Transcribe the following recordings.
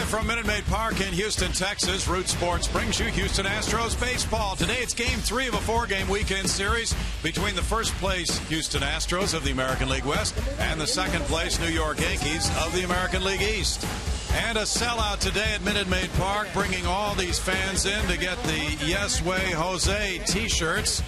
Live from Minute Maid Park in Houston, Texas, Root Sports brings you Houston Astros baseball. Today it's Game 3 of a 4-game weekend series between the first-place Houston Astros of the American League West and the second-place New York Yankees of the American League East. And a sellout today at Minute Maid Park, bringing all these fans in to get the Yes Way Jose T-shirts.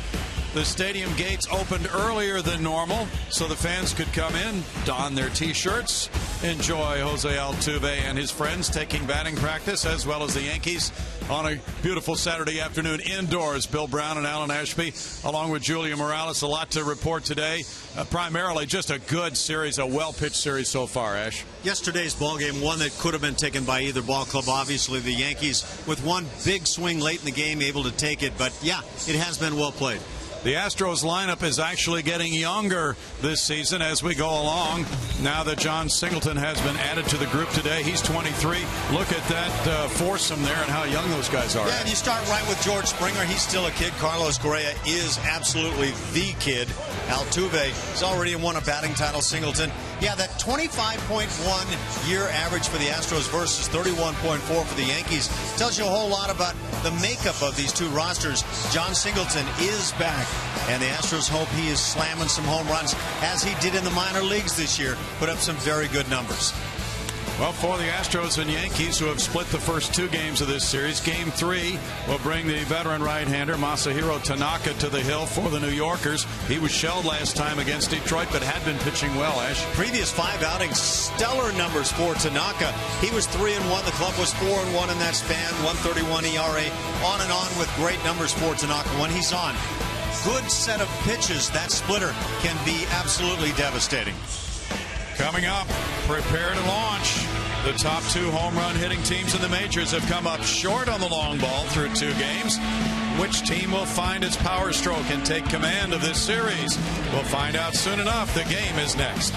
The stadium gates opened earlier than normal, so the fans could come in, don their T-shirts, enjoy Jose Altuve and his friends taking batting practice, as well as the Yankees on a beautiful Saturday afternoon indoors. Bill Brown and Alan Ashby, along with Julia Morales. A lot to report today. Primarily just a good series, a well-pitched series so far, Ash. Yesterday's ballgame, one that could have been taken by either ball club. Obviously, the Yankees, with one big swing late in the game, able to take it. But, yeah, it has been well played. The Astros lineup is actually getting younger this season as we go along. Now that John Singleton has been added to the group today, he's 23. Look at that foursome there and how young those guys are. Yeah, and you start right with George Springer. He's still a kid. Carlos Correa is absolutely the kid. Altuve is already won a batting title. Singleton, yeah, that 25.1 year average for the Astros versus 31.4 for the Yankees tells you a whole lot about the makeup of these two rosters. John Singleton is back, and the Astros hope he is slamming some home runs as he did in the minor leagues this year. Put up some very good numbers. Well, for the Astros and Yankees, who have split the first two games of this series, Game 3 will bring the veteran right-hander Masahiro Tanaka to the hill for the New Yorkers. He was shelled last time against Detroit, but had been pitching well, Ash. Previous 5 outings, stellar numbers for Tanaka. He was 3-1. The club was 4-1 in that span, 1.31 ERA. On and on with great numbers for Tanaka when he's on. Good set of pitches. That splitter can be absolutely devastating. Coming up, prepare to launch. The top 2 home run hitting teams in the majors have come up short on the long ball through 2 games. Which team will find its power stroke and take command of this series? We'll find out soon enough. The game is next.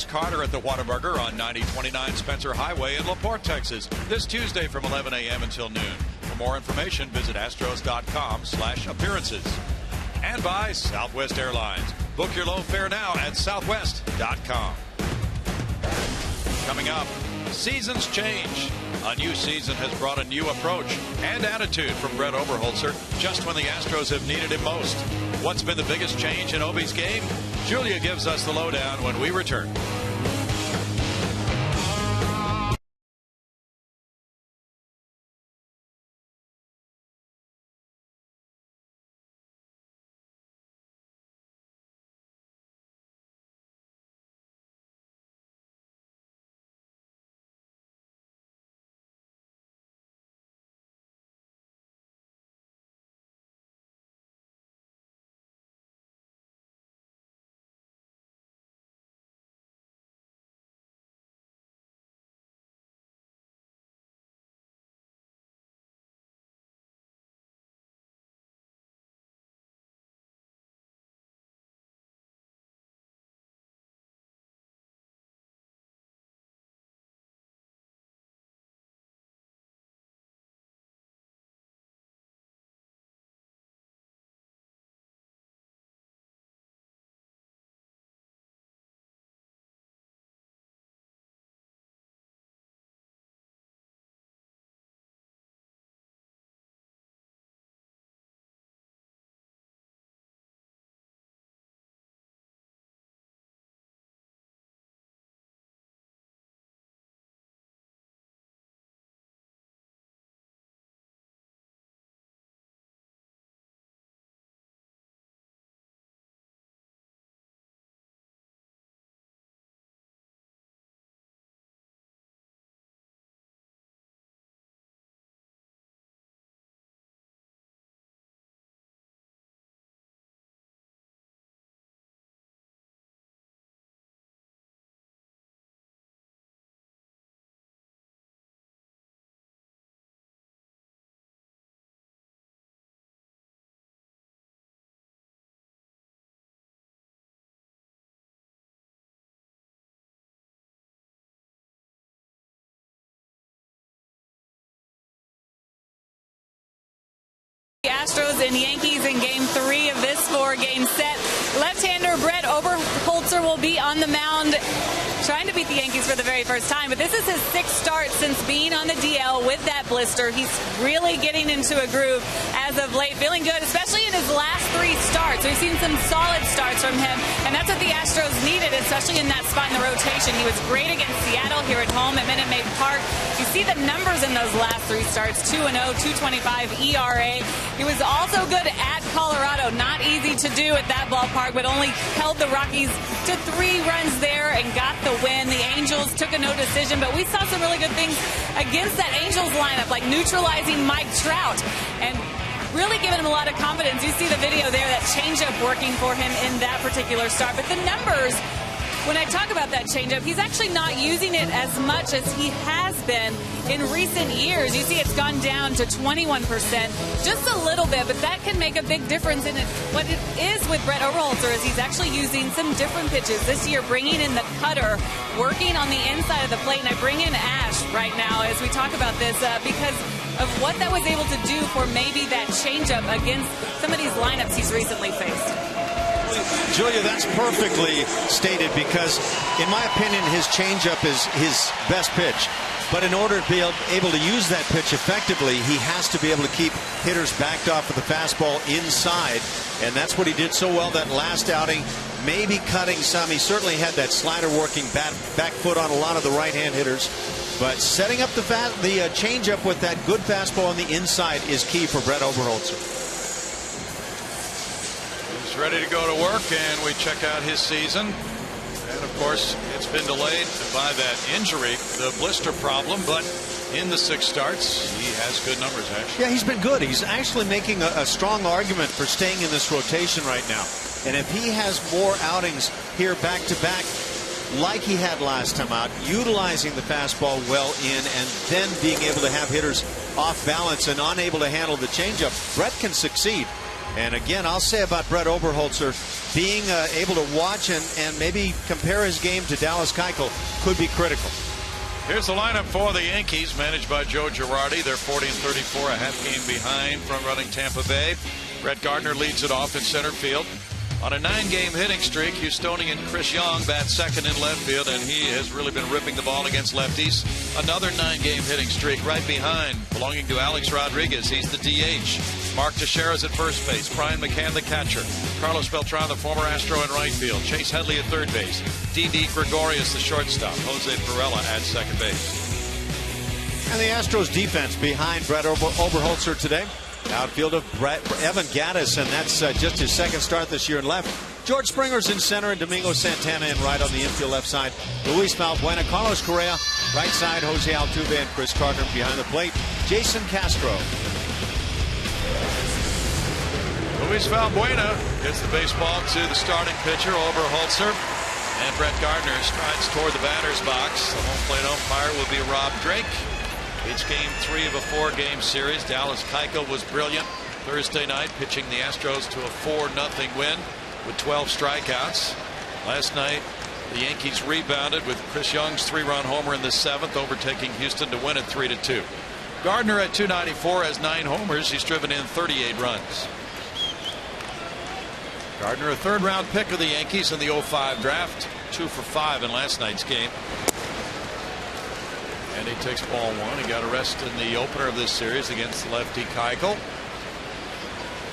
Carter at the Whataburger on 9029 Spencer Highway in LaPorte, Texas, this Tuesday from 11 a.m. until noon. For more information, visit astros.com/appearances. And by Southwest Airlines. Book your low fare now at southwest.com. Coming up, seasons change. A new season has brought a new approach and attitude from Brett Oberholzer just when the Astros have needed him most. What's been the biggest change in Obi's game? Julia gives us the lowdown when we return. Astros and Yankees in Game 3 of this 4-game set. Left-hander Brett Oberholzer will be on the mound trying to beat the Yankees for the very first time, but this is his 6th start since being on the DL with that blister. He's really getting into a groove as of late, feeling good, especially in his last 3 starts. We've seen some solid starts from him, and that's what the Astros needed, especially in that spot in the rotation. He was great against Seattle here at home at Minute Maid Park. You see the numbers in those last 3 starts, 2-0, 2.25 ERA. He was also good at Colorado. Not easy to do at that ballpark, but only held the Rockies to 3 runs there and got the win. The Angels took a no decision, but we saw some really good things against that Angels lineup, like neutralizing Mike Trout and really giving him a lot of confidence. You see the video there, that changeup working for him in that particular start. But the numbers, when I talk about that changeup, he's actually not using it as much as he has been in recent years. You see it's gone down to 21%, just a little bit, but that can make a big difference in it. What it is with Brett Oberholzer is he's actually using some different pitches this year, bringing in the cutter, working on the inside of the plate, and I bring in Ash right now as we talk about this because of what that was able to do for maybe that changeup against some of these lineups he's recently faced. Julia, that's perfectly stated because, in my opinion, his changeup is his best pitch. But in order to be able to use that pitch effectively, he has to be able to keep hitters backed off of the fastball inside. And that's what he did so well that last outing, maybe cutting some. He certainly had that slider working back foot on a lot of the right-hand hitters. But setting up the changeup with that good fastball on the inside is key for Brett Oberholzer. Ready to go to work, and we check out his season. And of course, it's been delayed by that injury, the blister problem, but in the 6 starts, he has good numbers, actually. Yeah, he's been good. He's actually making a strong argument for staying in this rotation right now. And if he has more outings here back-to-back, like he had last time out, utilizing the fastball well in and then being able to have hitters off balance and unable to handle the changeup, Brett can succeed. And again, I'll say about Brett Oberholzer, being able to watch and maybe compare his game to Dallas Keuchel could be critical. Here's the lineup for the Yankees, managed by Joe Girardi. They're 40-34, a half game behind front-running Tampa Bay. Brett Gardner leads it off in center field. On a 9-game hitting streak, Houstonian Chris Young bats second in left field, and he has really been ripping the ball against lefties. Another 9-game hitting streak right behind, belonging to Alex Rodriguez. He's the DH. Mark Teixeira's at first base. Brian McCann, the catcher. Carlos Beltran, the former Astro, in right field. Chase Headley at third base. D.D. Gregorius, the shortstop. Jose Perella at second base. And the Astros defense behind Brett Oberholzer today. Outfield of Evan Gattis, and that's just his second start this year in left. George Springer's in center, and Domingo Santana in right on the infield left side. Luis Valbuena, Carlos Correa, right side, Jose Altuve and Chris Carter behind the plate. Jason Castro. Luis Valbuena gets the baseball to the starting pitcher, Oberholzer. And Brett Gardner strides toward the batter's box. The home plate umpire will be Rob Drake. It's game 3 of a 4-game series. Dallas Keuchel was brilliant Thursday night, pitching the Astros to a 4-0 win with 12 strikeouts. Last night, the Yankees rebounded with Chris Young's 3-run homer in the 7th, overtaking Houston to win it 3-2. Gardner at .294 has 9 homers. He's driven in 38 runs. Gardner, a third-round pick of the Yankees in the 05 draft, 2 for 5 in last night's game. And he takes ball 1. He got a rest in the opener of this series against the lefty Keuchel.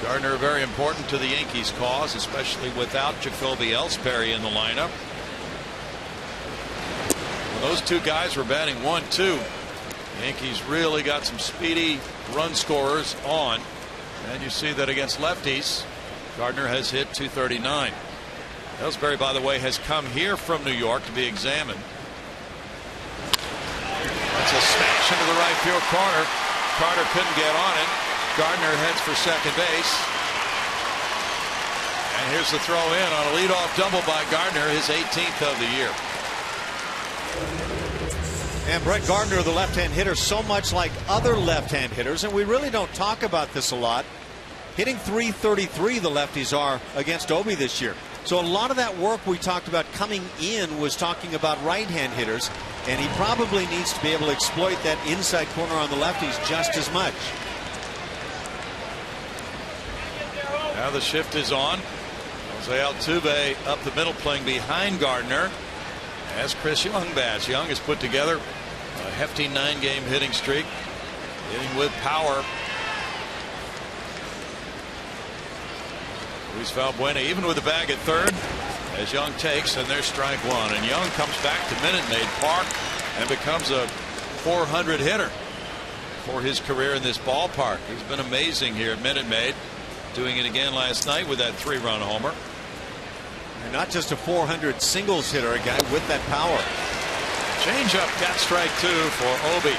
Gardner very important to the Yankees' cause, especially without Jacoby Ellsbury in the lineup. When those two guys were batting 1-2, the Yankees really got some speedy run scorers on. And you see that against lefties, Gardner has hit .239. Ellsbury, by the way, has come here from New York to be examined. That's a smash into the right field corner. Carter couldn't get on it. Gardner heads for second base. And here's the throw in on a leadoff double by Gardner, his 18th of the year. And Brett Gardner, the left-hand hitter, so much like other left-hand hitters, and we really don't talk about this a lot. Hitting .333, the lefties are against Obi this year. So a lot of that work we talked about coming in was talking about right-hand hitters, and he probably needs to be able to exploit that inside corner on the lefties just as much. Now the shift is on. Jose Altuve up the middle, playing behind Gardner as Chris Young bats. Young has put together a hefty 9-game hitting streak, hitting with power. Luis Valbuena even with the bag at third as Young takes, and there's strike 1. And Young comes back to Minute Maid Park and becomes a .400 hitter for his career in this ballpark. He's been amazing here at Minute Maid, doing it again last night with that 3-run homer. And not just a .400 singles hitter, a guy with that power. Changeup got strike 2 for Obi.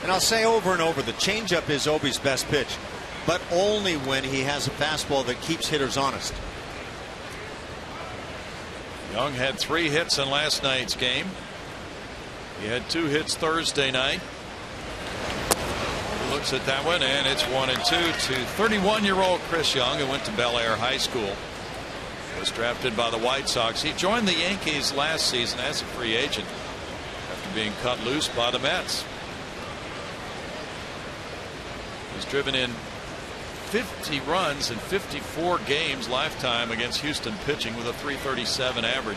And I'll say over and over, the changeup is Obi's best pitch, but only when he has a fastball that keeps hitters honest. Young had 3 hits in last night's game. He had 2 hits Thursday night. He looks at that one, and it's 1-2 to 31-year-old Chris Young, who went to Bel Air High School. Was drafted by the White Sox. He joined the Yankees last season as a free agent after being cut loose by the Mets. He's driven in 50 runs in 54 games lifetime against Houston pitching with a .337 average.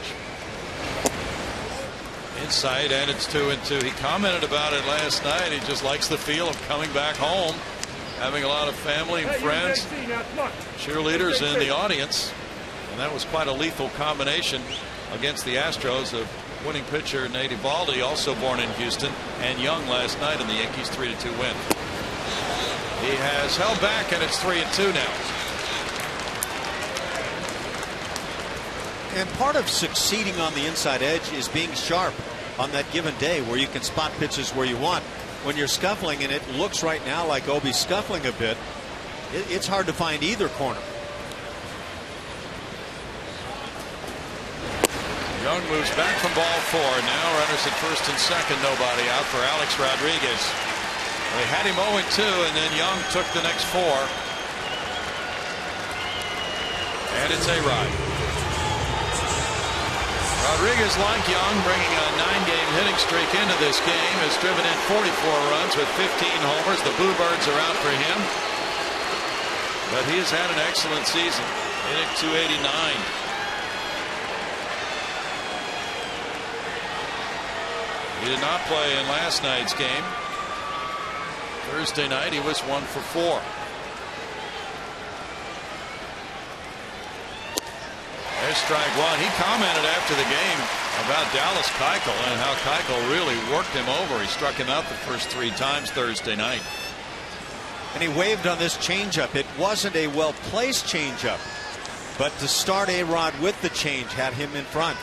Inside, and it's 2-2. He commented about it last night. He just likes the feel of coming back home, having a lot of family and friends, cheerleaders in the audience, and that was quite a lethal combination against the Astros of winning pitcher Nate Eovaldi, also born in Houston, and Young last night in the Yankees' 3-2 win. He has held back, and it's 3-2 now. And part of succeeding on the inside edge is being sharp on that given day, where you can spot pitches where you want. When you're scuffling, and it looks right now like Obi's scuffling a bit, it's hard to find either corner. Young moves back from ball 4. Now runners at first and second, nobody out for Alex Rodriguez. They had him 0-2, and then Young took the next 4. And it's A-Rod. Rodriguez, like Young, bringing a 9-game hitting streak into this game, has driven in 44 runs with 15 homers. The Boo Birds are out for him, but he has had an excellent season, hitting .289. He did not play in last night's game. Thursday night he was 1 for 4. There's strike one. He commented after the game about Dallas Keuchel and how Keuchel really worked him over. He struck him out the first 3 times Thursday night. And he waved on this changeup. It wasn't a well-placed changeup, but to start A-Rod with the change had him in front.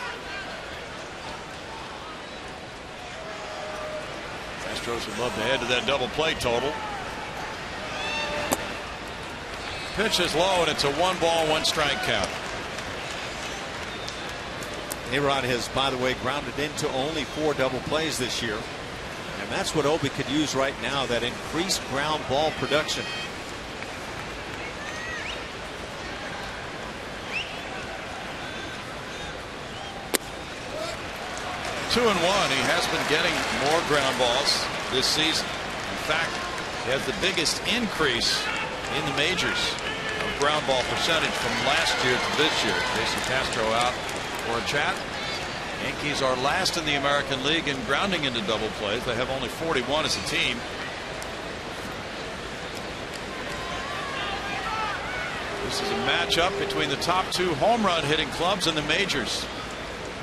Astros would love to add to that double play total. Pitch is low, and it's a 1-ball, 1-strike count. A-Rod has, by the way, grounded into only 4 double plays this year. And that's what Obi could use right now, that increased ground ball production. Two and one. He has been getting more ground balls this season. In fact, he has the biggest increase in the majors of ground ball percentage from last year to this year. Jason Castro out for a chat. Yankees are last in the American League in grounding into double plays. They have only 41 as a team. This is a matchup between the top 2 home run hitting clubs in the majors.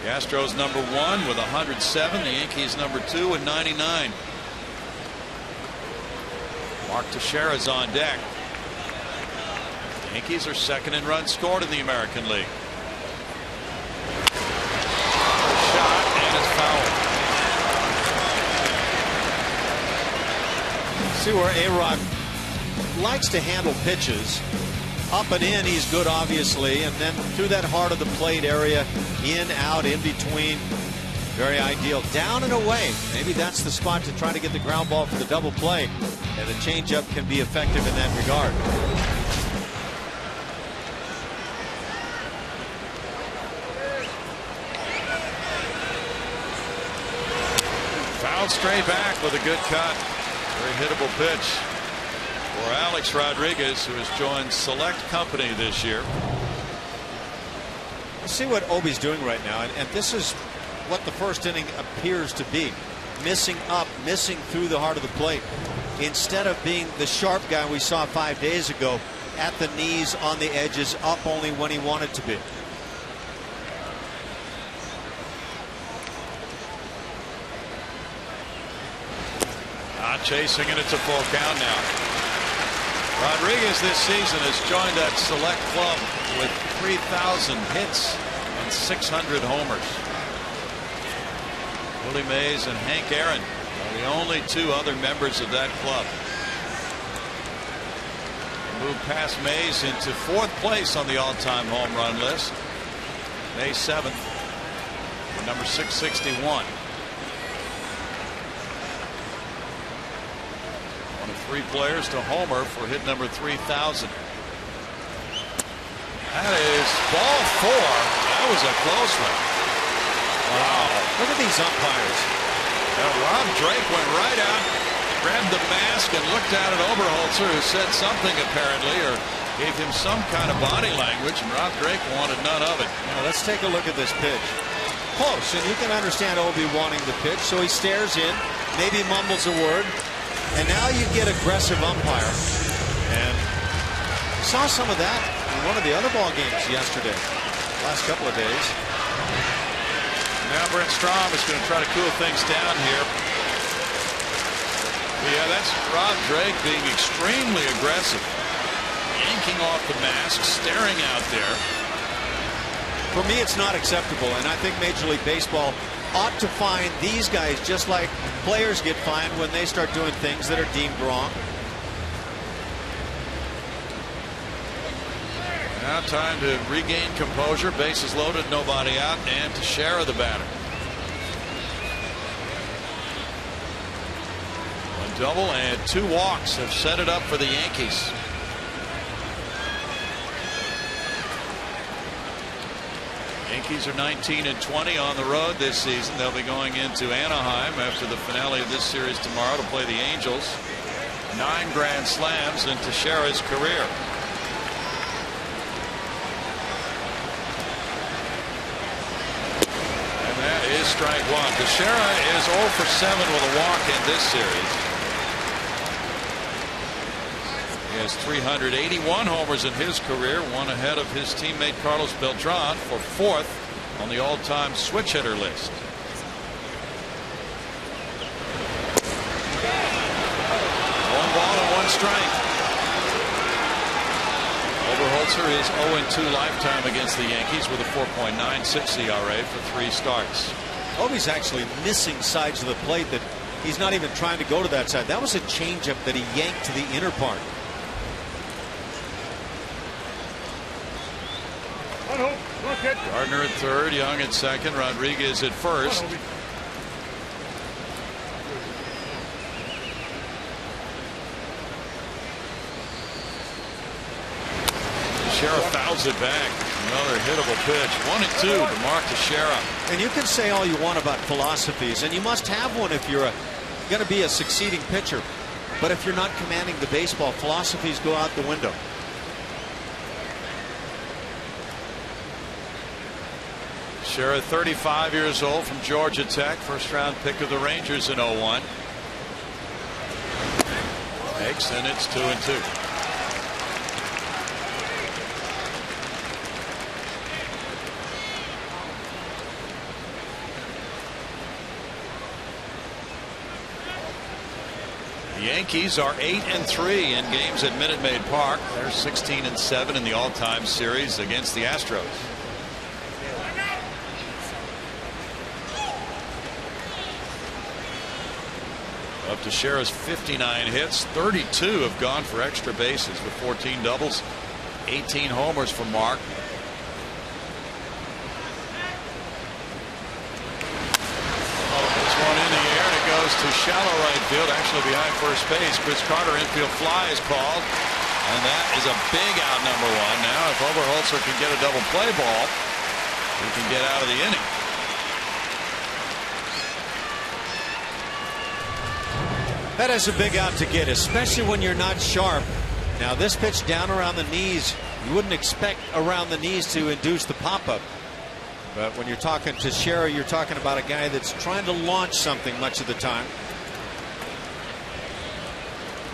The Astros number 1 with 107. The Yankees number 2 with 99. Mark Teixeira's on deck. The Yankees are second in runs scored in the American League. Shot, and it's fouled. See where A-Rod likes to handle pitches. Up and in, he's good, obviously, and then through that heart of the plate area, in, out, in between, very ideal. Down and away, maybe that's the spot to try to get the ground ball for the double play, and the changeup can be effective in that regard. Fouled straight back with a good cut. Very hittable pitch for Alex Rodriguez, who has joined select company this year. See what Obi's doing right now, and this is what the first inning appears to be. Missing up, missing through the heart of the plate. Instead of being the sharp guy we saw 5 days ago, at the knees, on the edges, up only when he wanted to be. Not chasing, and it's a full count now. Rodriguez this season has joined that select club with 3,000 hits and 600 homers. Willie Mays and Hank Aaron are the only 2 other members of that club. They moved past Mays into 4th place on the all-time home run list. May 7th, number 661. 3 players to homer for hit number 3,000. That is ball 4. That was a close one. Wow. Look at these umpires. Rob Drake went right out, grabbed the mask, and looked out at Oberholzer, who said something apparently, or gave him some kind of body language, and Rob Drake wanted none of it. Now let's take a look at this pitch. Close, and you can understand Obi wanting the pitch, so he stares in, maybe mumbles a word. And now you get aggressive umpire. And we saw some of that in one of the other ball games yesterday, last couple of days. Now Brent Strom is going to try to cool things down here. Yeah, that's Rob Drake being extremely aggressive. Yanking off the mask, staring out there. For me, it's not acceptable, and I think Major League Baseball ought to fine these guys just like players get fined when they start doing things that are deemed wrong. Now time to regain composure. Bases loaded, nobody out, and Teixeira the batter. One double and 2 walks have set it up for the Yankees. Yankees are 19-20 on the road this season. They'll be going into Anaheim after the finale of this series tomorrow to play the Angels. 9 grand slams in Teixeira's career. And that is strike one. Teixeira is 0 for 7 with a walk in this series. He has 381 homers in his career, one ahead of his teammate Carlos Beltran for 4th on the all-time switch hitter list. One ball and 1 strike. Oberholzer is 0-2 lifetime against the Yankees with a 4.96 ERA for 3 starts. Obi's actually missing sides of the plate that he's not even trying to go to that side. That was a changeup that he yanked to the inner part. Gardner at third, Young at second, Rodriguez at first. Teixeira fouls it back. Another hittable pitch. 1-2 to Mark Teixeira. And you can say all you want about philosophies, and you must have one if you're going to be a succeeding pitcher. But if you're not commanding the baseball, philosophies go out the window. Teixeira, 35 years old, from Georgia Tech, first round pick of the Rangers in 01. Makes, and it's 2-2. The Yankees are 8-3 in games at Minute Maid Park. They're 16-7 in the all-time series against the Astros. Up to Teixeira's 59 hits, 32 have gone for extra bases with 14 doubles, 18 homers for Mark. This one in the air, and it goes to shallow right field, actually behind first base. Chris Carter, infield fly is called, and that is a big out, number 1. Now if Oberholzer can get a double play ball, he can get out of the inning. That is a big out to get, especially when you're not sharp. Now this pitch down around the knees, you wouldn't expect around the knees to induce the pop-up. But when you're talking to Teixeira, you're talking about a guy that's trying to launch something much of the time.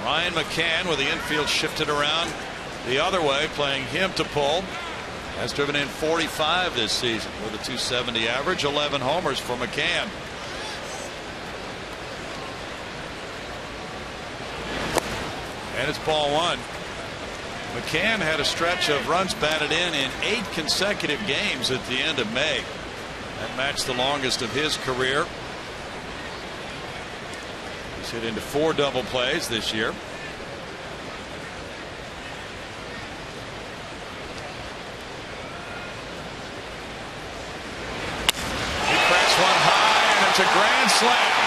Ryan McCann with the infield shifted around the other way, playing him to pull. Has driven in 45 this season with a .270 average, 11 homers for McCann. And it's ball 1. McCann had a stretch of runs batted in 8 consecutive games at the end of May. That matched the longest of his career. He's hit into 4 double plays this year. He cracks one high, and it's a grand slam.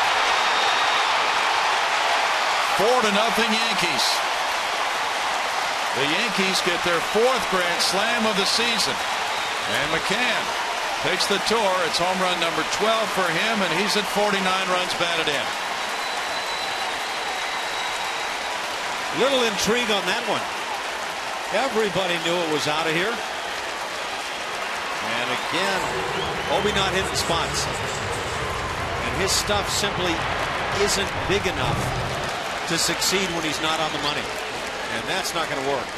4-0 Yankees. The Yankees get their 4th grand slam of the season. And McCann takes the tour. It's home run number 12 for him, and he's at 49 runs batted in. Little intrigue on that one. Everybody knew it was out of here. And again, Obi not hitting spots. And his stuff simply isn't big enough to succeed when he's not on the money. And that's not going to work.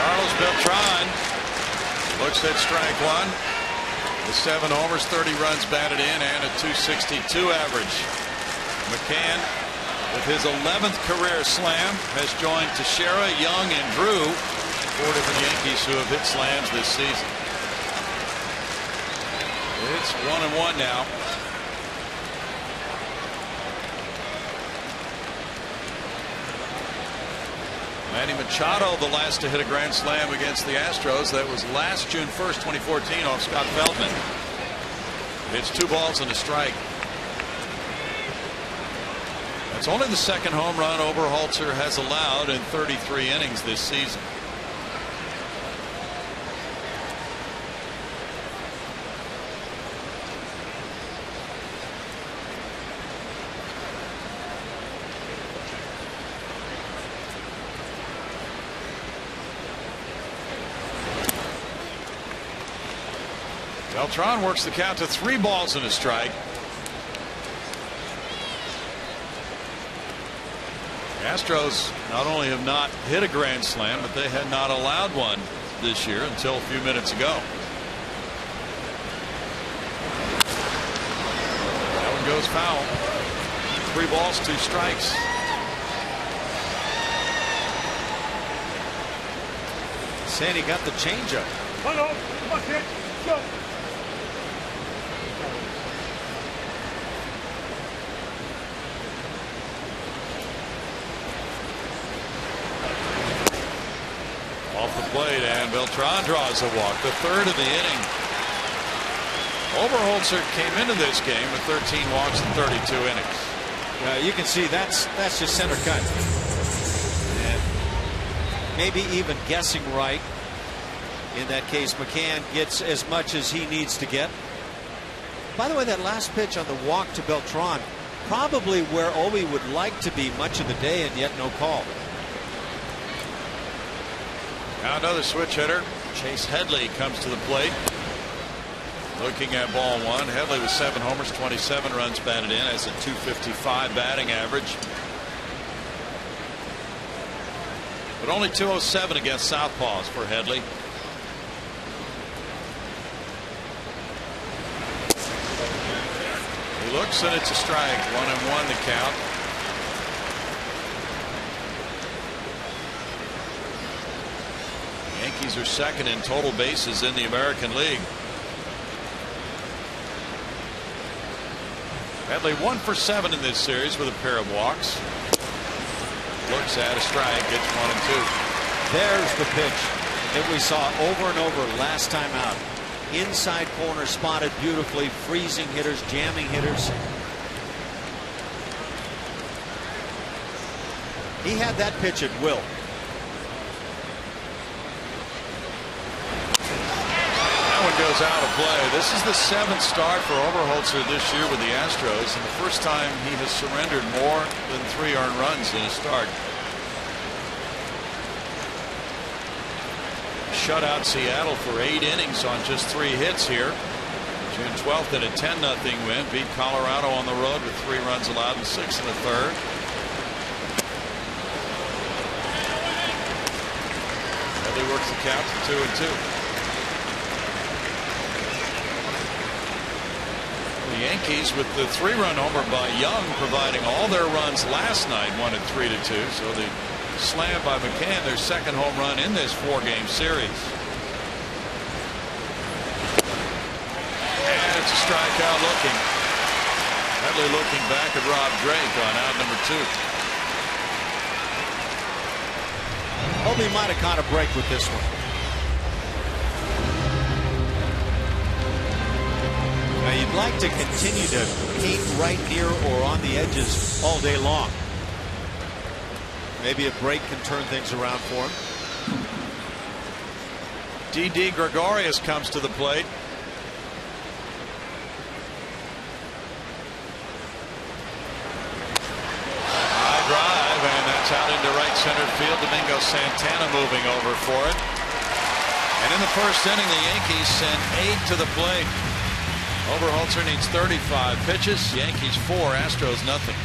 Carlos Beltran looks at strike 1. With 7 homers, 30 runs batted in, and a .262 average. McCann, with his 11th career slam, has joined Teixeira, Young, and Drew, 4 different Yankees who have hit slams this season. It's 1-1 now. Manny Machado, the last to hit a grand slam against the Astros. That was last June 1st, 2014, off Scott Feldman. It's 2 balls and a strike. It's only the second home run Oberholzer has allowed in 33 innings this season. Beltran works the count to 3 balls and a strike. The Astros not only have not hit a grand slam, but they had not allowed one this year until a few minutes ago. That one goes foul. 3 balls, 2 strikes. Sandy got the changeup. Hello, come on, kid. Go. Off the plate, and Beltran draws a walk, the 3rd of the inning. Oberholzer came into this game with 13 walks in 32 innings. You can see that's just center cut. And maybe even guessing right. In that case, McCann gets as much as he needs to get. By the way, that last pitch on the walk to Beltran, probably where Obi would like to be much of the day, and yet no call. Now another switch hitter. Chase Headley comes to the plate. Looking at ball 1. Headley with 7 homers, 27 runs batted in, has a .255 batting average. But only .207 against southpaws for Headley. He looks, and it's a strike. 1-1 the count. Yankees are second in total bases in the American League. Headley 1 for 7 in this series with a pair of walks. Looks at a strike, gets 1 and 2. There's the pitch that we saw over and over last time out. Inside corner spotted beautifully, freezing hitters, jamming hitters. He had that pitch at will. Goes out of play. This is the 7th start for Oberholzer this year with the Astros, and the first time he has surrendered more than 3 earned runs in a start. Shut out Seattle for 8 innings on just 3 hits here. June 12th in a 10-0 win. Beat Colorado on the road with 3 runs allowed in 6 1/3. Headley works the count to 2 and 2. The Yankees with the 3-run homer by Young providing all their runs last night, won it 3-2. So the slam by McCann, their second home run in this 4-game series. And it's a strikeout looking. Headley looking back at Rob Drake on out number 2. Obi might have caught a break with this one. Now you'd like to continue to paint right near or on the edges all day long. Maybe a break can turn things around for him. D.D. Gregorius comes to the plate. High drive, and that's out into right center field. Domingo Santana moving over for it. And in the first inning, the Yankees send 8 to the plate. Oberholzer needs 35 pitches. Yankees 4, Astros nothing.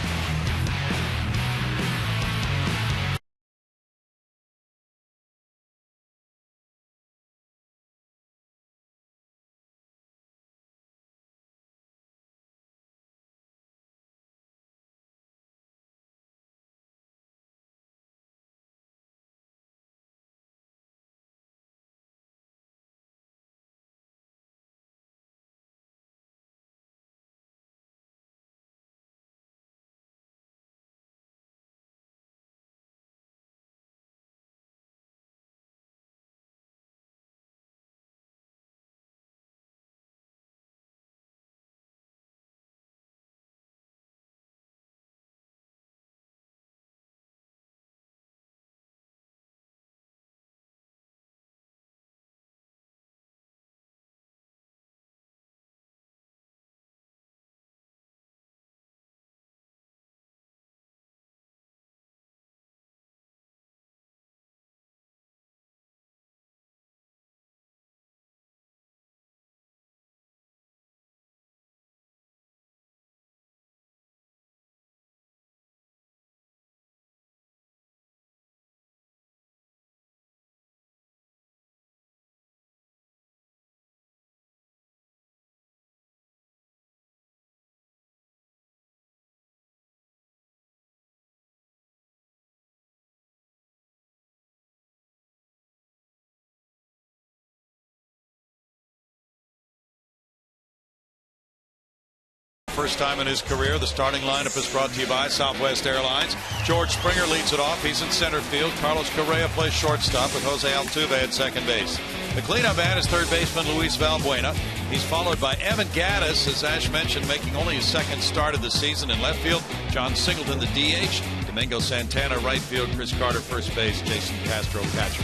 first time in his career. The starting lineup is brought to you by Southwest Airlines. George Springer leads it off. He's in center field. Carlos Correa plays shortstop with Jose Altuve at second base. The cleanup man is third baseman Luis Valbuena. He's followed by Evan Gattis, as Ash mentioned, making only his second start of the season. In left field, John Singleton, the DH. Domingo Santana, right field. Chris Carter, first base. Jason Castro, catcher.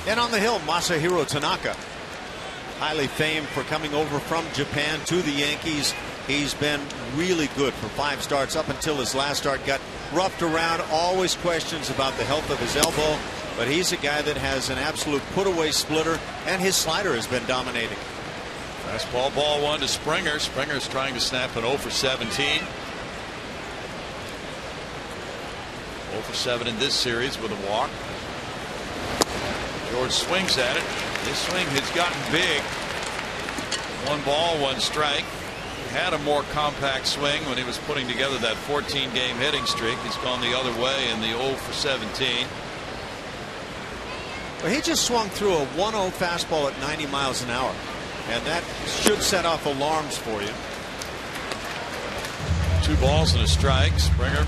And on the hill, Masahiro Tanaka, highly famed for coming over from Japan to the Yankees. He's been really good for 5 starts up until his last start. Got roughed around, always questions about the health of his elbow, but he's a guy that has an absolute put-away splitter, and his slider has been dominating. Fastball, ball one to Springer. Springer's trying to snap an 0 for 17. 0 for 7 in this series with a walk. George swings at it. This swing has gotten big. 1 ball, 1 strike. He had a more compact swing when he was putting together that 14-game hitting streak. He's gone the other way in the 0 for 17. Well, he just swung through a 1-0 fastball at 90 miles an hour, and that should set off alarms for you. 2 balls and a strike. Springer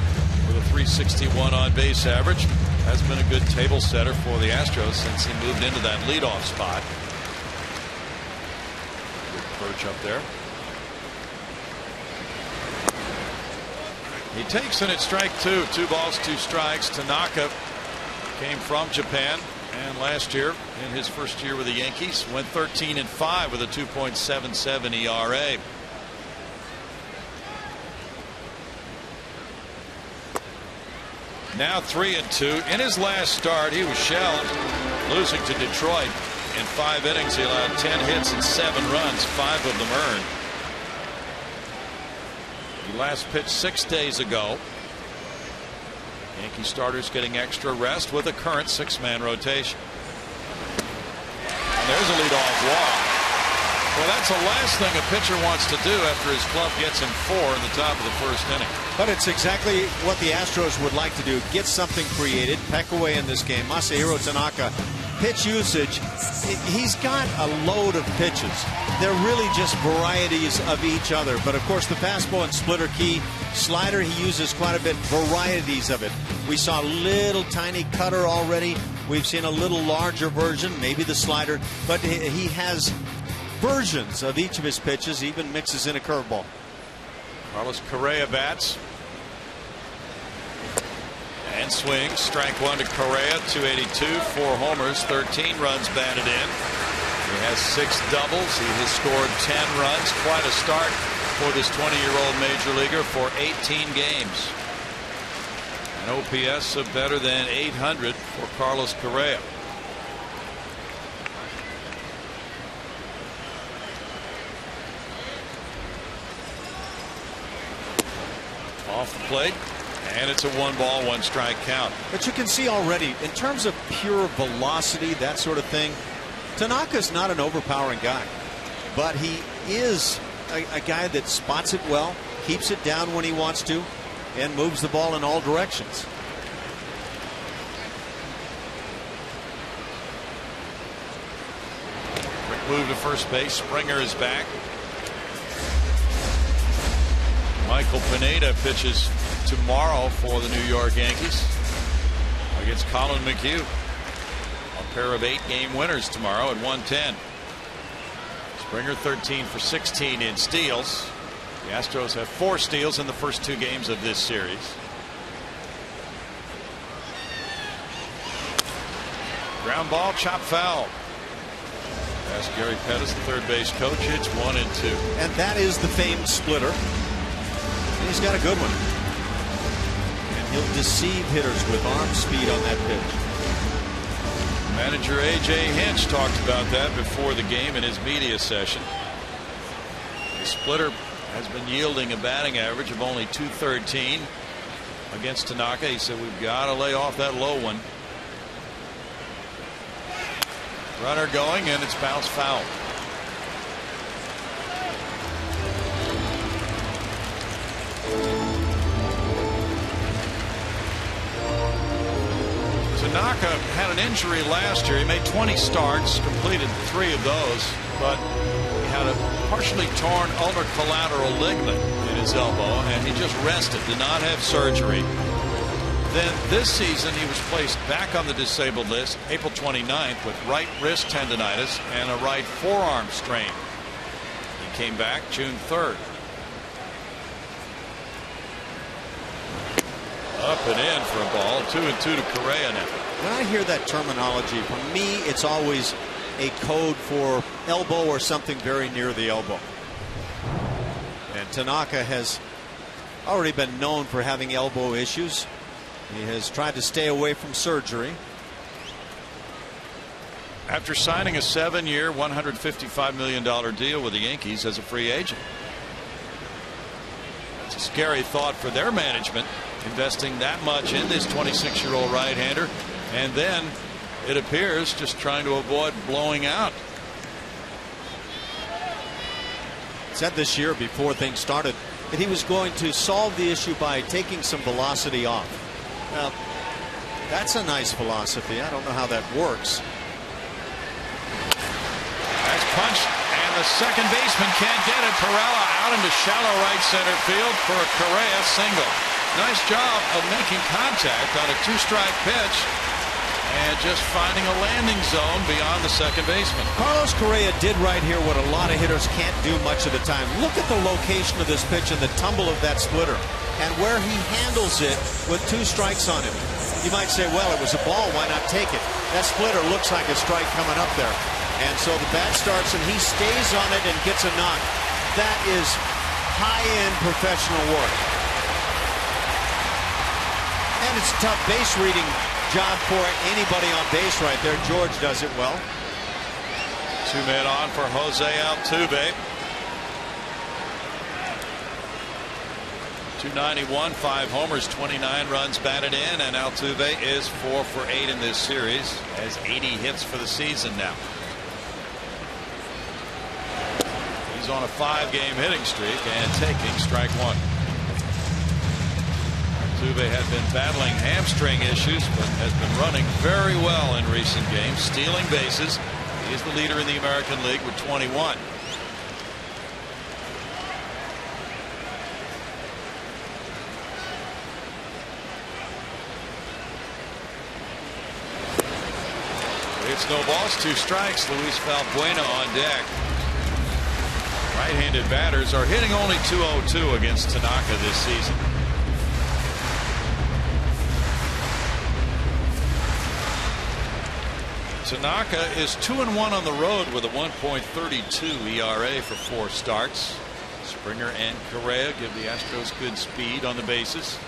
with a 361 on base average. Has been a good table setter for the Astros since he moved into that leadoff spot. Good perch up there. He takes in at strike 2. 2 balls, 2 strikes. Tanaka came from Japan, and last year, in his first year with the Yankees, went 13-5 with a 2.77 ERA. Now 3-2. In his last start, he was shelled, losing to Detroit. In 5 innings, he allowed 10 hits and 7 runs, 5 of them earned. He last pitched 6 days ago. Yankee starters getting extra rest with a current 6-man rotation. And there's a leadoff walk. Well, that's the last thing a pitcher wants to do after his club gets him 4 in the top of the first inning. But it's exactly what the Astros would like to do. Get something created, peck away in this game. Masahiro Tanaka, pitch usage, he's got a load of pitches. They're really just varieties of each other. But of course, the fastball and splitter key. Slider, he uses quite a bit, varieties of it. We saw a little tiny cutter already. We've seen a little larger version, maybe the slider. But he has versions of each of his pitches, even mixes in a curveball. Carlos Correa bats and swings. Strike 1 to Correa. 282, 4 homers, 13 runs batted in. He has 6 doubles. He has scored 10 runs. Quite a start for this 20-year-old major leaguer for 18 games. An OPS of better than 800 for Carlos Correa. Off the plate, and it's a 1 ball, 1 strike count. But you can see already, in terms of pure velocity, that sort of thing, Tanaka's not an overpowering guy. But he is a guy that spots it well, keeps it down when he wants to, and moves the ball in all directions. Quick move to first base. Springer is back. Michael Pineda pitches tomorrow for the New York Yankees against Colin McHugh. A pair of 8-game winners tomorrow at 110. Springer 13 for 16 in steals. The Astros have 4 steals in the first 2 games of this series. Ground ball, chop foul. That's Gary Pettis, the third base coach. It's 1 and 2. And that is the famed splitter. He's got a good one. And he'll deceive hitters with arm speed on that pitch. Manager A.J. Hinch talked about that before the game in his media session. The splitter has been yielding a batting average of only .213 against Tanaka. He said we've got to lay off that low one. Runner going, and it's bounced foul. Tanaka had an injury last year. He made 20 starts, completed 3 of those, but he had a partially torn ulnar collateral ligament in his elbow, and he just rested, did not have surgery. Then this season he was placed back on the disabled list April 29th with right wrist tendonitis and a right forearm strain. He came back June 3rd. Up and in for a ball. 2-2 to Correa now. When I hear that terminology, for me it's always a code for elbow or something very near the elbow. And Tanaka has already been known for having elbow issues. He has tried to stay away from surgery. After signing a 7-year, $155 million deal with the Yankees as a free agent. It's a scary thought for their management, investing that much in this 26-year-old right-hander, and then it appears just trying to avoid blowing out. Said this year before things started that he was going to solve the issue by taking some velocity off. Now, that's a nice philosophy. I don't know how that works. That's punched, and the second baseman can't get it. Perella out into shallow right center field for a Correa single. Nice job of making contact on a two-strike pitch and just finding a landing zone beyond the second baseman. Carlos Correa did right here what a lot of hitters can't do much of the time. Look at the location of this pitch and the tumble of that splitter, and where he handles it with 2 strikes on him. You might say, well, it was a ball, why not take it? That splitter looks like a strike coming up there. And so the bat starts and he stays on it and gets a knock. That is high-end professional work. And it's a tough base reading job for anybody on base right there. George does it well. 2 men on for Jose Altuve. 291, 5 homers, 29 runs batted in, and Altuve is 4 for 8 in this series, has 80 hits for the season now. He's on a 5-game hitting streak and taking strike 1. Altuve had been battling hamstring issues, but has been running very well in recent games, stealing bases. He is the leader in the American League with 21. It's no balls, 2 strikes. Luis Valbuena on deck. Right-handed batters are hitting only .202 against Tanaka this season. Tanaka is 2-1 on the road with a 1.32 ERA for 4 starts. Springer and Correa give the Astros good speed on the bases.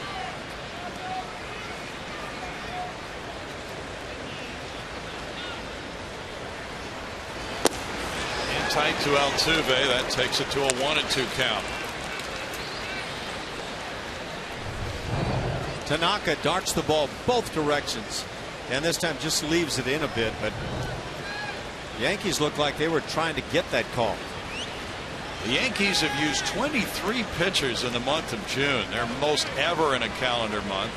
Tight to Altuve. That takes it to a 1-2 count. Tanaka darts the ball both directions, and this time just leaves it in a bit, but the Yankees look like they were trying to get that call. The Yankees have used 23 pitchers in the month of June, their most ever in a calendar month,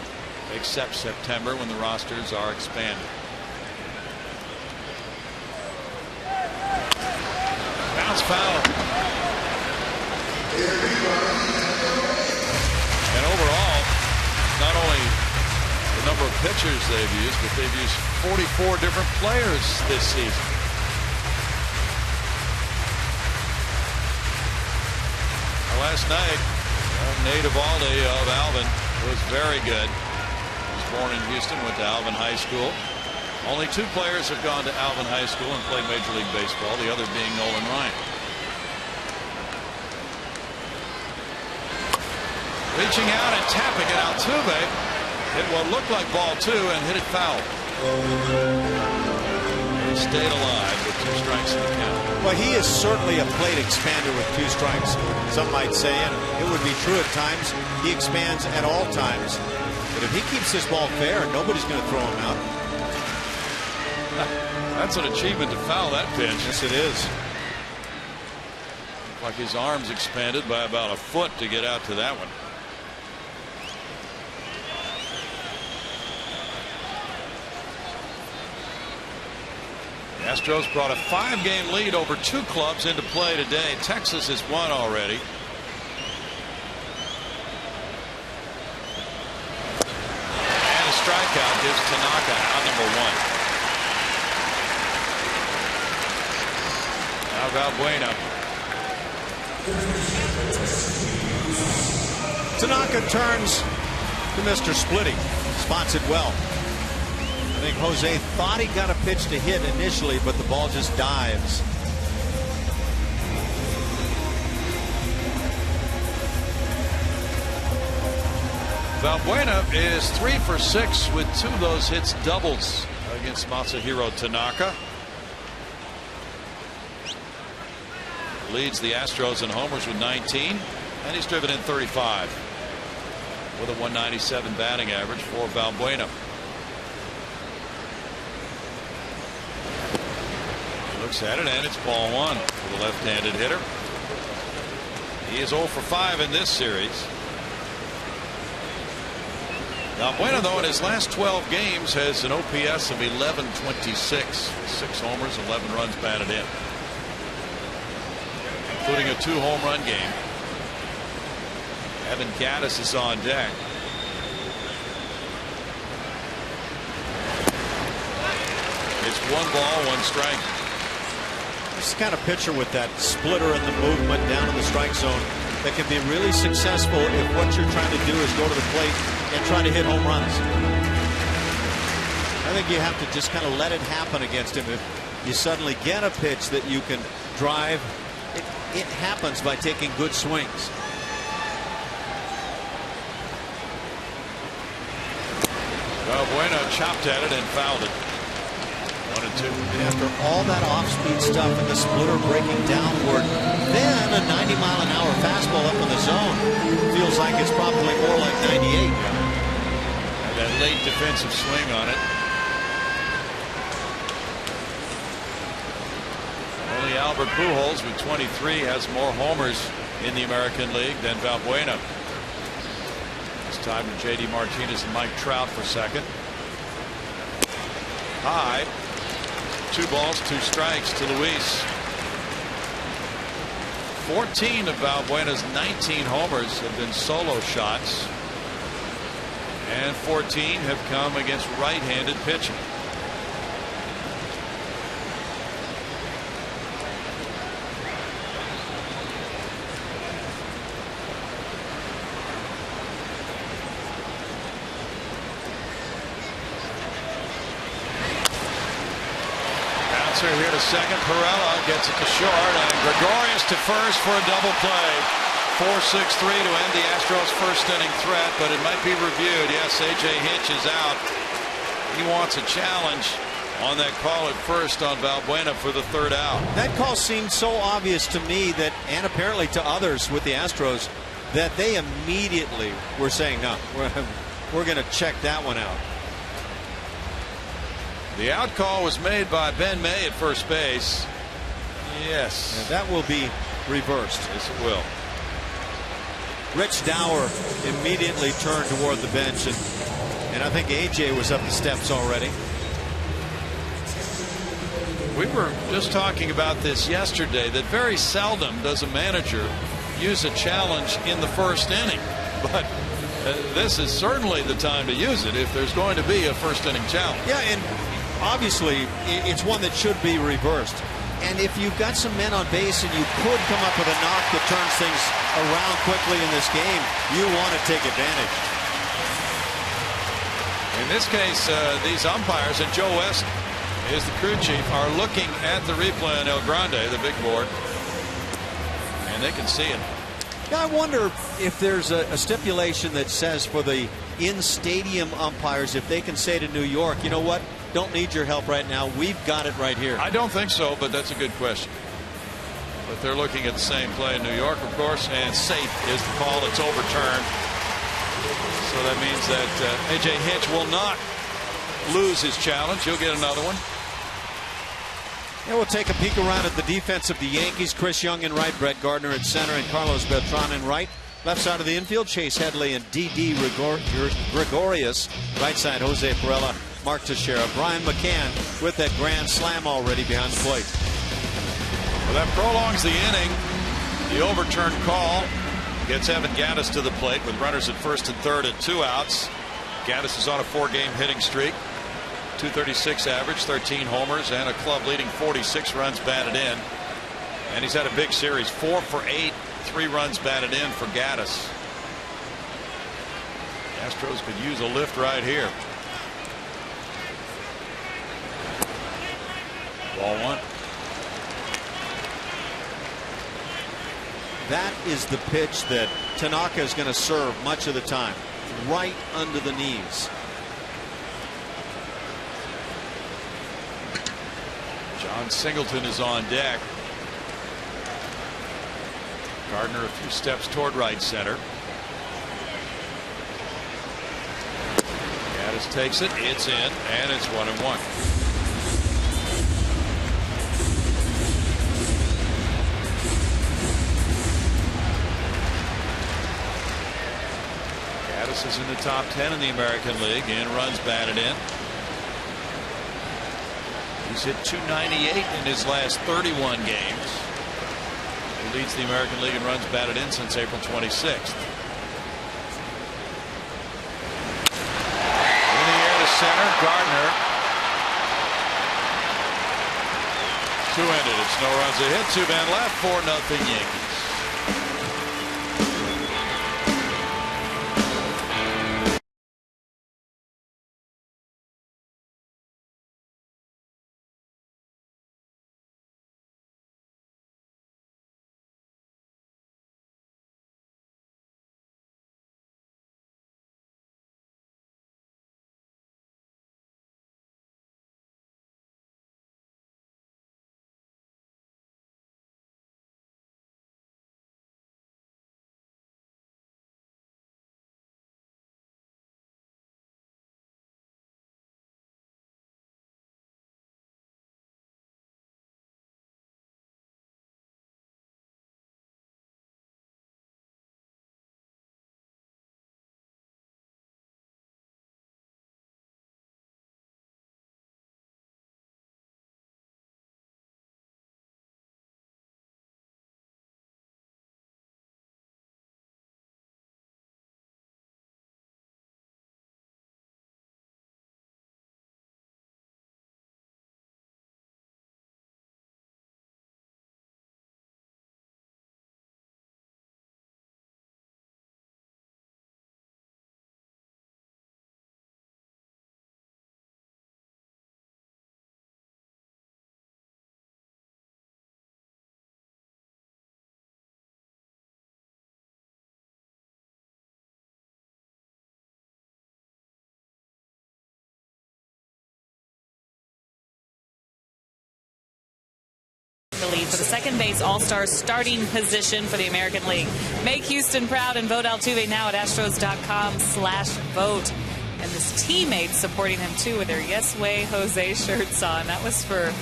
except September when the rosters are expanded. Foul. And overall, not only the number of pitchers they've used, but they've used 44 different players this season. Last night, Nate Eovaldi of Alvin was very good. He was born in Houston, went to Alvin High School. Only 2 players have gone to Alvin High School and played Major League Baseball, the other being Nolan Ryan. Reaching out and tapping it, Altuve hit what looked like ball 2 and hit it foul. He stayed alive with 2 strikes in the count. Well, he is certainly a plate expander with 2 strikes, some might say, and it would be true at times. He expands at all times. But if he keeps this ball fair, nobody's going to throw him out. That's an achievement to foul that pitch. Yes, it is. Like his arms expanded by about a foot to get out to that one. The Astros brought a 5-game lead over 2 clubs into play today. Texas has won already. And a strikeout gives Tanaka out number 1. Now Valbuena. Tanaka turns to Mr. Splitty. Spots it well. I think Jose thought he got a pitch to hit initially, but the ball just dives. Valbuena is 3 for 6 with 2 of those hits doubles against Masahiro Tanaka. Leads the Astros in homers with 19, and he's driven in 35 with a 197 batting average for Valbuena. He looks at it, and it's ball 1 for the left-handed hitter. He is 0 for 5 in this series. Valbuena, though, in his last 12 games has an OPS of 1126, 6 homers, 11 runs batted in, including a 2-home run game. Evan Gattis is on deck. It's 1 ball, 1 strike. This kind of pitcher with that splitter and the movement down in the strike zone that can be really successful if what you're trying to do is go to the plate and try to hit home runs. I think you have to just kind of let it happen against him. If you suddenly get a pitch that you can drive, it happens by taking good swings. Valbuena chopped at it and fouled it. 1-2. And after all that off-speed stuff and the splitter breaking downward, then a 90-mile-an-hour fastball up in the zone feels like it's probably more like 98. And that late defensive swing on it. Only Albert Pujols with 23 has more homers in the American League than Valbuena. It's time to J.D. Martinez and Mike Trout for second. High. 2 balls, 2 strikes to Luis. 14 of Valbuena's 19 homers have been solo shots, and 14 have come against right-handed pitching. Here to second. Perella gets it to short, and Gregorius to first for a double play. 4-6-3 to end the Astros' first inning threat, but it might be reviewed. Yes, A.J. Hinch is out. He wants a challenge on that call at first on Valbuena for the 3rd out. That call seemed so obvious to me that, and apparently to others with the Astros, that they immediately were saying, no, we're going to check that one out. The out call was made by Ben May at first base. Yes. And that will be reversed. Yes, it will. Rich Dower immediately turned toward the bench, and I think A.J. was up the steps already. We were just talking about this yesterday, that very seldom does a manager use a challenge in the first inning. But this is certainly the time to use it if there's going to be a first inning challenge. Yeah, and obviously it's one that should be reversed. And if you've got some men on base and you could come up with a knock that turns things around quickly in this game, you want to take advantage. In this case, these umpires, and Joe West is the crew chief, are looking at the replay on El Grande, the big board, and they can see it. Yeah, I wonder if there's a stipulation that says for the in-stadium umpires, if they can say to New York, you know what, don't need your help right now, we've got it right here. I don't think so, but that's a good question. But they're looking at the same play in New York, of course, and safe is the call. It's overturned. So that means that A.J. Hinch will not lose his challenge. He'll get another one. And we'll take a peek around at the defense of the Yankees. Chris Young in right, Brett Gardner at center, and Carlos Beltran in right. Left side of the infield, Chase Headley and D.D. Gregorius. Right side, Jose Perella Mark Teixeira. Brian McCann with that grand slam already behind the plate. Well, that prolongs the inning. The overturned call gets Evan Gattis to the plate with runners at first and third and 2 outs. Gattis is on a 4-game hitting streak. 236 average, 13 homers, and a club-leading 46 runs batted in. And he's had a big series, 4 for 8, 3 runs batted in for Gattis. The Astros could use a lift right here. Ball 1. That is the pitch that Tanaka is going to serve much of the time, right under the knees. John Singleton is on deck. Gardner a few steps toward right center. Gattis takes it. It's in, and it's 1-1. Gattis is in the top 10 in the American League in runs batted in. He's hit .298 in his last 31 games. He leads the American League in runs batted in since April 26th. In the air to center, Gardner. 2-ended. It's no runs a hit, 2 men left, 4-0 Yankees. The lead for the second base all-star starting position for the American League. Make Houston proud and vote Altuve now at Astros.com/vote. And his teammates supporting him too with their Yes Way Jose shirts on. That was for,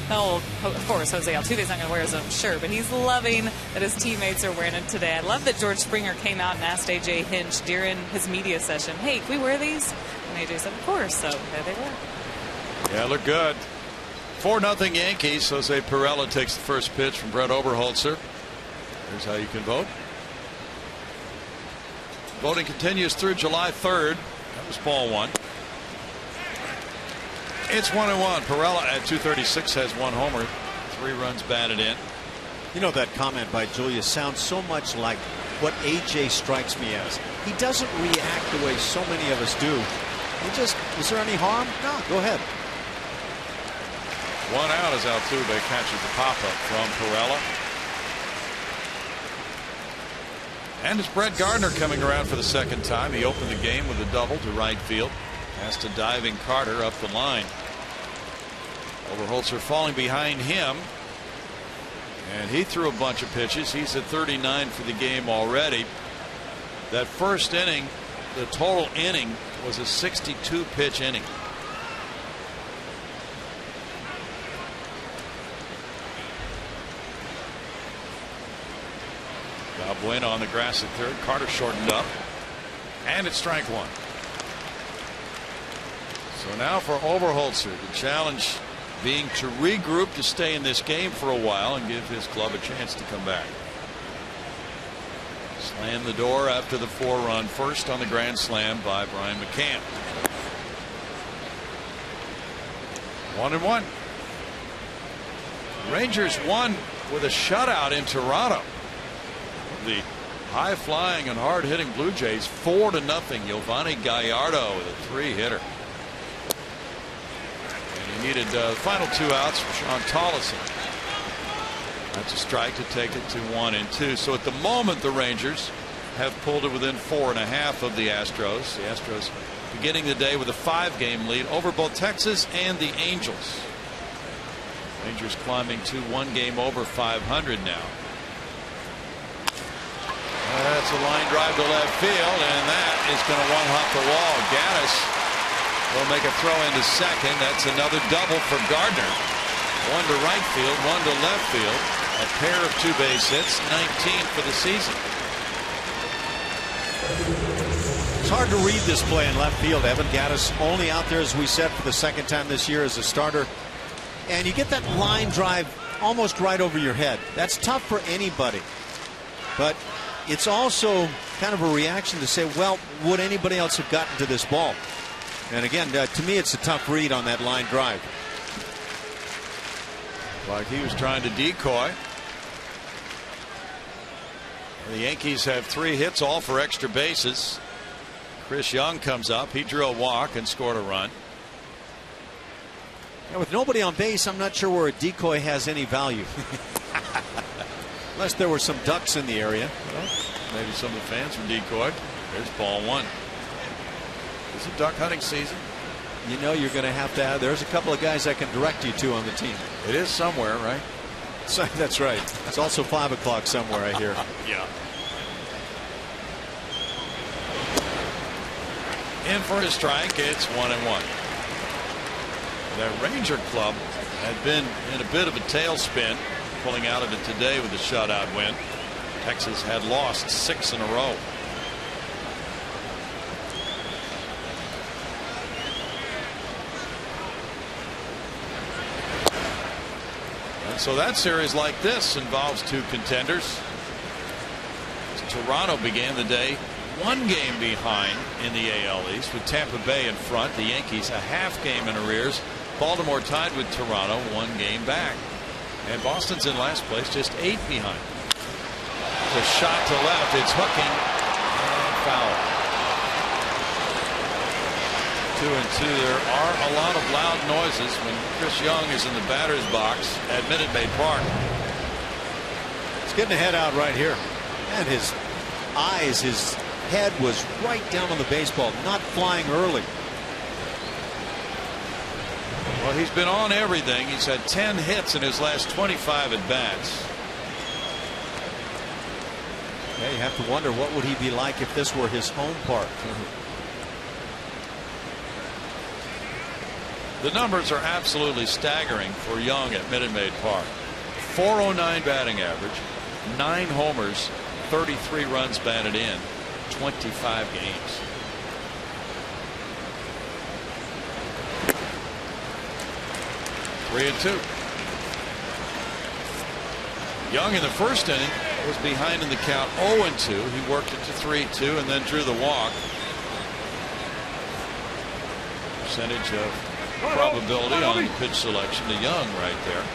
oh, of course, Jose Altuve's not going to wear his own shirt, but he's loving that his teammates are wearing it today. I love that George Springer came out and asked A.J. Hinch during his media session, hey, can we wear these? And A.J. said, of course. So there they were. Yeah, look good. 4-0 Yankees. Jose Pirela takes the first pitch from Brett Oberholzer. Here's how you can vote. Voting continues through July 3rd. That was ball 1. It's 1-1. Pirela at 236 has 1 homer, 3 runs batted in. You know, that comment by Julius sounds so much like what AJ strikes me as. He doesn't react the way so many of us do. He just, is there any harm? No, go ahead. 1 out as Altuve catches the pop-up from Pirela. And it's Brett Gardner coming around for the second time. He opened the game with a double to right field. Past a diving Carter up the line. Oberholzer falling behind him. And he threw a bunch of pitches. He's at 39 for the game already. That first inning, the total inning was a 62-pitch inning. Bueno on the grass at third. Carter shortened up. And it's strike 1. So now for Oberholzer, the challenge being to regroup to stay in this game for a while and give his club a chance to come back. Slam the door after the 4-run first on the grand slam by Brian McCann. 1-1. Rangers won with a shutout in Toronto. The high-flying and hard-hitting Blue Jays 4-0. Giovanni Gallardo with a 3-hitter. And he needed the final 2 outs for Sean Tolleson. That's a strike to take it to 1-2. So at the moment, the Rangers have pulled it within 4.5 of the Astros. The Astros beginning the day with a 5-game lead over both Texas and the Angels. Rangers climbing to 1 game over 500 now. That's a line drive to left field, and that is going to one-hop the wall. Gaddis will make a throw into second. That's another double for Gardner. 1 to right field, 1 to left field. A pair of 2 base hits, 19 for the season. It's hard to read this play in left field. Evan Gaddis only out there, as we said, for the 2nd time this year as a starter. And you get that line drive almost right over your head. That's tough for anybody. But it's also kind of a reaction to say, well, would anybody else have gotten to this ball? And again, to me, it's a tough read on that line drive. Like he was trying to decoy. The Yankees have 3 hits, all for extra bases. Chris Young comes up. He drew a walk and scored a run. And with nobody on base, I'm not sure where a decoy has any value. Unless there were some ducks in the area. Well, maybe some of the fans were decoyed. There's ball 1. Is it duck hunting season? You know you're going to have. There's a couple of guys I can direct you to on the team. It is somewhere, right? So, that's right. It's also 5 o'clock somewhere, I hear. Yeah. In for a strike. It's 1-1. That Ranger club had been in a bit of a tailspin, pulling out of it today with a shutout win. Texas had lost 6 in a row. And so that series like this involves 2 contenders. Toronto began the day 1 game behind in the AL East with Tampa Bay in front. The Yankees a half game in arrears. Baltimore tied with Toronto 1 game back. And Boston's in last place, just 8 behind. It's a shot to left. It's hooking and foul. 2-2. There are a lot of loud noises when Chris Young is in the batter's box at Minute Maid Park. It's getting the head out right here. And his eyes, his head was right down on the baseball, not flying early. Well, he's been on everything. He's had 10 hits in his last 25 at bats. Yeah, you have to wonder what would he be like if this were his home park. The numbers are absolutely staggering for Young at Minute Maid Park. 409 batting average, 9 homers, 33 runs batted in, 25 games. Three and 2. Young in the first inning was behind in the count 0-2. He worked it to 3-2 and then drew the walk. Percentage of probability on the pitch selection to Young right there.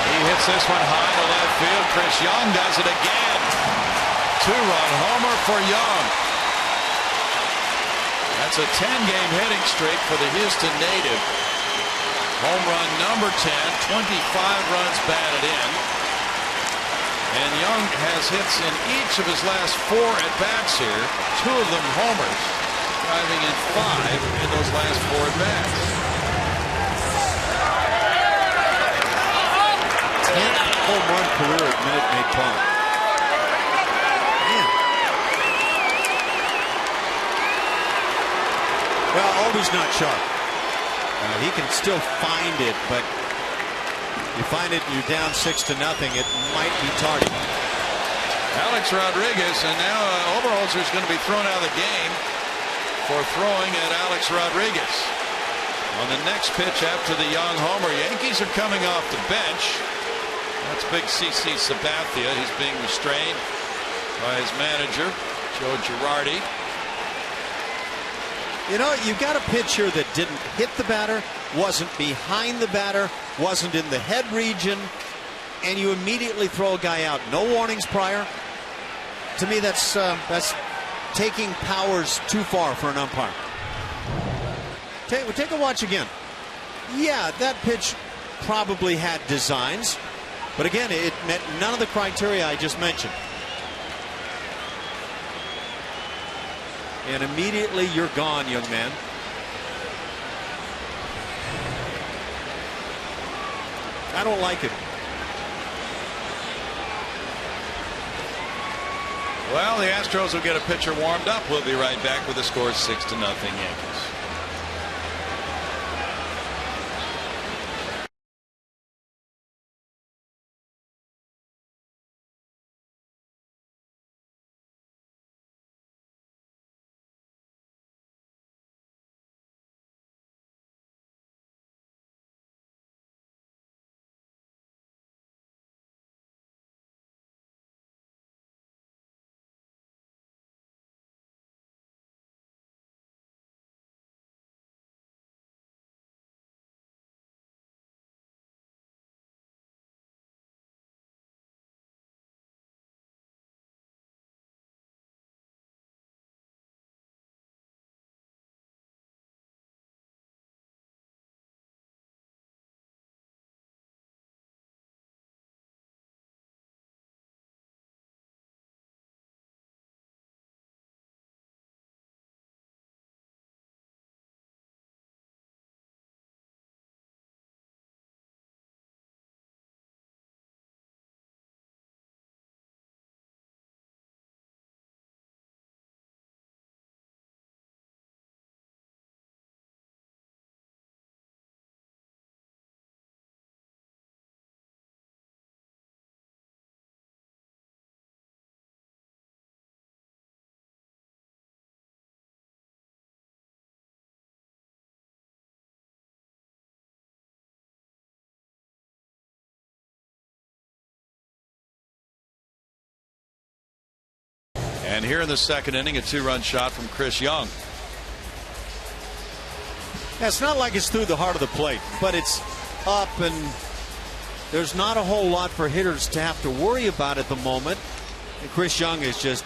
He hits this one high to left field. Chris Young does it again. 2-run homer for Young. That's a 10-game hitting streak for the Houston native. Home run number 10, 25 runs batted in. And Young has hits in each of his last 4 at-bats here, 2 of them homers, driving in 5 in those last 4 at-bats. 10th home run career at Minute Maid Park. Man. Well, always not sharp. He can still find it, but you find it and you're down 6-0, it might be tardy. Alex Rodriguez, and now Oberholzer is going to be thrown out of the game for throwing at Alex Rodriguez. On the next pitch after the Young homer, Yankees are coming off the bench. That's big CC Sabathia. He's being restrained by his manager, Joe Girardi. You know, you've got a pitch here that didn't hit the batter, wasn't behind the batter, wasn't in the head region, and you immediately throw a guy out. No warnings prior. To me, that's taking powers too far for an umpire. Take a watch again. Yeah, that pitch probably had designs, but again, it met none of the criteria I just mentioned. And immediately you're gone, young man. I don't like it. Well, the Astros will get a pitcher warmed up. We'll be right back with the score 6-0 Yankees. And here in the second inning, a 2-run shot from Chris Young. Yeah, it's not like it's through the heart of the plate, but it's up, and there's not a whole lot for hitters to have to worry about at the moment. And Chris Young is just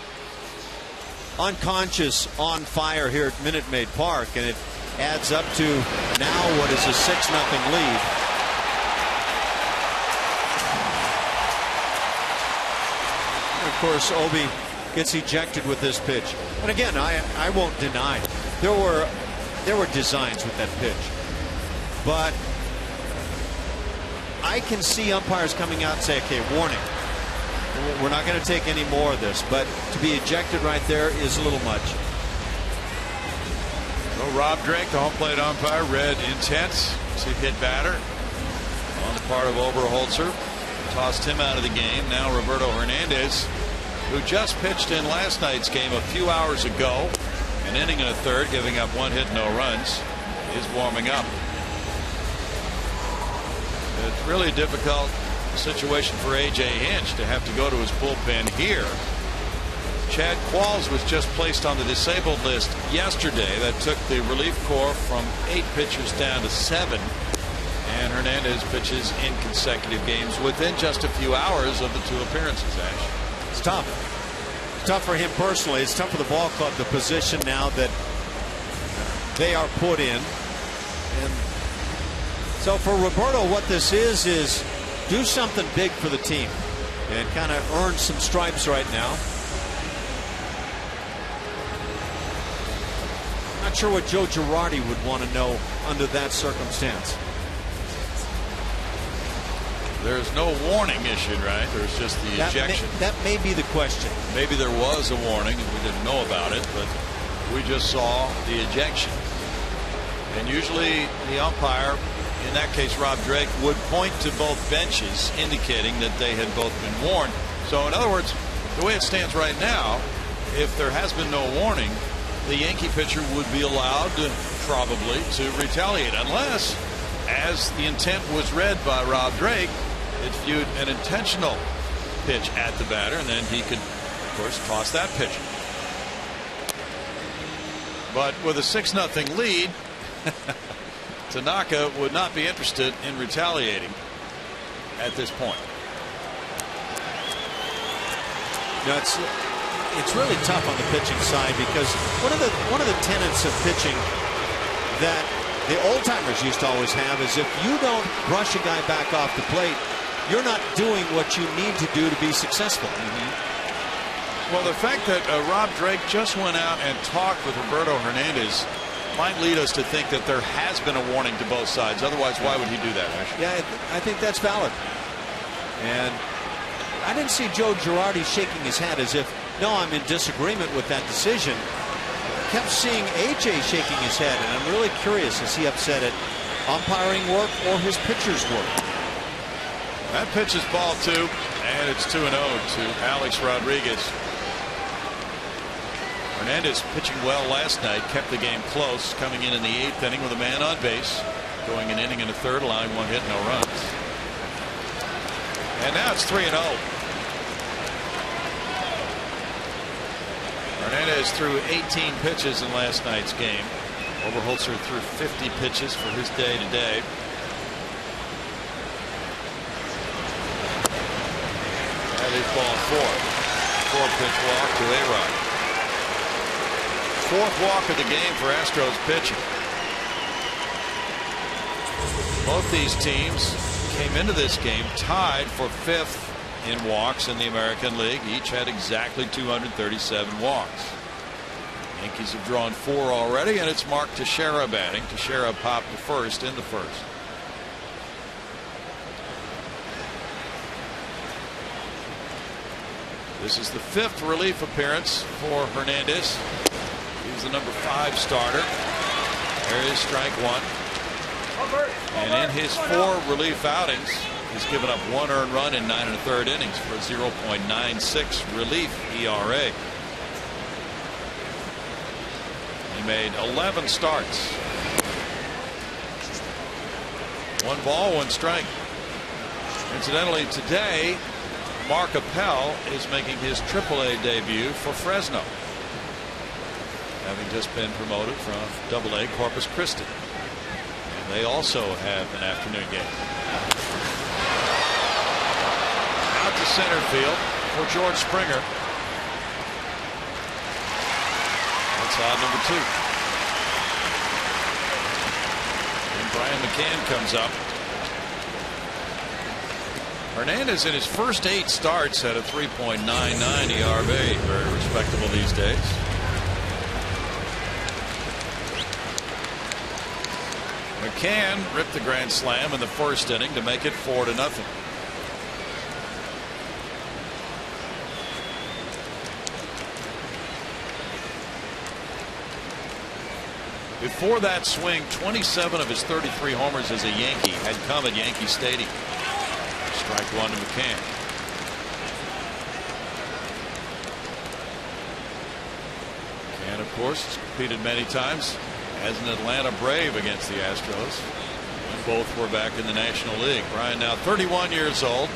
unconscious, on fire here at Minute Maid Park, and it adds up to now what is a 6-0 lead. And of course, Obi gets ejected with this pitch. And again, I won't deny there were designs with that pitch, but I can see umpires coming out and say, okay, warning, we're not going to take any more of this. But to be ejected right there is a little much. So Rob Drake, the home plate umpire, read intent to hit batter on the part of Oberholzer, tossed him out of the game. Now Roberto Hernandez, who just pitched in last night's game a few hours ago, an inning and a third, giving up 1 hit, no runs, is warming up. It's really a difficult situation for A.J. Hinch to have to go to his bullpen here. Chad Qualls was just placed on the disabled list yesterday. That took the relief corps from 8 pitchers down to 7. And Hernandez pitches in consecutive games within just a few hours of the 2 appearances, Ash. It's tough. It's tough for him personally. It's tough for the ball club, the position now that they are put in. And so for Roberto, what this is do something big for the team and kind of earn some stripes right now. Not sure what Joe Girardi would want to know under that circumstance. There's no warning issued, right? There's just the ejection. That may be the question. Maybe there was a warning and we didn't know about it, but we just saw the ejection. And usually the umpire, in that case Rob Drake, would point to both benches indicating that they had both been warned. So in other words, the way it stands right now, if there has been no warning, the Yankee pitcher would be allowed probably to retaliate, unless, as the intent was read by Rob Drake, it's viewed an intentional pitch at the batter, and then he could, of course, toss that pitch. But with a 6-0 lead, Tanaka would not be interested in retaliating at this point. No, it's really tough on the pitching side, because one of the tenets of pitching that the old timers used to always have is, if you don't brush a guy back off the plate, you're not doing what you need to do to be successful. Well, the fact that Rob Drake just went out and talked with Roberto Hernandez might lead us to think that there has been a warning to both sides. Otherwise, why would he do that, Ash? Yeah, I think that's valid. And I didn't see Joe Girardi shaking his head as if, no, I'm in disagreement with that decision. I kept seeing AJ shaking his head, and I'm really curious, is he upset at umpiring work or his pitcher's work? That pitch is ball 2, and it's 2-0 to Alex Rodriguez. Hernandez pitching well last night, kept the game close, coming in the 8th inning with a man on base, going an inning and a third, allowing 1 hit, no runs. And now it's 3-0. Hernandez threw 18 pitches in last night's game. Oberholzer threw 50 pitches for his day today. That is ball 4. 4-pitch walk to A-Rod. 4th walk of the game for Astros pitching. Both these teams came into this game tied for 5th in walks in the American League. Each had exactly 237 walks. Yankees have drawn 4 already, and it's Mark Teixeira batting. Teixeira popped to first in the first. This is the 5th relief appearance for Hernandez. He's the number 5 starter. There is strike 1. And in his 4 relief outings, he's given up 1 earned run in 9 1/3 innings for a 0.96 relief ERA. He made 11 starts. 1 ball, 1 strike. Incidentally, today, Mark Appel is making his AAA debut for Fresno, having just been promoted from AA Corpus Christi. And they also have an afternoon game. Out to center field for George Springer. That's odd number 2. And Brian McCann comes up. Hernandez in his first 8 starts had a 3.99 ERA. Very respectable these days. McCann ripped the grand slam in the first inning to make it 4-0. Before that swing, 27 of his 33 homers as a Yankee had come at Yankee Stadium. Strike 1 to McCann. McCann, of course, has competed many times as an Atlanta Brave against the Astros. Both were back in the National League. Brian now 31 years old.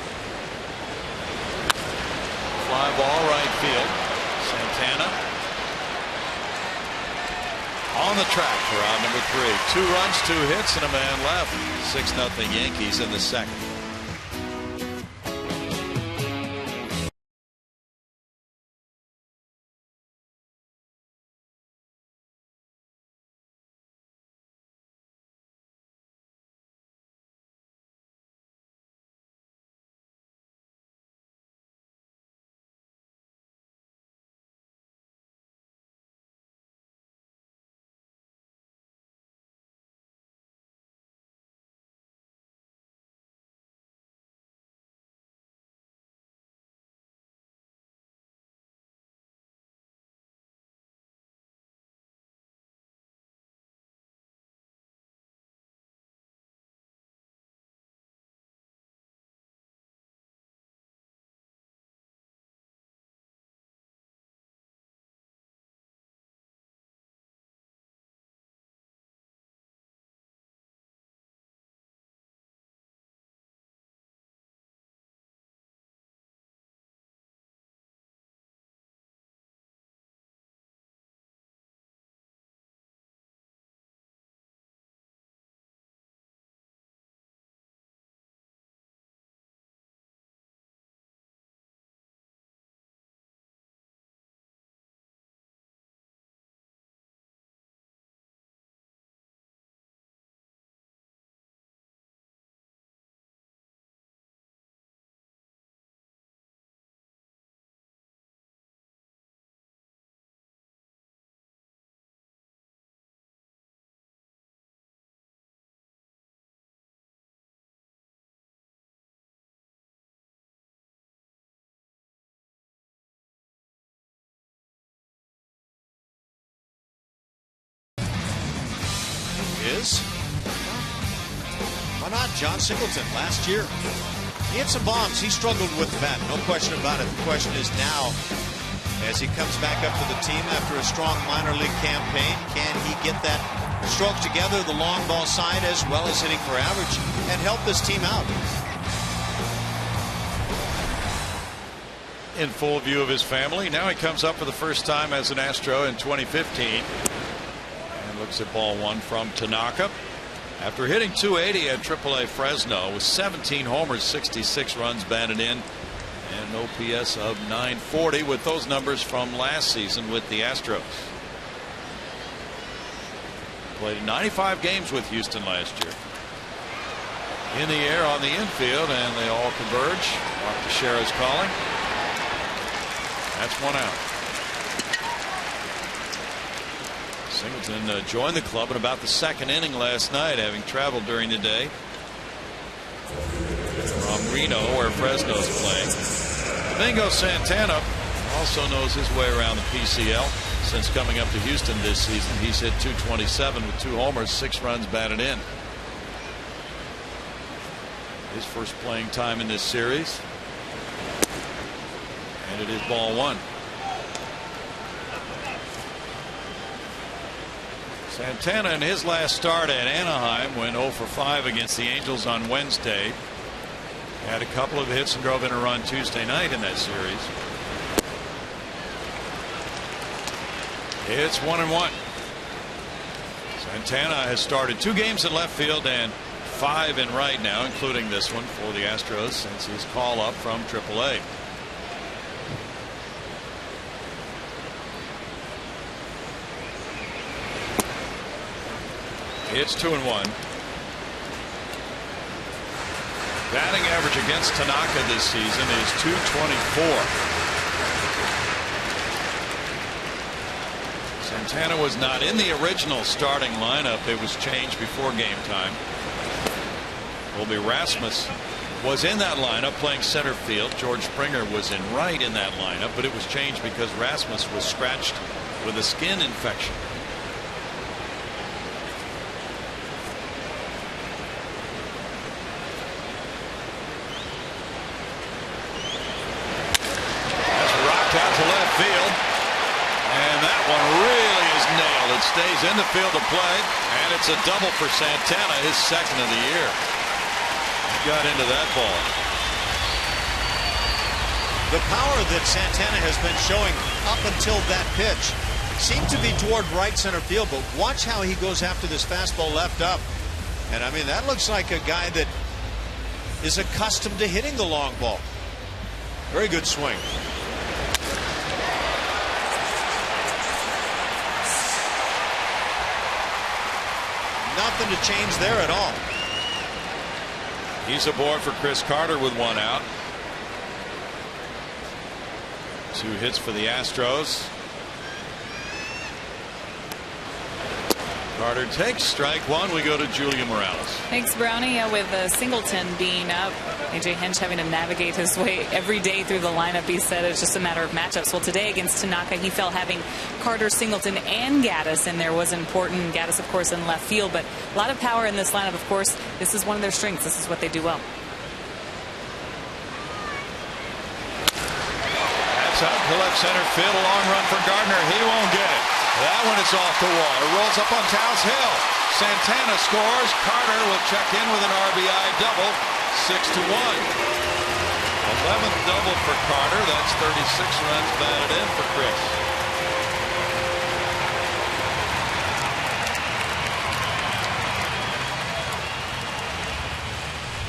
Fly ball right field. Santana on the track for out number 3. 2 runs, 2 hits, and a man left. 6-0 Yankees in the second. is, why not, John Singleton. Last year, he hit some bombs. He struggled with the bat, no question about it. The question is now, as he comes back up to the team after a strong minor league campaign, can he get that stroke together, the long ball side, as well as hitting for average, and help this team out? In full view of his family. Now he comes up for the first time as an Astro in 2015 and looks at ball one from Tanaka. After hitting .280 at AAA Fresno with 17 homers, 66 runs batted in, and an OPS of .940 with those numbers from last season with the Astros. Played 95 games with Houston last year. In the air on the infield, and they all converge. Mark Teixeira's calling. That's one out. Singleton joined the club in about the second inning last night, having traveled during the day from Reno, where Fresno's playing. Domingo Santana also knows his way around the PCL. Since coming up to Houston this season, he's hit .227 with 2 homers, 6 runs batted in. His first playing time in this series. And it is ball one. Santana in his last start at Anaheim went 0 for 5 against the Angels on Wednesday. Had a couple of hits and drove in a run Tuesday night in that series. It's 1-1. Santana has started 2 games in left field and 5 in right now, including this one for the Astros since his call up from AAA. It's 2-1. Batting average against Tanaka this season is .224. Santana was not in the original starting lineup. It was changed before game time. Colby Rasmus was in that lineup playing center field. George Springer was in right in that lineup, but it was changed because Rasmus was scratched with a skin infection. Stays in the field of play, and it's a double for Santana, his second of the year. Got into that ball. The power that Santana has been showing up until that pitch seemed to be toward right center field, but watch how he goes after this fastball left up. And I mean, that looks like a guy that is accustomed to hitting the long ball. Very good swing. Nothing to change there at all. He's aboard for Chris Carter with 1 out. 2 hits for the Astros. Carter takes strike 1. We go to Julia Morales. Thanks, Brownie. With Singleton being up, A.J. Hinch having to navigate his way every day through the lineup. He said it's just a matter of matchups. Well, today against Tanaka, he felt having Carter, Singleton, and Gaddis in there was important. Gaddis, of course, in left field, but a lot of power in this lineup. Of course, this is one of their strengths. This is what they do well. That's out to left center field. A long run for Gardner. He won't get it. That one is off the wall. It rolls up on Taos Hill. Santana scores. Carter will check in with an RBI double. 6-1. 11th double for Carter. That's 36 runs batted in for Chris.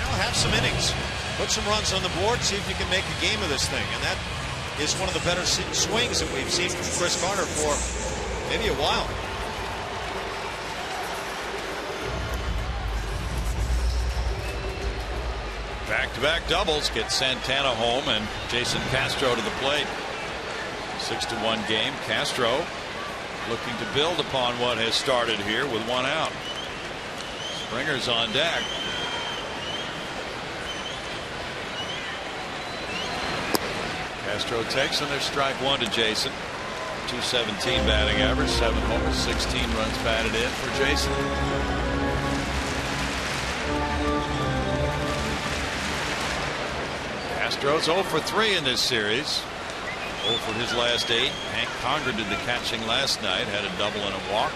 Now have some innings. Put some runs on the board. See if you can make a game of this thing. And that is one of the better swings that we've seen from Chris Carter for maybe a while. Back-to-back doubles get Santana home and Jason Castro to the plate. 6-1 game. Castro looking to build upon what has started here with 1 out. Springer's on deck. Castro takes, and there's strike 1 to Jason. .217 batting average, 7 homers, 16 runs batted in for Jason. Astros 0 for 3 in this series. 0 for his last 8. Hank Conger did the catching last night, had a double and a walk.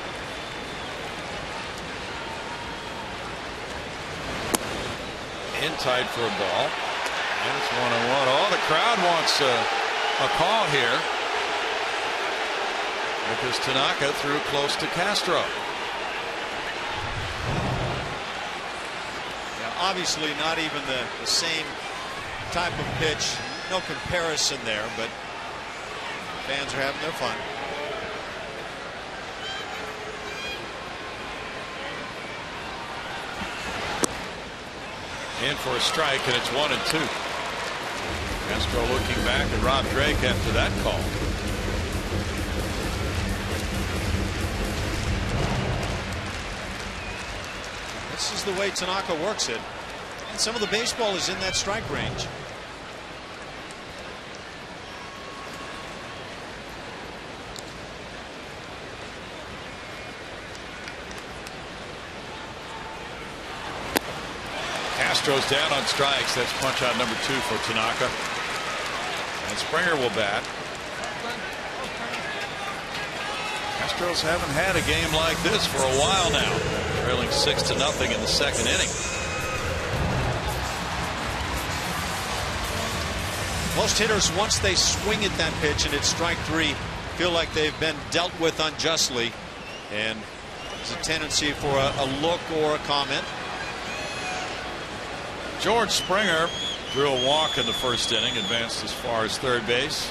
In tight for a ball. And it's 1-1. Oh, the crowd wants a call here because Tanaka threw close to Castro. Yeah, obviously not even the same type of pitch. No comparison there, but fans are having their fun. In for a strike, and it's 1-2. Castro looking back at Rob Drake after that call. This is the way Tanaka works it. And some of the baseball is in that strike range. Astros down on strikes. That's punch out number 2 for Tanaka. And Springer will bat. Astros haven't had a game like this for a while now. Trailing 6-0 in the second inning. Most hitters, once they swing at that pitch and it's strike 3, feel like they've been dealt with unjustly. And there's a tendency for a look or a comment. George Springer drew a walk in the first inning, advanced as far as third base.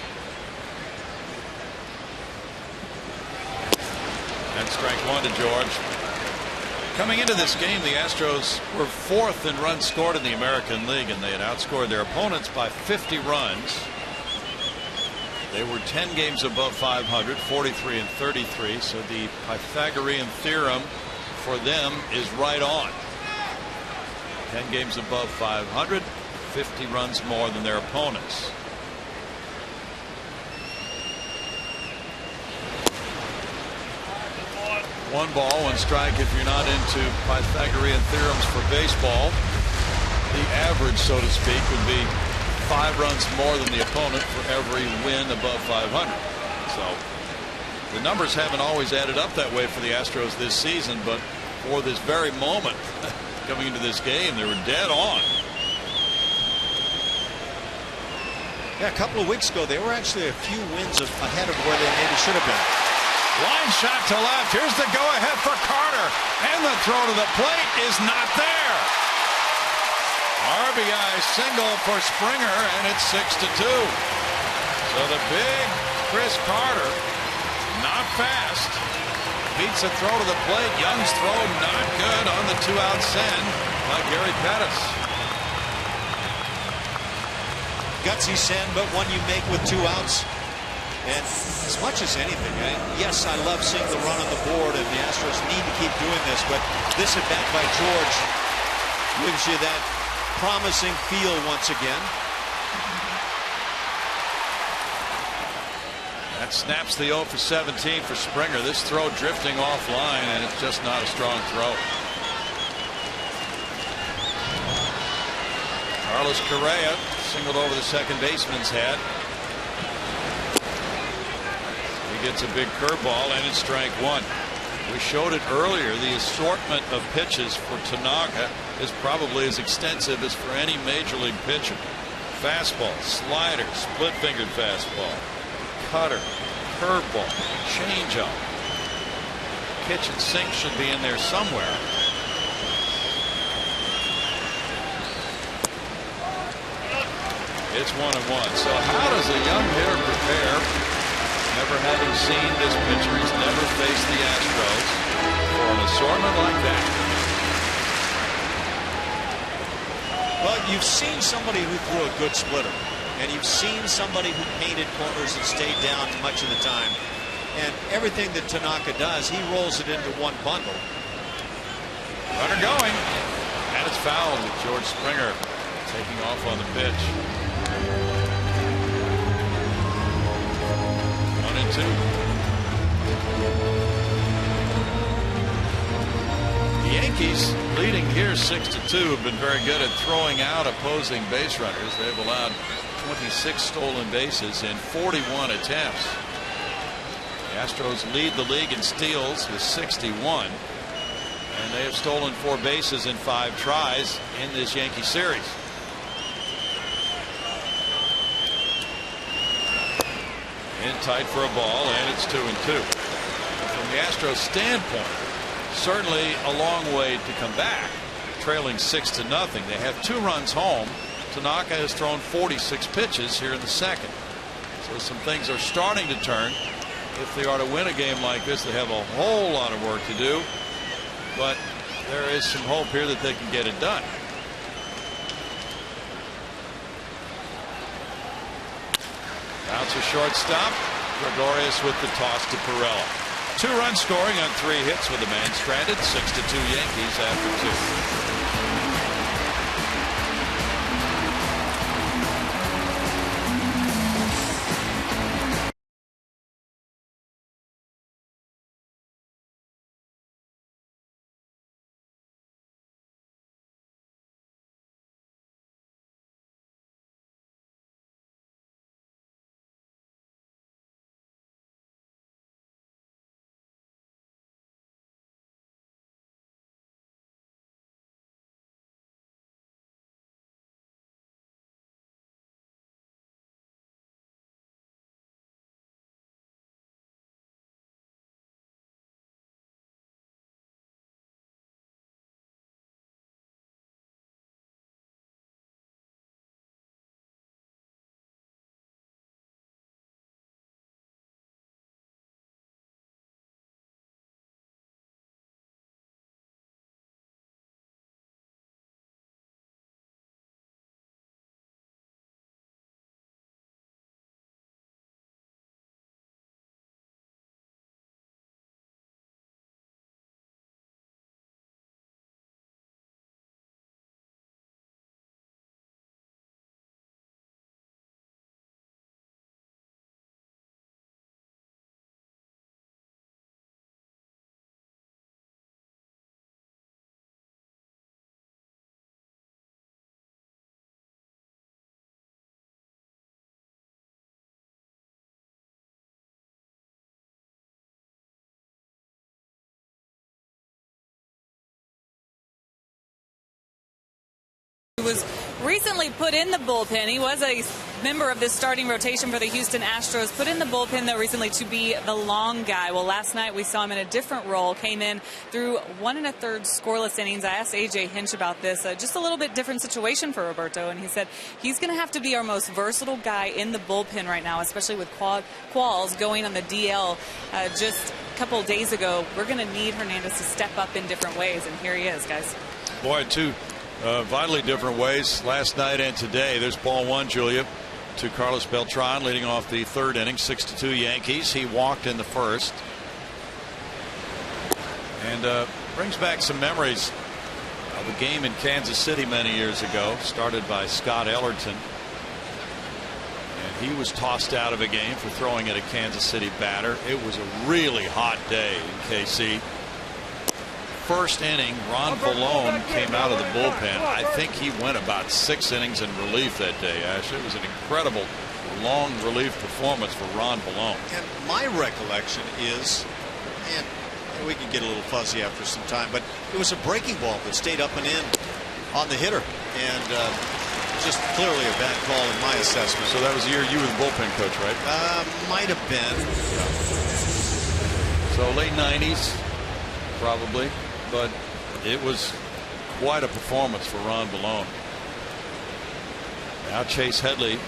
And strike 1 to George. Coming into this game, the Astros were 4th in runs scored in the American League, and they had outscored their opponents by 50 runs. They were 10 games above 500, 43 and 33, so the Pythagorean theorem for them is right on. 10 games above 500, 50 runs more than their opponents. One ball, one strike. If you're not into Pythagorean theorems for baseball, the average, so to speak, would be 5 runs more than the opponent for every win above 500. So the numbers haven't always added up that way for the Astros this season, but for this very moment, coming into this game, they were dead on. Yeah, a couple of weeks ago, they were actually a few wins ahead of where they maybe should have been. Line shot to left. Here's the go-ahead for Carter. And the throw to the plate is not there. RBI single for Springer, and it's 6-2. So the big Chris Carter, not fast, beats a throw to the plate. Young's throw not good on the 2-out send by Gary Pettis. Gutsy send, but one you make with 2 outs. And as much as anything, yes, I love seeing the run on the board, and the Astros need to keep doing this, but this at bat by George gives you that promising feel once again. That snaps the 0 for 17 for Springer. This throw drifting offline, and it's just not a strong throw. Carlos Correa singled over the second baseman's head. He gets a big curveball, and it's strike 1. We showed it earlier. The assortment of pitches for Tanaka is probably as extensive as for any major league pitcher. Fastball, slider, split-fingered fastball, cutter, curveball, changeup. Pitch and sink should be in there somewhere. It's 1-1. So how does a young hitter prepare? Never having seen this pitcher, he's never faced the Astros, for an assortment like that. Well, you've seen somebody who threw a good splitter, and you've seen somebody who painted corners and stayed down much of the time. And everything that Tanaka does, he rolls it into one bundle. Runner going, and it's fouled with George Springer taking off on the pitch. 1-2. The Yankees leading here 6-2 have been very good at throwing out opposing base runners. They've allowed 26 stolen bases in 41 attempts. The Astros lead the league in steals with 61, and they have stolen 4 bases in 5 tries in this Yankee series. In tight for a ball, and it's 2-2. From the Astros standpoint, certainly a long way to come back, trailing 6-0. They have 2 runs home. Tanaka has thrown 46 pitches here in the second, so some things are starting to turn. If they are to win a game like this, they have a whole lot of work to do, but there is some hope here that they can get it done. Bouncer shortstop. Gregorius with the toss to Pirela. 2-run scoring on 3 hits with a man stranded. 6-2 Yankees after 2. Was recently put in the bullpen. He was a member of this starting rotation for the Houston Astros. Put in the bullpen, though, recently to be the long guy. Well, last night we saw him in a different role. Came in through 1 1/3 scoreless innings. I asked AJ Hinch about this. Just a little bit different situation for Roberto, and he said he's going to have to be our most versatile guy in the bullpen right now, especially with Qualls going on the DL just a couple of days ago. We're going to need Hernandez to step up in different ways, and here he is, guys. Boy, vitally different ways last night and today. There's ball 1, Julia, to Carlos Beltran leading off the 3rd inning. 6-2 Yankees. He walked in the 1st, and brings back some memories of a game in Kansas City many years ago, started by Scott Ellerton, and he was tossed out of a game for throwing at a Kansas City batter. It was a really hot day in KC. First inning, Ron Valone came out of the bullpen. I think he went about 6 innings in relief that day, Ash. It was an incredible long relief performance for Ron Valone. And my recollection is, and we can get a little fuzzy after some time, but it was a breaking ball that stayed up and in on the hitter, and just clearly a bad call in my assessment. So that was the year you were the bullpen coach, right? Might have been. Yeah. So late 90s, probably. But it was quite a performance for Ron Valone. Now Chase Headley.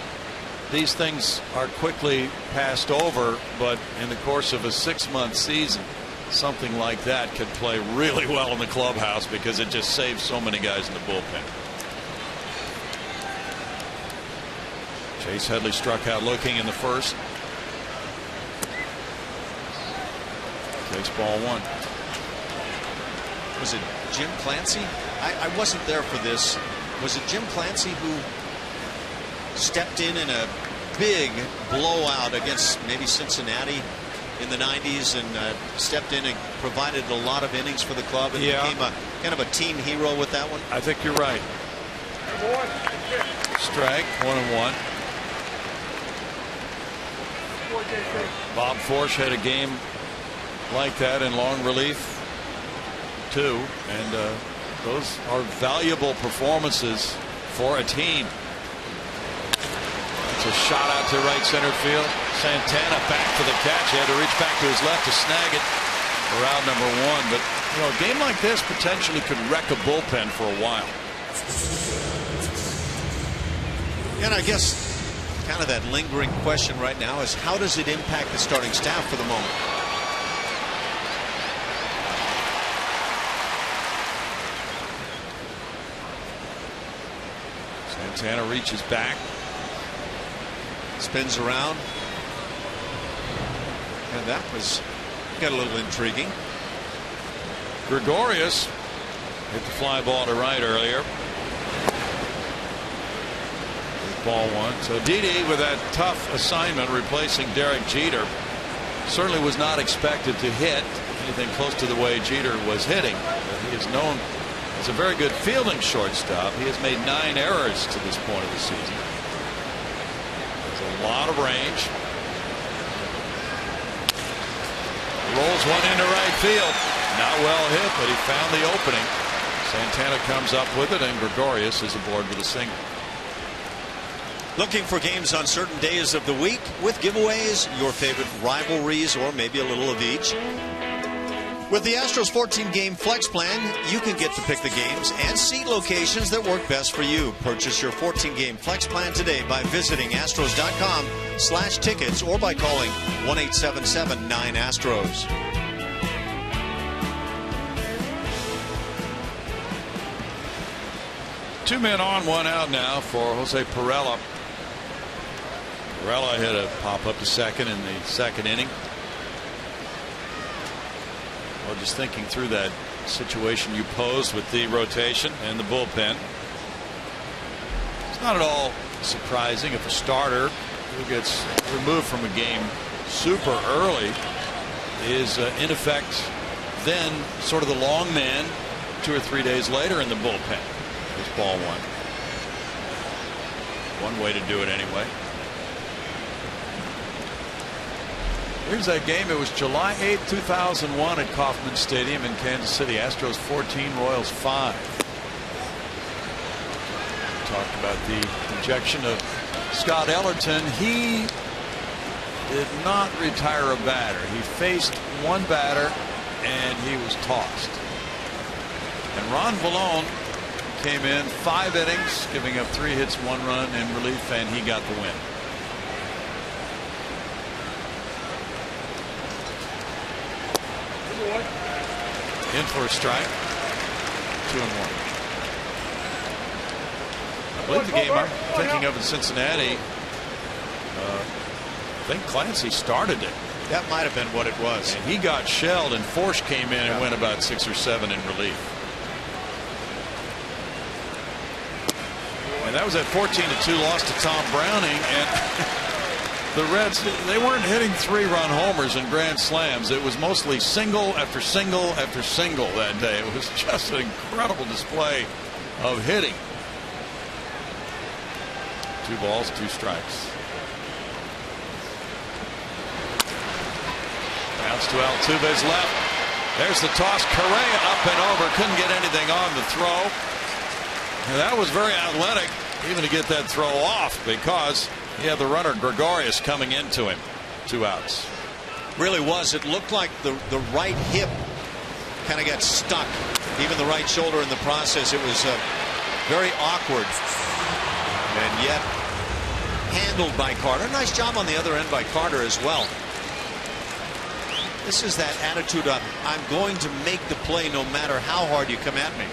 These things are quickly passed over, but in the course of a 6-month season, something like that could play really well in the clubhouse because it just saves so many guys in the bullpen. Chase Headley struck out looking in the 1st. Takes ball 1. Was it Jim Clancy? I wasn't there for this. Was it Jim Clancy who stepped in a big blowout against maybe Cincinnati in the 90s and stepped in and provided a lot of innings for the club and became a kind of a team hero with that one. I think you're right. Strike, 1-1. Bob Forsch had a game like that in long relief too, and those are valuable performances for a team. It's a shot out to right center field. Santana back for the catch. He had to reach back to his left to snag it for out number 1. But you know, a game like this potentially could wreck a bullpen for a while. And I guess kind of that lingering question right now is, how does it impact the starting staff for the moment? Santana reaches back, spins around, and that got a little intriguing. Gregorius hit the fly ball to right earlier. Ball 1. So Didi, with that tough assignment replacing Derek Jeter, certainly was not expected to hit anything close to the way Jeter was hitting. He is known as a very good fielding shortstop. He has made 9 errors to this point of the season. There's a lot of range. Rolls one into right field. Not well hit, but he found the opening. Santana comes up with it, and Gregorius is aboard with a single. Looking for games on certain days of the week with giveaways, your favorite rivalries, or maybe a little of each. With the Astros 14-game flex plan, you can get to pick the games and seat locations that work best for you. Purchase your 14-game flex plan today by visiting astros.com/tickets or by calling 1-877-9-ASTROS. Two men on, one out now for Jose Pirela. Pirela hit a pop-up to second in the second inning. Well, just thinking through that situation you posed with the rotation and the bullpen, it's not at all surprising if a starter who gets removed from a game super early is in effect then sort of the long man 2 or 3 days later in the bullpen. There's ball 1. One way to do it anyway. Here's that game. It was July 8, 2001 at Kauffman Stadium in Kansas City. Astros 14, Royals 5. We talked about the rejection of Scott Ellerton. He did not retire a batter. He faced one batter and he was tossed. And Ron Vallone came in 5 innings, giving up 3 hits, 1 run in relief, and he got the win. In for a strike. 2-1. I believe the game I'm thinking of in Cincinnati, I think Clancy started it. That might have been what it was. And he got shelled, and Forsch came in and went about 6 or 7 in relief. And that was that 14-2 loss to Tom Browning, and the Reds, they weren't hitting 3-run homers and grand slams. It was mostly single after single after single that day. It was just an incredible display of hitting. 2 balls, 2 strikes. Bounce to Altuve's left. There's the toss. Correa up and over. Couldn't get anything on the throw. And that was very athletic, even to get that throw off, because he had the runner Gregorius coming into him. 2 outs. Really was. It looked like the right hip kind of got stuck. Even the right shoulder in the process. It was very awkward. And yet handled by Carter. Nice job on the other end by Carter as well. This is that attitude of, I'm going to make the play no matter how hard you come at me.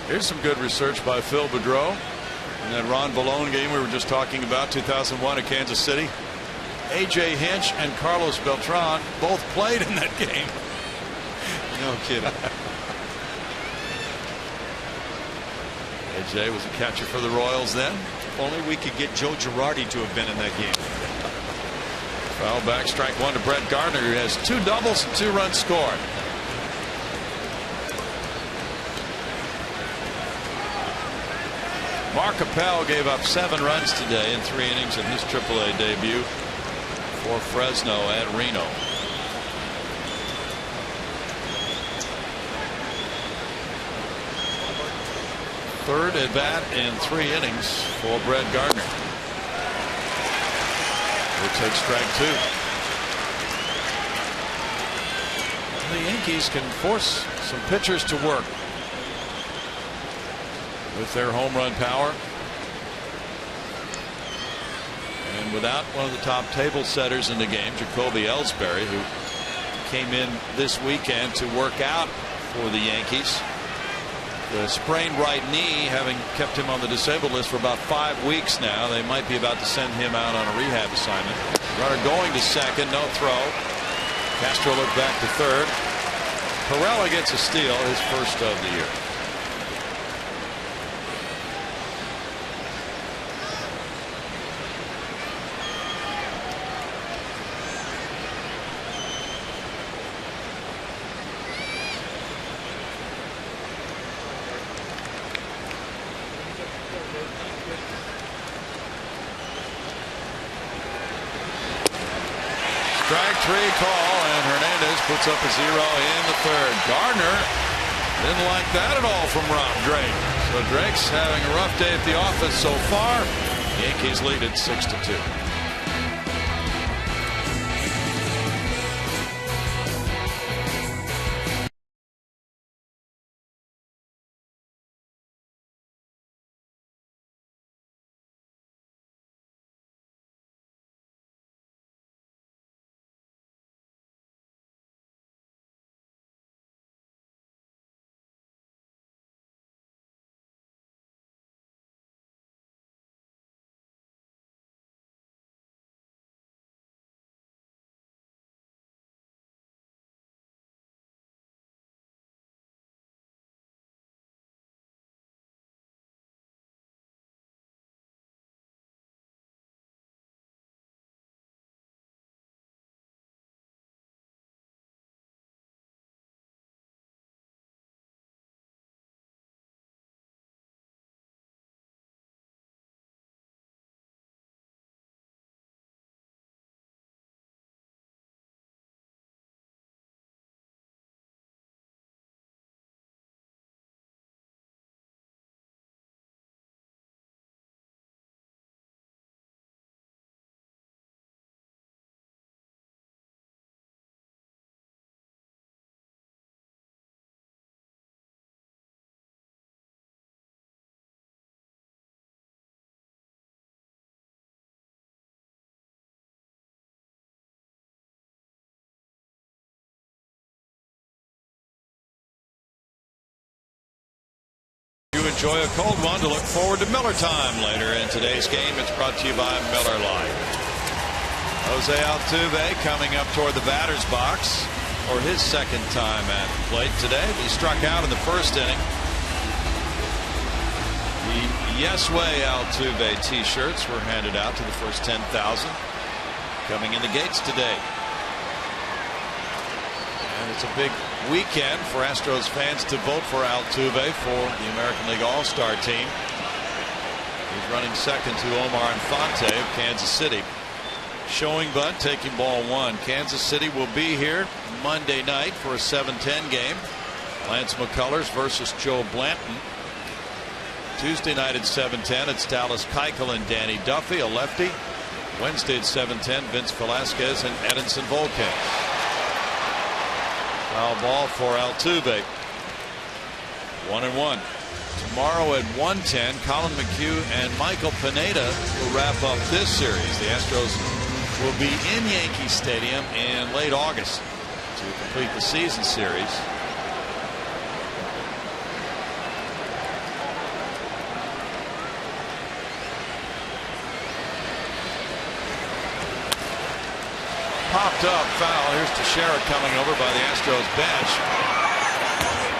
Here's some good research by Phil Boudreau in that Ron Vallone game we were just talking about, 2001 at Kansas City. A.J. Hinch and Carlos Beltran both played in that game. No kidding. AJ was a catcher for the Royals then. If only we could get Joe Girardi to have been in that game. Foul back, strike one to Brett Gardner, who has 2 doubles and 2 runs scored. Mark Appel gave up 7 runs today in 3 innings in his AAA debut for Fresno at Reno. Third at bat in 3 innings for Brett Gardner. We'll take strike 2. The Yankees can force some pitchers to work with their home run power. And without one of the top table setters in the game, Jacoby Ellsbury, who came in this weekend to work out for the Yankees. The sprained right knee having kept him on the disabled list for about 5 weeks now. They might be about to send him out on a rehab assignment. Runner going to second, no throw. Castro looked back to third. Perella gets a steal, his first of the year. Strike 3 call, and Hernandez puts up a 0 in the third. Gardner didn't like that at all from Rob Drake. So Drake's having a rough day at the office so far. Yankees lead it 6-2. You enjoy a cold one to look forward to Miller time later in today's game. It's brought to you by Miller Lite. Jose Altuve coming up toward the batter's box for his second time at the plate today. He struck out in the first inning. The Yes Way Altuve t-shirts were handed out to the first 10,000 coming in the gates today. And it's a big weekend for Astros fans to vote for Altuve for the American League All-Star team. He's running second to Omar Infante of Kansas City. Showing bunt, taking ball 1. Kansas City will be here Monday night for a 7-10 game. Lance McCullers versus Joe Blanton. Tuesday night at 7:10, it's Dallas Keuchel and Danny Duffy, a lefty. Wednesday at 7:10, Vince Velasquez and Edinson Volquez. Foul ball for Altuve. 1-1. Tomorrow at 1:10, Colin McHugh and Michael Pineda will wrap up this series. The Astros will be in Yankee Stadium in late August to complete the season series. Popped up foul. Here's Teixeira coming over by the Astros bench.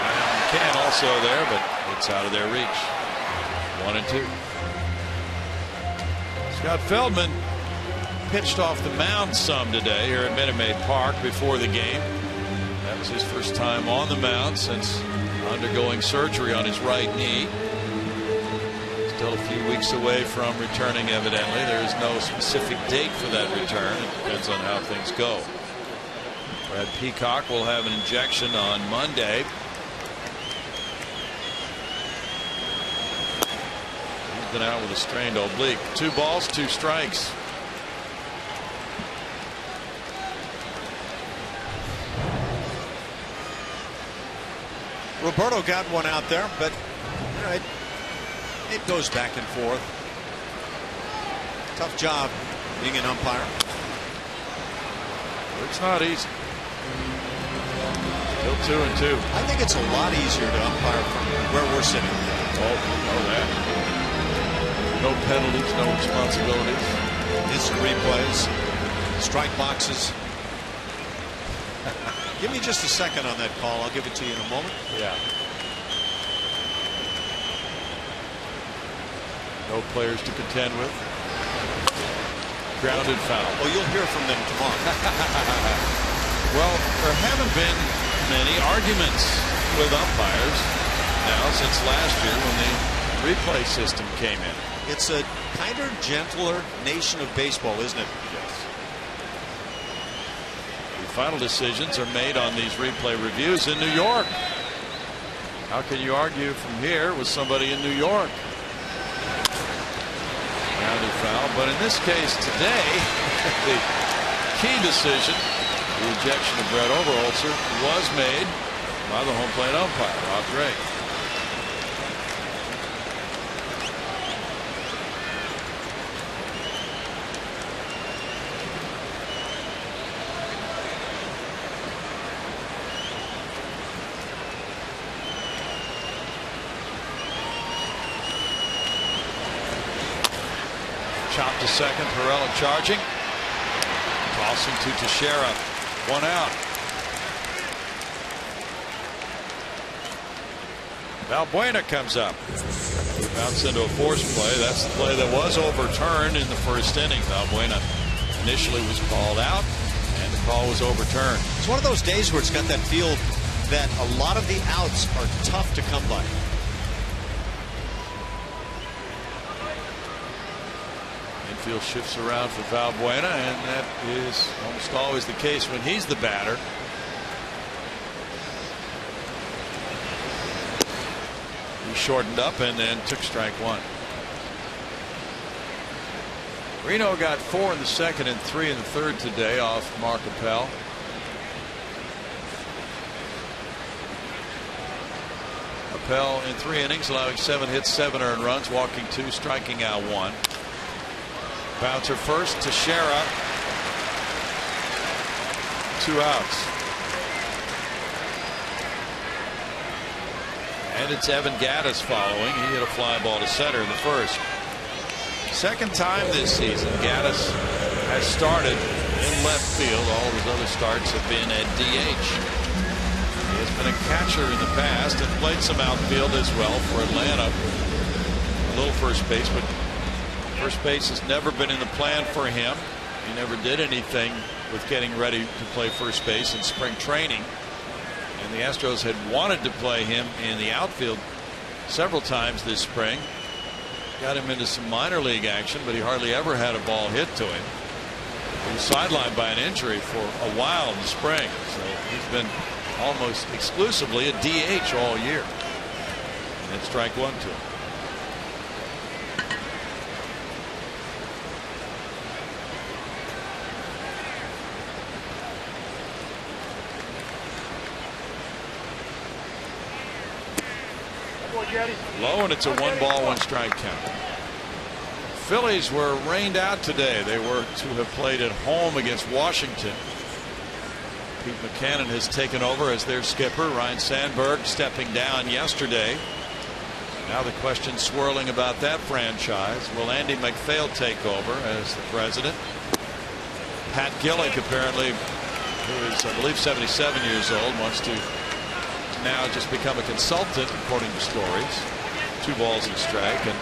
And McCann also there, but it's out of their reach. 1-2. Scott Feldman pitched off the mound some today here at Minute Maid Park before the game. That was his first time on the mound since undergoing surgery on his right knee. Still a few weeks away from returning, evidently. There is no specific date for that return. It depends on how things go. Brad Peacock will have an injection on Monday. He's been out with a strained oblique. 2 balls, 2 strikes. Roberto got one out there, but it goes back and forth. Tough job being an umpire. It's not easy. Still 2-2. I think it's a lot easier to umpire from where we're sitting. Oh, know that. No penalties, no responsibilities. Instant replays, strike boxes. Give me just a second on that call. I'll give it to you in a moment. Yeah. No players to contend with. Grounded foul. Oh, you'll hear from them tomorrow. Well, there haven't been many arguments with umpires now since last year when the replay system came in. It's a kinder, gentler nation of baseball, isn't it? Yes. The final decisions are made on these replay reviews in New York. How can you argue from here with somebody in New York? Grounded foul, but in this case today, the key decision, the ejection of Brett Overholzer, was made by the home plate umpire, Rob Drake. Chop to second, Perella charging. Tossing to Teixeira. 1 out. Valbuena comes up. Bounce into a force play. That's the play that was overturned in the first inning. Valbuena initially was called out, and the call was overturned. It's one of those days where it's got that feel that a lot of the outs are tough to come by. Infield shifts around for Valbuena, and that is almost always the case when he's the batter. He shortened up and then took strike 1. Reno got 4 in the second and 3 in the third today off Mark Appel. Appel in 3 innings, allowing 7 hits, 7 earned runs, walking 2, striking out 1. Bouncer first, Teixeira. 2 outs. And it's Evan Gattis following. He hit a fly ball to center in the first. Second time this season Gattis has started in left field. All of his other starts have been at DH. He has been a catcher in the past and played some outfield as well for Atlanta. A little first base, but first base has never been in the plan for him. He never did anything with getting ready to play first base in spring training. And the Astros had wanted to play him in the outfield several times this spring. Got him into some minor league action, but he hardly ever had a ball hit to him. He was sidelined by an injury for a while in the spring. So he's been almost exclusively a DH all year. And it's strike 1 to him. Low, and it's a 1-ball, 1-strike count. Phillies were rained out today. They were to have played at home against Washington. Pete Mackanin has taken over as their skipper. Ryan Sandberg stepping down yesterday. Now the question swirling about that franchise. Will Andy MacPhail take over as the president? Pat Gillick, apparently, who is, I believe, 77 years old, wants to now just become a consultant, according to stories. 2 balls and a strike. And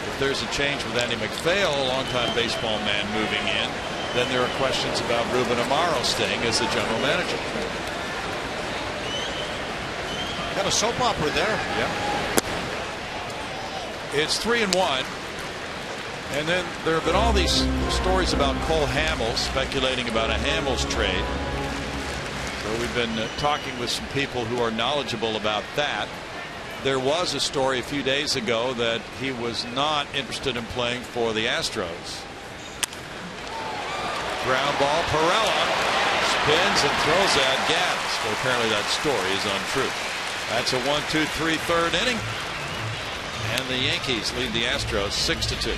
if there's a change with Andy McPhail, a longtime baseball man, moving in, then there are questions about Ruben Amaro staying as the general manager. Got a soap opera there. Yeah. It's 3-1. And then there have been all these stories about Cole Hamels, speculating about a Hamels trade. So we've been talking with some people who are knowledgeable about that. There was a story a few days ago that he was not interested in playing for the Astros. Ground ball, Perella spins and throws at Gaddis. But apparently that story is untrue. That's a 1-2-3 third inning. And the Yankees lead the Astros 6-2.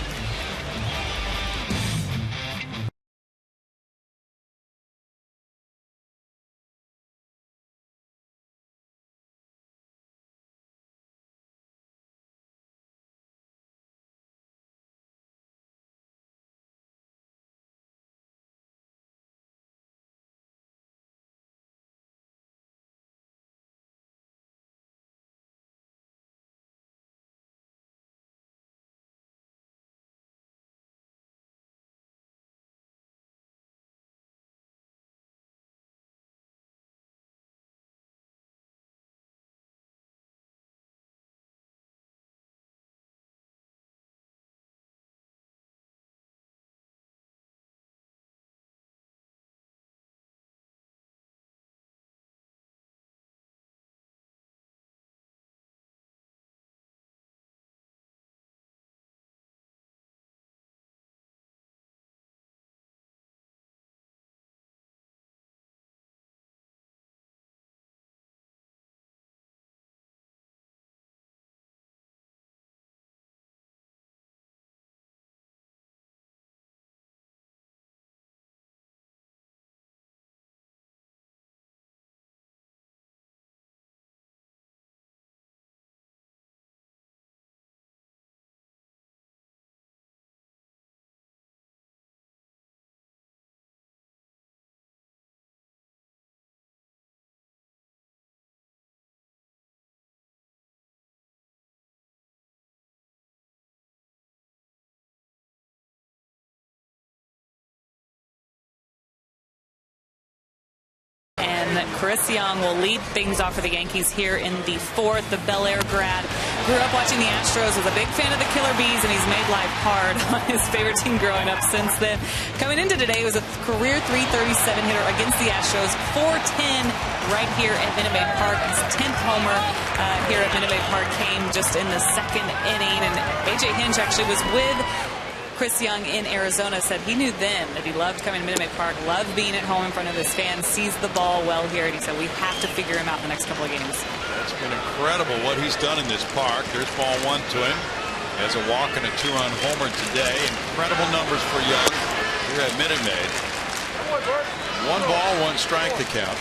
Chris Young will lead things off for the Yankees here in the 4th. The Bel Air grad grew up watching the Astros, was a big fan of the Killer Bees, and he's made life hard on his favorite team growing up since then. Coming into today, he was a career .337 hitter against the Astros, .410 right here at Minute Maid Park. His 10th homer here at Minute Maid Park came just in the 2nd inning, and A.J. Hinch actually was with Chris Young in Arizona, said he knew then that he loved coming to Minute Maid Park, loved being at home in front of his fans, sees the ball well here, and he said we have to figure him out in the next couple of games. It's been incredible what he's done in this park. There's ball 1 to him. He has a walk and a 2-run homer today. Incredible numbers for Young here at Minute Maid. 1 ball, 1 strike to count.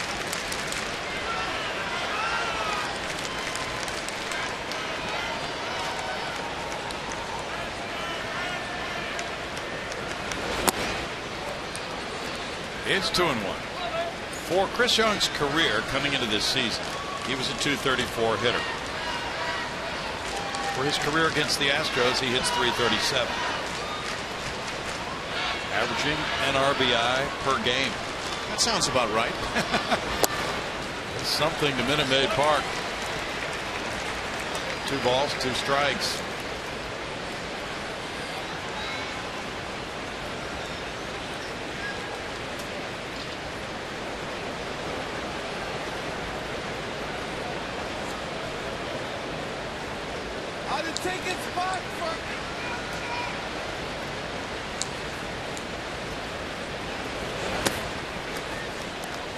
It's 2-1. For Chris Young's career coming into this season, he was a .234 hitter. For his career against the Astros, he hits .337. Averaging an RBI per game. That sounds about right. It's something to Minute Maid Park. 2 balls, 2 strikes.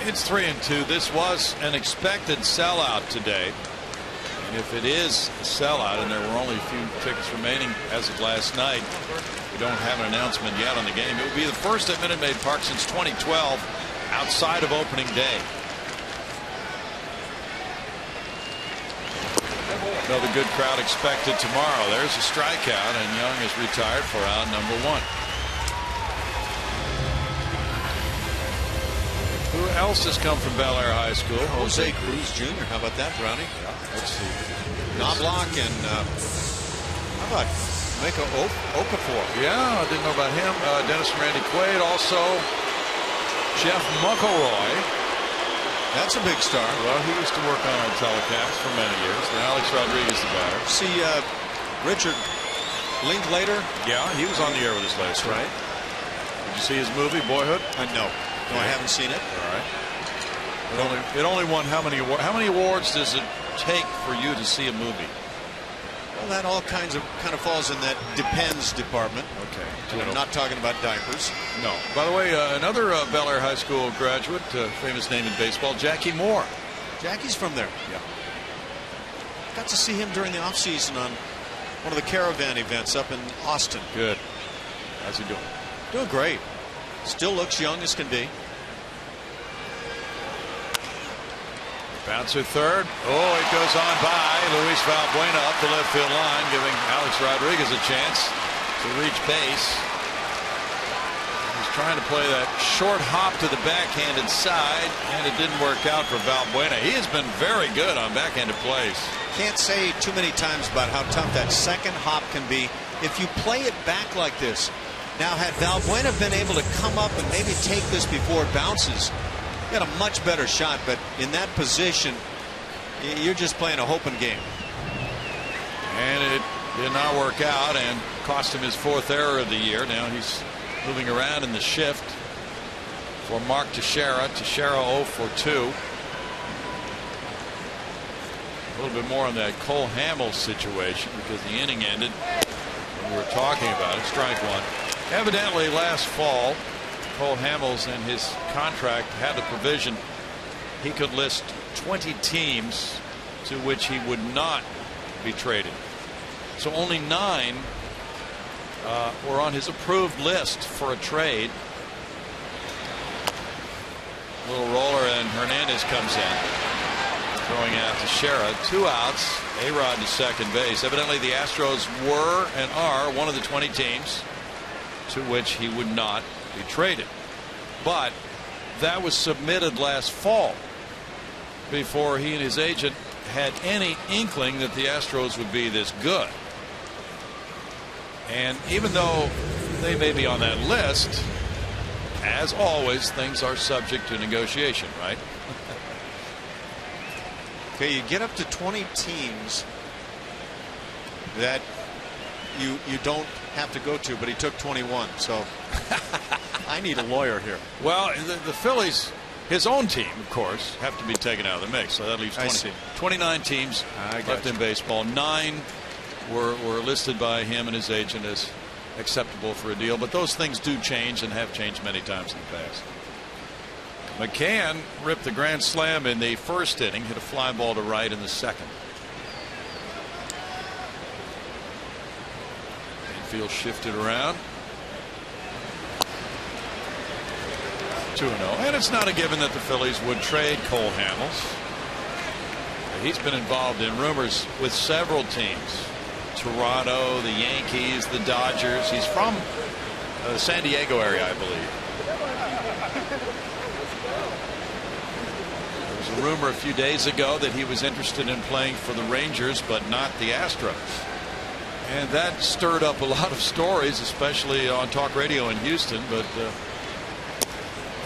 It's 3-2. This was an expected sellout today. And if it is a sellout, and there were only a few tickets remaining as of last night, we don't have an announcement yet on the game. It will be the first at Minute Maid Park since 2012 outside of opening day. Another good crowd expected tomorrow. There's a strikeout, and Young is retired for out number 1. Who else has come from Bel Air High School? Jose Cruz Jr. How about that, Brownie? Yeah, let's see. Knobloch and about Mika Okafor? Yeah, I didn't know about him. Dennis and Randy Quaid. Also, Jeff McElroy. That's a big star. Well, he used to work on our telecast for many years. Now Alex Rodriguez, the batter. See, Richard Linklater? Yeah, he was on the air with us last night. Right. Did you see his movie, Boyhood? No, I haven't seen it. All right. It only won how many awards? How many awards does it take for you to see a movie? Well, that all kind of falls in that depends department. Okay. I'm not talking about diapers. No. By the way, another Bel Air High School graduate, famous name in baseball, Jackie Moore. Jackie's from there. Yeah. Got to see him during the offseason on one of the caravan events up in Austin. Good. How's he doing? Doing great. Still looks young as can be. Bouncer third. Oh, it goes on by Luis Valbuena up the left field line, giving Alex Rodriguez a chance to reach base. He's trying to play that short hop to the backhanded side, and it didn't work out for Valbuena. He has been very good on backhanded plays. Can't say too many times about how tough that second hop can be if you play it back like this. Now, had Valbuena been able to come up and maybe take this before it bounces, got a much better shot, but in that position, you're just playing a hoping game. And it did not work out and cost him his 4th error of the year. Now he's moving around in the shift for Mark Teixeira. Teixeira 0 for 2. A little bit more on that Cole Hamels situation because the inning ended when we were talking about it. Strike one. Evidently last fall, Cole Hamels in his contract had the provision he could list 20 teams to which he would not be traded. So only 9 were on his approved list for a trade. Little roller and Hernandez comes in, throwing out to Teixeira. 2 outs. A-Rod to second base. Evidently the Astros were and are one of the 20 teams to which he would not be traded. But that was submitted last fall before he and his agent had any inkling that the Astros would be this good. And even though they may be on that list, as always, things are subject to negotiation, right? Okay, you get up to 20 teams that you don't have to go to, but he took 21. So I need a lawyer here. Well, the Phillies, his own team, of course, have to be taken out of the mix. So that leaves 29 teams left in baseball. 9 were listed by him and his agent as acceptable for a deal. But those things do change and have changed many times in the past. McCann ripped the grand slam in the first inning, hit a fly ball to right in the second. Infield shifted around. 2-0. And it's not a given that the Phillies would trade Cole Hamels. He's been involved in rumors with several teams. Toronto, the Yankees, the Dodgers. He's from the San Diego area, I believe. There was a rumor a few days ago that he was interested in playing for the Rangers, but not the Astros. And that stirred up a lot of stories, especially on talk radio in Houston, but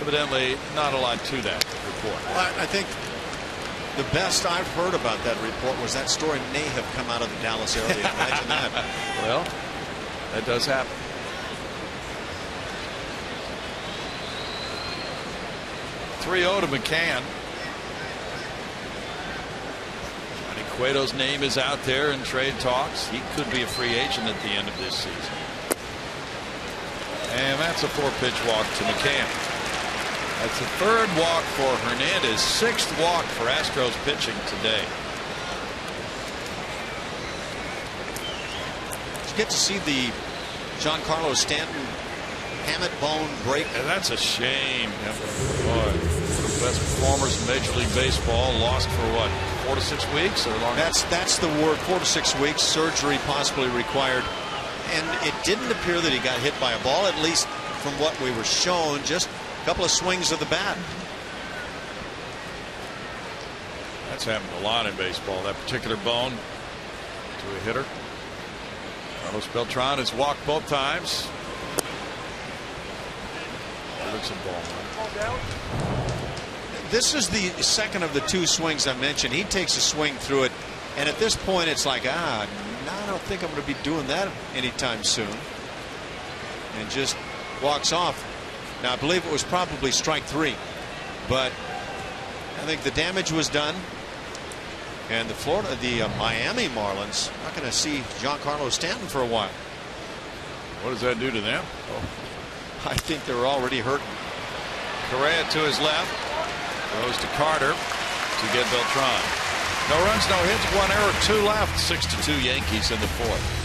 evidently not a lot to that report. Well, I think the best I've heard about that report was that story may have come out of the Dallas area. Imagine that. Well, that does happen. .3-0 to McCann. Johnny Cueto's name is out there in trade talks. He could be a free agent at the end of this season. And that's a 4-pitch walk to McCann. That's the 3rd walk for Hernandez, 6th walk for Astros pitching today. Did you get to see the Giancarlo Stanton Hammett bone break? And that's a shame. Boy, one of the best performers in Major League Baseball, lost for what, 4 to 6 weeks or longer? That's the word, 4 to 6 weeks. Surgery possibly required. And it didn't appear that he got hit by a ball, at least from what we were shown. Just a couple of swings of the bat. That's happened a lot in baseball, that particular bone to a hitter. Carlos Beltran has walked both times. Looks a ball. This is the second of the two swings I mentioned. He takes a swing through it, and at this point it's like, I don't think I'm going to be doing that anytime soon, and just walks off. Now I believe it was probably strike 3, but I think the damage was done. And the Miami Marlins not going to see Giancarlo Stanton for a while. What does that do to them? I think they're already hurting. Correa to his left, goes to Carter to get Beltran. No runs, no hits, 1 error, 2 left. 6-2 Yankees in the 4th.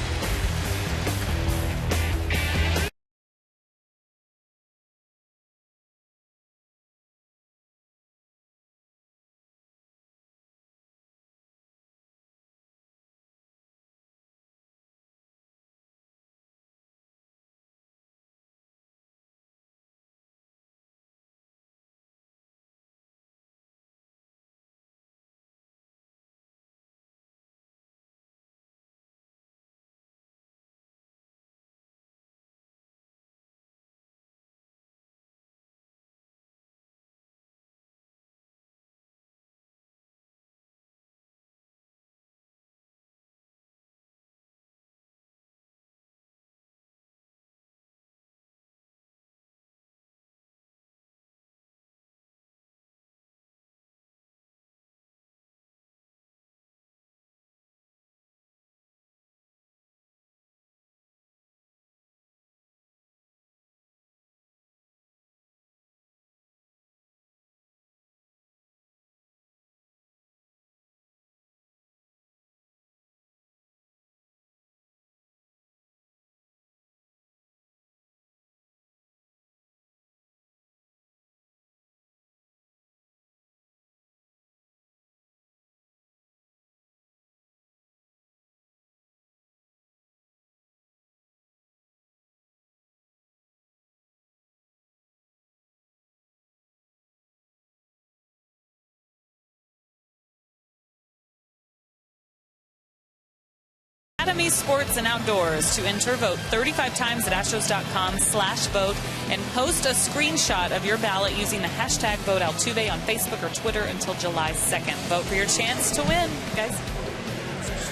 Academy Sports and Outdoors. To enter, vote 35 times at astros.com/vote and post a screenshot of your ballot using the hashtag VoteAltuve on Facebook or Twitter until July 2nd. Vote for your chance to win, guys.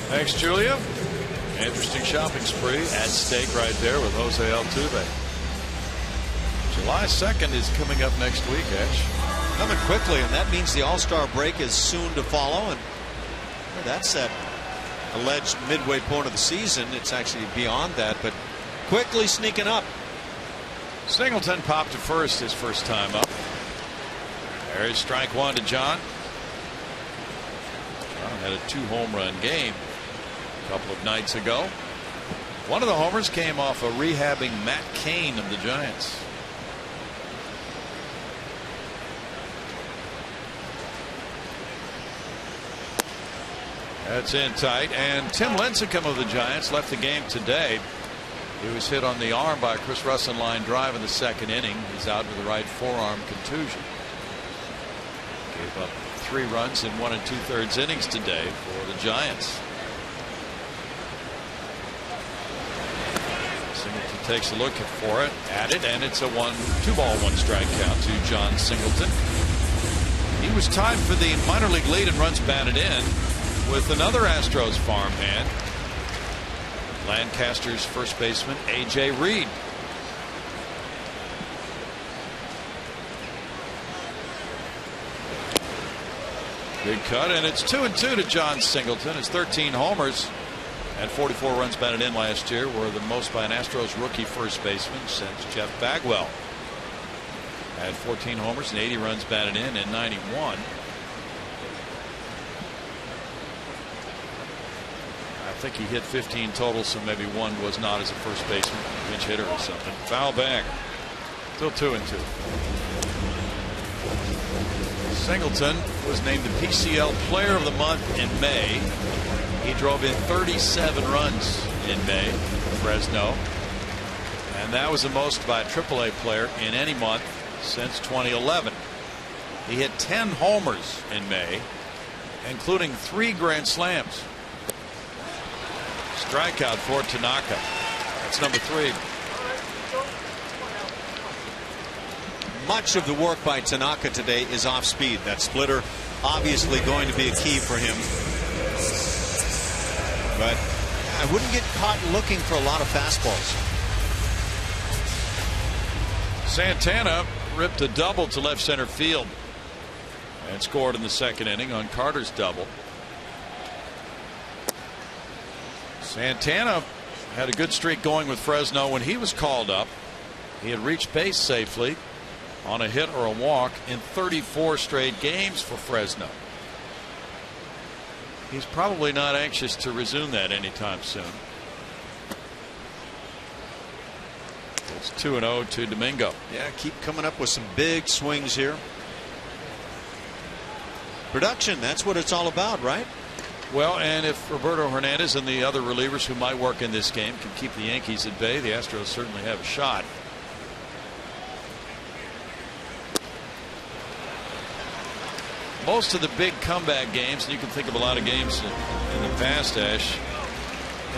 Thanks, Julia. Interesting shopping spree at stake right there with Jose Altuve. July 2nd is coming up next week, Ash. Coming quickly, and that means the All-Star break is soon to follow, and that's that alleged midway point of the season. It's actually beyond that, but quickly sneaking up. Singleton popped to first his first time up. There's strike 1 to John. John had a 2-home run game a couple of nights ago. One of the homers came off a rehabbing Matt Cain of the Giants. That's in tight, and Tim Lincecum of the Giants left the game today. He was hit on the arm by a Chris Russin line drive in the 2nd inning. He's out with a right forearm contusion. Gave up 3 runs in 1 2/3 innings today for the Giants. Singleton takes a look at it, and it's a 2-ball 1-strike count to John Singleton. He was tied for the minor league lead in runs batted in with another Astros farmhand, Lancaster's first baseman A.J. Reed. Big cut, and it's 2-2 to John Singleton. His 13 homers and 44 runs batted in last year were the most by an Astros rookie first baseman since Jeff Bagwell. Had 14 homers and 80 runs batted in '91. I think he hit 15 total, so maybe 1 was not as a first baseman, pinch hitter or something. Foul bag. Still 2-2. Singleton was named the PCL Player of the Month in May. He drove in 37 runs in May for Fresno, and that was the most by a AAA player in any month since 2011. He hit 10 homers in May, including 3 grand slams. strikeout for Tanaka. That's number 3. Much of the work by Tanaka today is off speed. That splitter obviously going to be a key for him. But I wouldn't get caught looking for a lot of fastballs. Santana ripped a double to left center field and scored in the second inning on Carter's double. Santana had a good streak going with Fresno when he was called up. He had reached base safely on a hit or a walk in 34 straight games for Fresno. He's probably not anxious to resume that anytime soon. It's 2-0 to Domingo. Yeah, keep coming up with some big swings here. Production, that's what it's all about, right? Well, and if Roberto Hernandez and the other relievers who might work in this game can keep the Yankees at bay, the Astros certainly have a shot. Most of the big comeback games, and you can think of a lot of games in the past, Ash,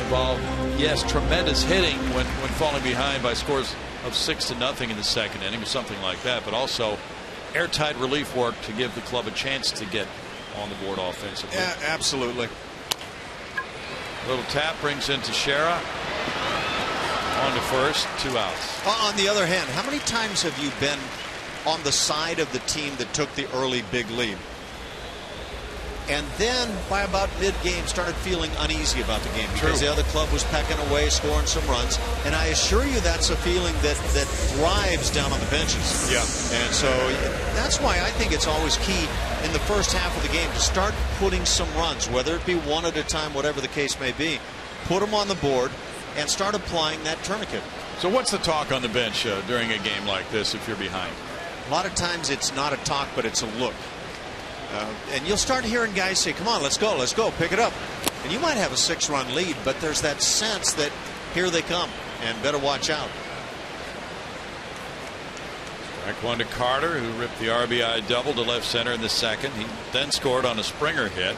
involve, yes, tremendous hitting when falling behind by scores of 6-0 in the second inning or something like that, but also airtight relief work to give the club a chance to get on the board offensively. Yeah, absolutely. Little tap brings in Teixeira on to first, 2 outs. On the other hand, how many times have you been on the side of the team that took the early big lead, and then by about mid-game started feeling uneasy about the game because the other club was pecking away, scoring some runs? And I assure you that's a feeling that thrives down on the benches. Yeah. And so that's why I think it's always key in the first half of the game to start putting some runs, whether it be one at a time, whatever the case may be. Put them on the board and start applying that tourniquet. So what's the talk on the bench during a game like this if you're behind? A lot of times it's not a talk, but it's a look. And you'll start hearing guys say, come on, let's go, pick it up. And you might have a 6-run lead, but there's that sense that here they come and better watch out. Strike one to Carter, who ripped the RBI double to left center in the second. He then scored on a Springer hit.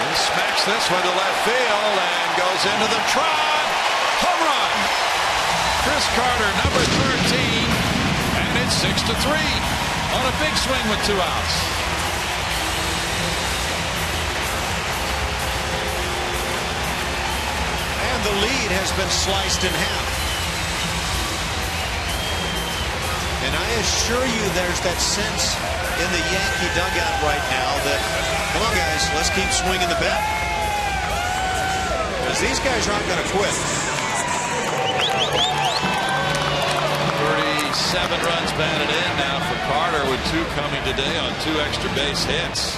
He smacks this one to left field and goes into the trot. Home run! Chris Carter, number 13, and it's 6-3 on a big swing with 2 outs. And the lead has been sliced in half. And I assure you there's that sense in the Yankee dugout right now that, come on guys, let's keep swinging the bat. Because these guys aren't going to quit. 37 runs batted in now for Carter, with 2 coming today on 2 extra base hits.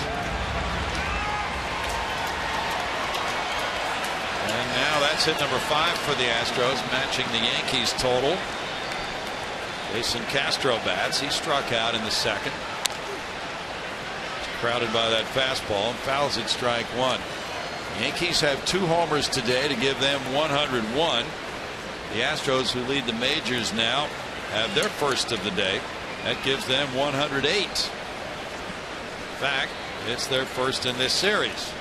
And now that's hit number 5 for the Astros, matching the Yankees total. Jason Castro bats. He struck out in the second. Crowded by that fastball and fouls it, strike 1. The Yankees have 2 homers today to give them 101. The Astros, who lead the majors now, have their first of the day. That gives them 108. In fact, it's their first in this series.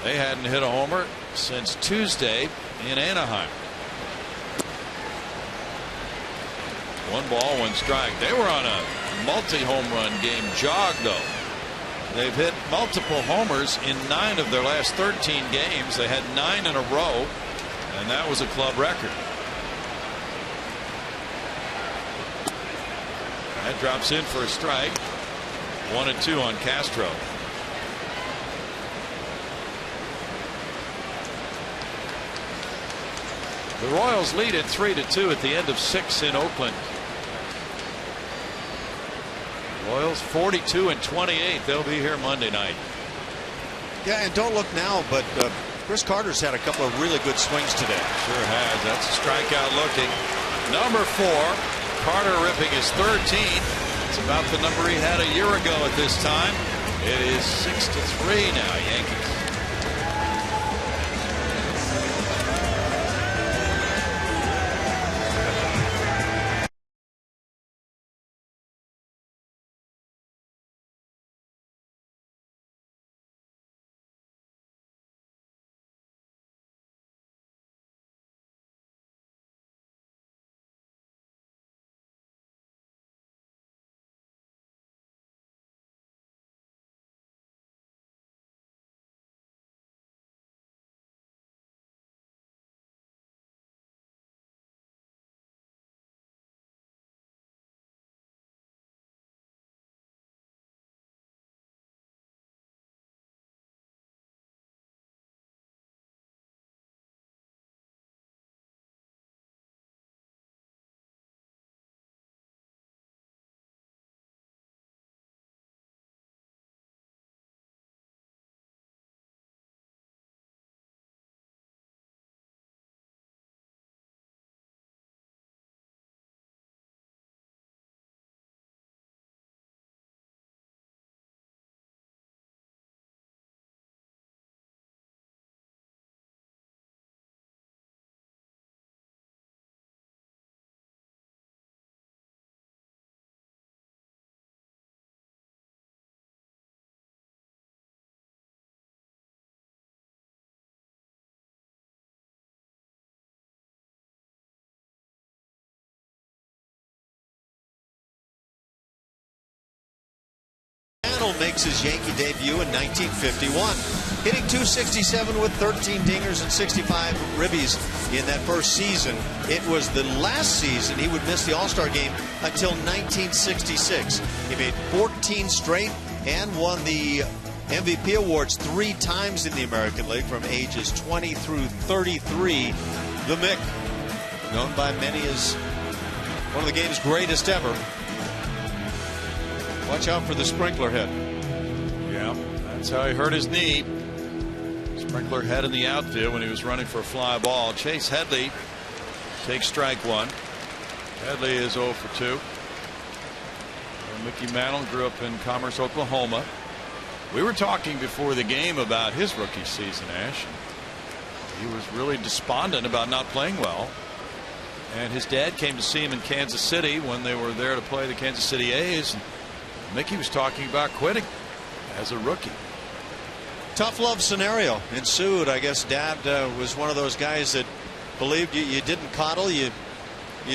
They hadn't hit a homer since Tuesday in Anaheim. 1 ball, 1 strike. They were on a multi-home run game jog, though. They've hit multiple homers in 9 of their last 13 games. They had 9 in a row, and that was a club record. That drops in for a strike. 1-2 on Castro. The Royals lead at 3-2 at the end of 6 in Oakland. Royals 42-28. They'll be here Monday night. Yeah, and don't look now, but Chris Carter's had a couple of really good swings today. Sure has. That's a strikeout looking. Number 4, Carter ripping his 13th. It's about the number he had a year ago at this time. It is 6-3 now, Yankees. makes his Yankee debut in 1951. Hitting .267 with 13 dingers and 65 ribbies in that first season. It was the last season he would miss the All-Star game until 1966. He made 14 straight and won the MVP awards 3 times in the American League from ages 20 through 33. The Mick, known by many as one of the game's greatest ever. Watch out for the sprinkler head. Yeah, that's how he hurt his knee. Sprinkler head in the outfield when he was running for a fly ball. Chase Headley takes strike 1. Headley is 0 for 2. Mickey Mantle grew up in Commerce, Oklahoma. We were talking before the game about his rookie season, Ash. He was really despondent about not playing well. And his dad came to see him in Kansas City when they were there to play the Kansas City A's. And Mickey was talking about quitting as a rookie. Tough love scenario ensued. I guess Dad was one of those guys that believed you didn't coddle, you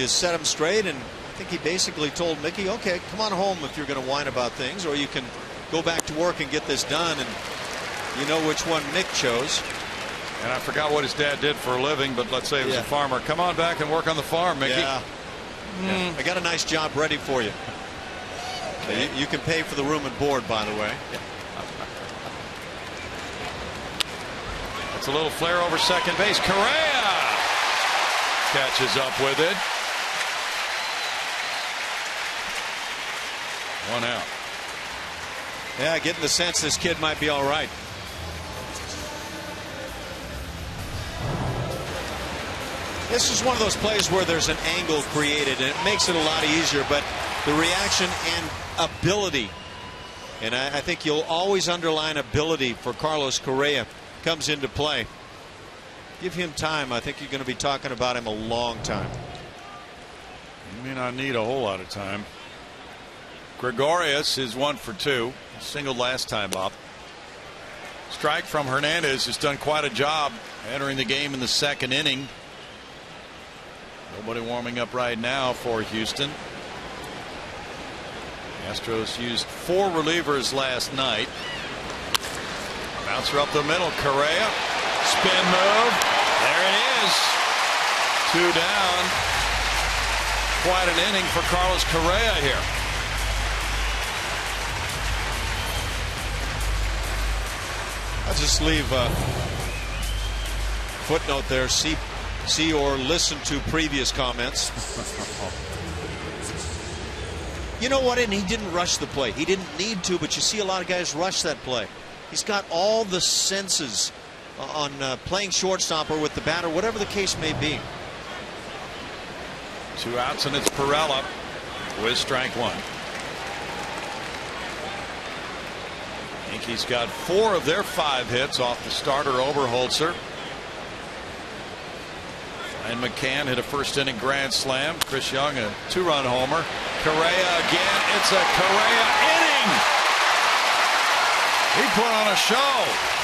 set him straight, and I think he basically told Mickey, okay, come on home if you're going to whine about things, or you can go back to work and get this done. And you know which one Mick chose. And I forgot what his dad did for a living, but let's say he was a farmer. Come on back and work on the farm, Mickey. Yeah. I got a nice job ready for you. Okay. You can pay for the room and board, by the way. It's a little flare over second base. Correa catches up with it. 1 out. Yeah, getting the sense this kid might be all right. This is one of those plays where there's an angle created, and it makes it a lot easier, but the reaction and ability, and I think you'll always underline ability for Carlos Correa, comes into play. Give him time. I think you're going to be talking about him a long time. You may not need a whole lot of time. Gregorius is 1 for 2. Singled last time up. Strike from Hernandez has done quite a job entering the game in the second inning. Nobody warming up right now for Houston. Astros used 4 relievers last night. Bouncer up the middle. Correa. Spin move. There it is. 2 down. Quite an inning for Carlos Correa here. I'll just leave a footnote there. See or listen to previous comments. You know what? And he didn't rush the play. He didn't need to, but you see a lot of guys rush that play. He's got all the senses on playing shortstop or with the batter, whatever the case may be. 2 outs, and it's Pirela with strike 1. Yankees got 4 of their 5 hits off the starter Oberholzer. And McCann hit a first inning grand slam. Chris Young a 2-run homer. Correa again. It's a Correa inning. He put on a show.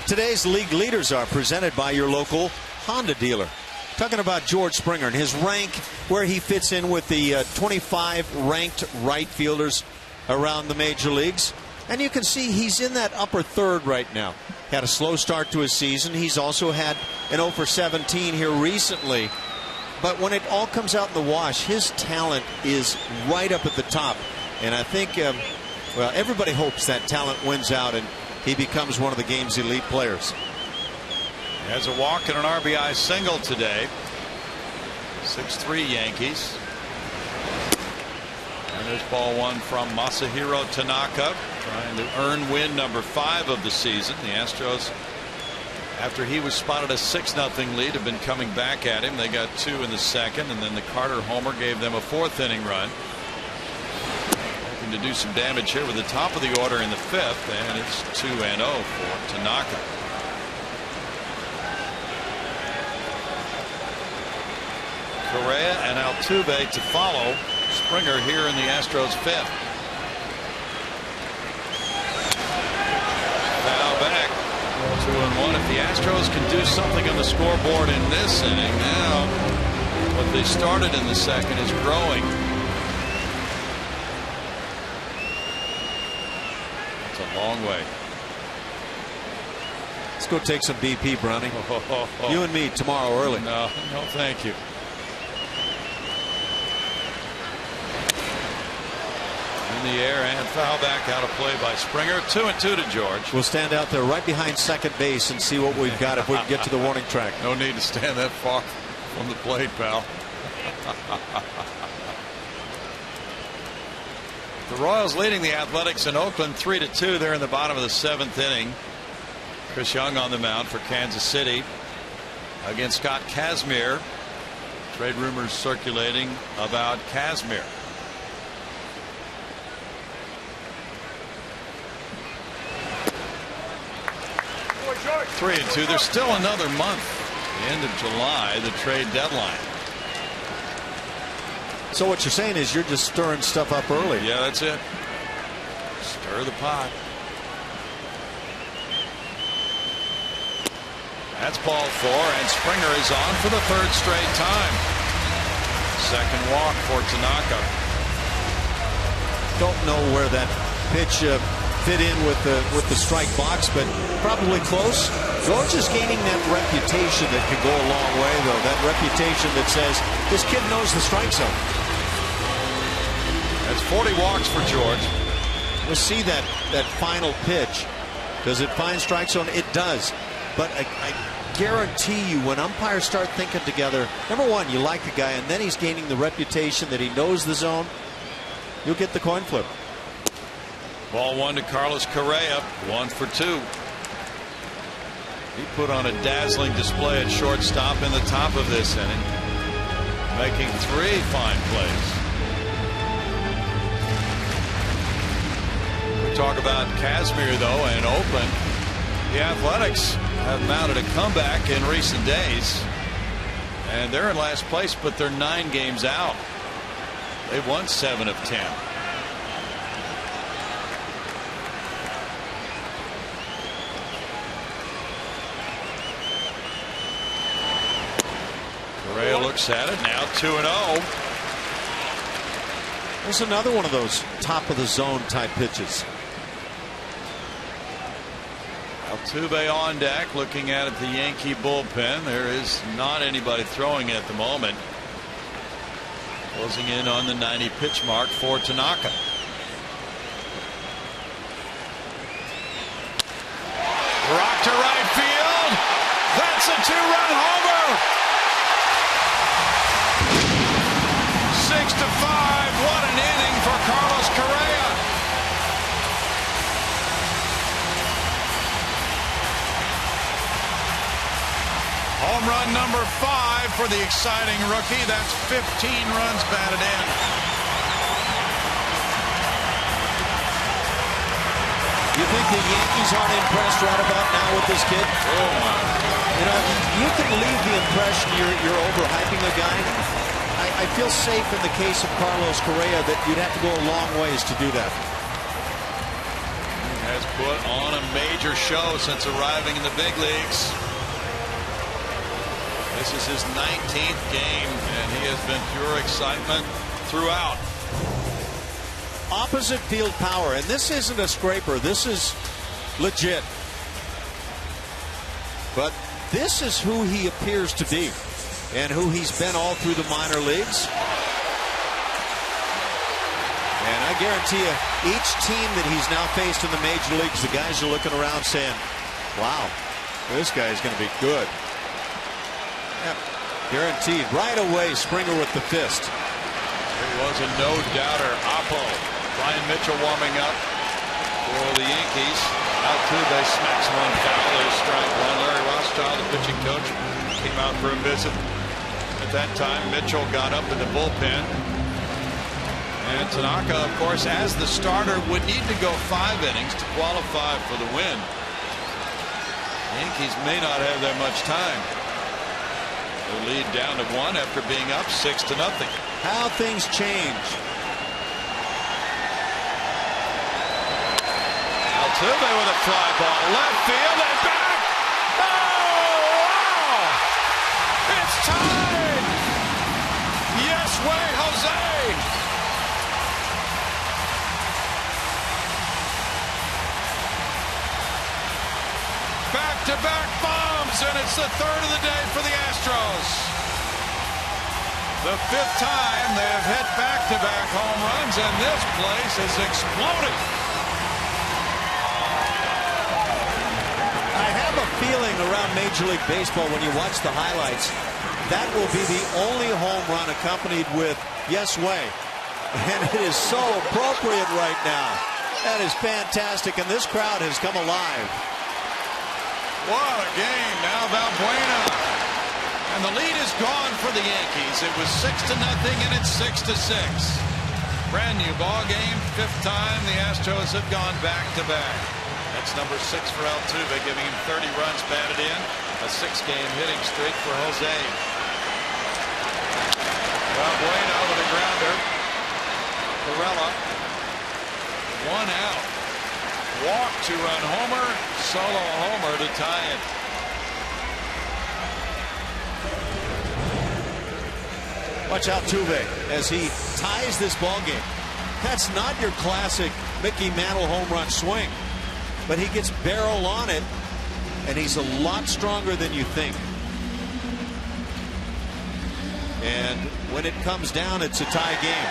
Today's league leaders are presented by your local Honda dealer. Talking about George Springer and his rank, where he fits in with the 25 ranked right fielders around the major leagues. And you can see he's in that upper third right now. Had a slow start to his season. He's also had an 0 for 17 here recently. But when it all comes out in the wash, his talent is right up at the top. And I think, well, everybody hopes that talent wins out and he becomes one of the game's elite players. He has a walk and an RBI single today. 6-3 Yankees. And there's ball one from Masahiro Tanaka, trying to earn win number 5 of the season. The Astros, after he was spotted a 6-0 lead, have been coming back at him. They got 2 in the second, and then the Carter homer gave them a 4th inning run. Hoping to do some damage here with the top of the order in the 5th, and it's 2-0 for Tanaka. Correa and Altuve to follow Springer here in the Astros 5th. Now back 2-1. If the Astros can do something on the scoreboard in this inning, now what they started in the second is growing. It's a long way. Let's go take some BP, Brownie. You and me tomorrow early. No, thank you. In the air and foul back, out of play by Springer. 2-2 to George. We'll stand out there right behind second base and see what we've got if we can get to the warning track. No need to stand that far from the plate, pal. The Royals leading the Athletics in Oakland 3-2. They're in the bottom of the 7th inning. Chris Young on the mound for Kansas City against Scott Kazmir. Trade rumors circulating about Kazmir. 3-2. There's still another month. The end of July, the trade deadline. So what you're saying is you're just stirring stuff up early. Yeah, that's it. Stir the pot. That's ball 4, and Springer is on for the 3rd straight time. Second walk for Tanaka. Don't know where that pitch fit in with the strike box, but probably close. George is gaining that reputation that can go a long way, though. That reputation that says this kid knows the strike zone. That's 40 walks for George. We'll see that final pitch. Does it find strike zone? It does. But I guarantee you, when umpires start thinking together, number one, you like the guy, and then he's gaining the reputation that he knows the zone, you'll get the coin flip. Ball 1 to Carlos Correa, 1 for 2. He put on a dazzling display at shortstop in the top of this inning, making 3 fine plays. We talk about Kazmir, though, and Oakland. The Athletics have mounted a comeback in recent days, and they're in last place, but they're 9 games out. They've won 7 of 10. Correa looks at it now. 2-0. There's another one of those top of the zone type pitches. Altuve on deck, looking at the Yankee bullpen. There is not anybody throwing at the moment. Closing in on the 90 pitch mark for Tanaka. Rock to right field. That's a 2-run homer. 6-5. What an inning for Carlos Correa. Home run number 5 for the exciting rookie. That's 15 runs batted in. You think the Yankees aren't impressed right about now with this kid? Oh my. You know, you can leave the impression you're overhyping a guy. I feel safe in the case of Carlos Correa that you'd have to go a long ways to do that. He has put on a major show since arriving in the big leagues. This is his 19th game, and he has been pure excitement throughout. Opposite field power, and this isn't a scraper. This is legit. But this is who he appears to be and who he's been all through the minor leagues. And I guarantee you, each team that he's now faced in the major leagues, the guys are looking around saying, wow, this guy's going to be good. Yep, guaranteed. Right away, Springer with the fist. It was a no-doubter. Oppo. Brian Mitchell warming up for the Yankees. Altuve smacks one foul. There's strike one. Larry Rothschild, the pitching coach, came out for a visit. At that time, Mitchell got up in the bullpen. And Tanaka, of course, as the starter, would need to go 5 innings to qualify for the win. Yankees may not have that much time. They lead down to 1 after being up 6-0. How things change. Altuve with a fly ball, left field and back. Oh, wow! It's tied. Yes way, Jose. Back-to-back bombs, and it's the 3rd of the day for the Astros. The 5th time they've hit back-to-back home runs, and this place is exploding. I have a feeling around Major League Baseball when you watch the highlights, that will be the only home run accompanied with yes way. And it is so appropriate right now. That is fantastic, and this crowd has come alive. What a game. Now Valbuena. And the lead is gone for the Yankees. It was 6-0 and it's 6-6. Brand new ball game. 5th time the Astros have gone back to back. That's number 6 for Altuve, giving him 30 runs batted in. A 6-game hitting streak for Jose. Valbuena with a grounder. Corella. 1 out. Walk, 2-run homer, solo homer to tie it. Watch Altuve as he ties this ball game. That's not your classic Mickey Mantle home run swing, but he gets barrel on it, and he's a lot stronger than you think. And when it comes down, it's a tie game.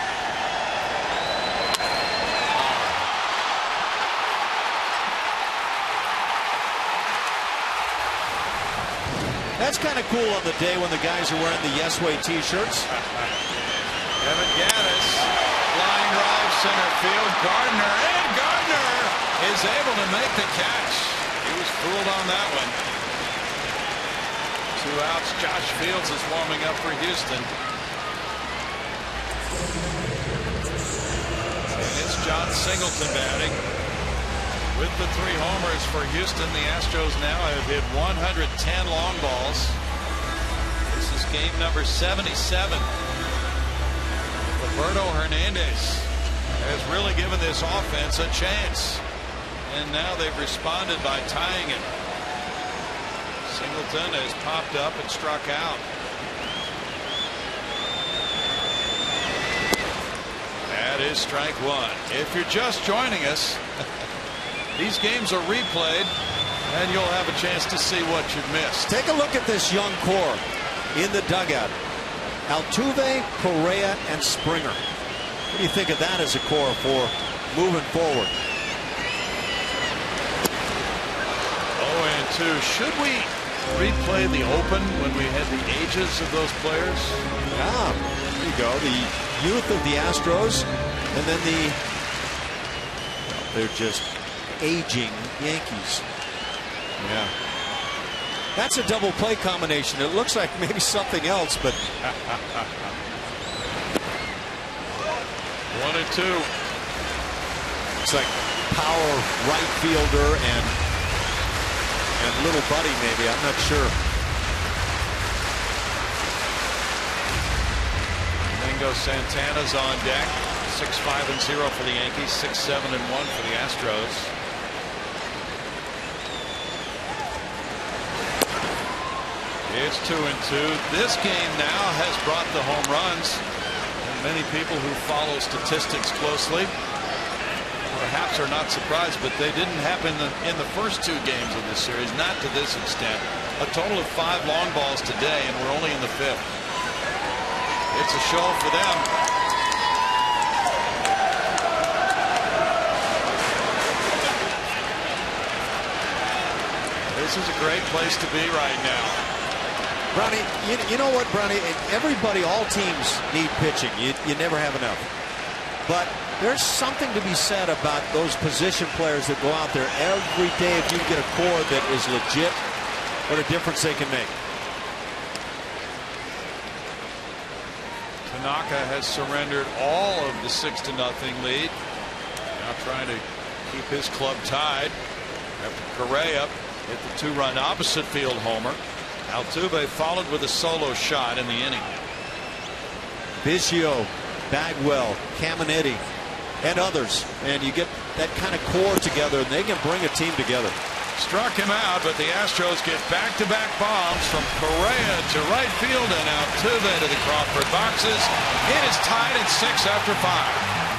That's kind of cool on the day when the guys are wearing the Yes Way t-shirts. Evan Gattis, flying drive center field. Gardner is able to make the catch. He was fooled on that one. 2 outs. Josh Fields is warming up for Houston. And it's John Singleton batting. With the 3 homers for Houston, the Astros now have hit 110 long balls. This is game number 77. Roberto Hernandez has really given this offense a chance. And now they've responded by tying it. Singleton has popped up and struck out. That is strike 1. If you're just joining us, these games are replayed, and you'll have a chance to see what you've missed. Take a look at this young core in the dugout. Altuve, Correa, and Springer. What do you think of that as a core for moving forward? 0-2. Should we replay the Open when we had the ages of those players? Yeah, there you go. The youth of the Astros, and then they're just aging Yankees. Yeah. That's a double play combination. It looks like maybe something else, but 1-2. It's like power right fielder and little buddy maybe. I'm not sure. Domingo Santana's on deck. 6-5-0 for the Yankees. 6-7-1 for the Astros. It's 2-2. This game now has brought the home runs. And many people who follow statistics closely perhaps are not surprised, but they didn't happen in the first 2 games of this series, not to this extent. A total of 5 long balls today, and we're only in the 5th. It's a show for them. This is a great place to be right now. Brownie, you know what, Brownie? Everybody, all teams need pitching. You never have enough. But there's something to be said about those position players that go out there every day. If you get a core that is legit, what a difference they can make. Tanaka has surrendered all of the 6-0 lead. Now trying to keep his club tied after Correa hit the 2-run opposite field homer. Altuve followed with a solo shot in the inning. Biggio, Bagwell, Caminiti, and others, and you get that kind of core together, and they can bring a team together. Struck him out, but the Astros get back-to-back bombs from Correa to right field and Altuve to the Crawford boxes. It is tied at 6 after 5.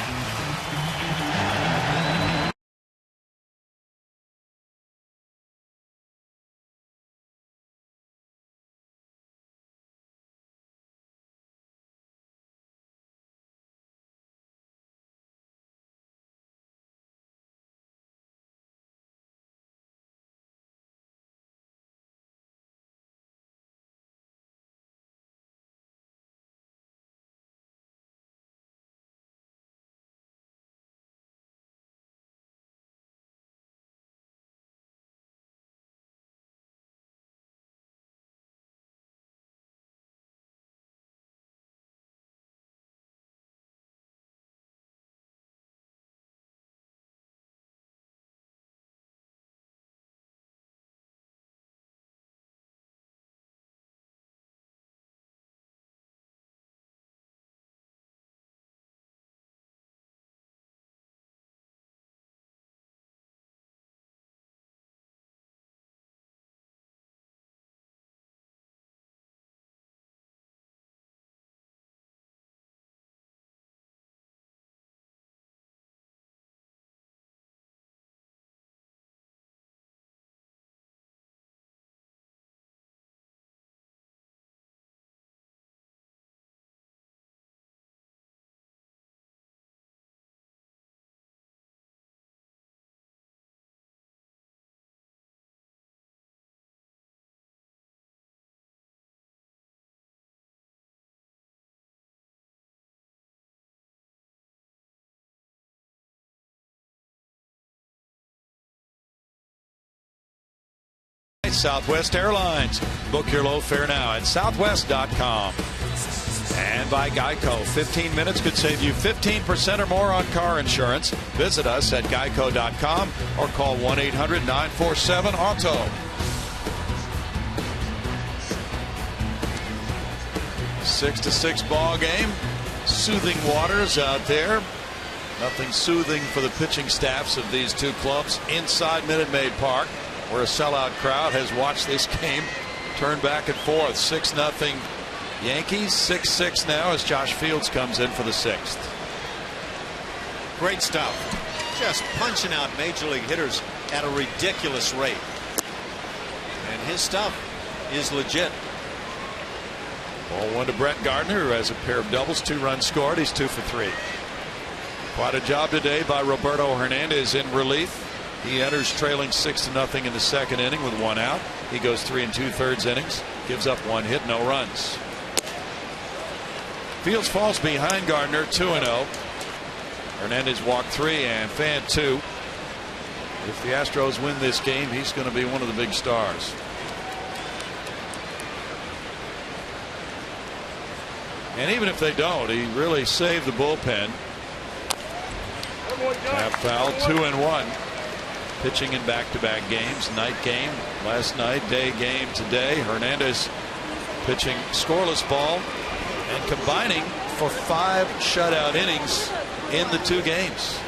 Southwest Airlines. Book your low fare now at southwest.com. And by Geico. 15 minutes could save you 15% or more on car insurance. Visit us at geico.com or call 1-800-947-AUTO. 6-6 ball game. Soothing waters out there. Nothing soothing for the pitching staffs of these two clubs inside Minute Maid Park, where a sellout crowd has watched this game turn back and forth. 6-0 Yankees, 6-6 now as Josh Fields comes in for the 6th. Great stuff. Just punching out major league hitters at a ridiculous rate. And his stuff is legit. Ball 1 to Brett Gardner, who has a pair of doubles, 2 runs scored. He's 2 for 3. Quite a job today by Roberto Hernandez in relief. He enters trailing 6-0 in the 2nd inning with 1 out. He goes 3 2/3 innings, gives up 1 hit, no runs. Fields falls behind Gardner, 2-0. Hernandez walked 3 and fanned 2. If the Astros win this game, he's going to be one of the big stars. And even if they don't, he really saved the bullpen. Tap foul, 2-1. Pitching in back-to-back games. Night game last night, day game today. Hernandez pitching scoreless ball and combining for 5 shutout innings in the 2 games.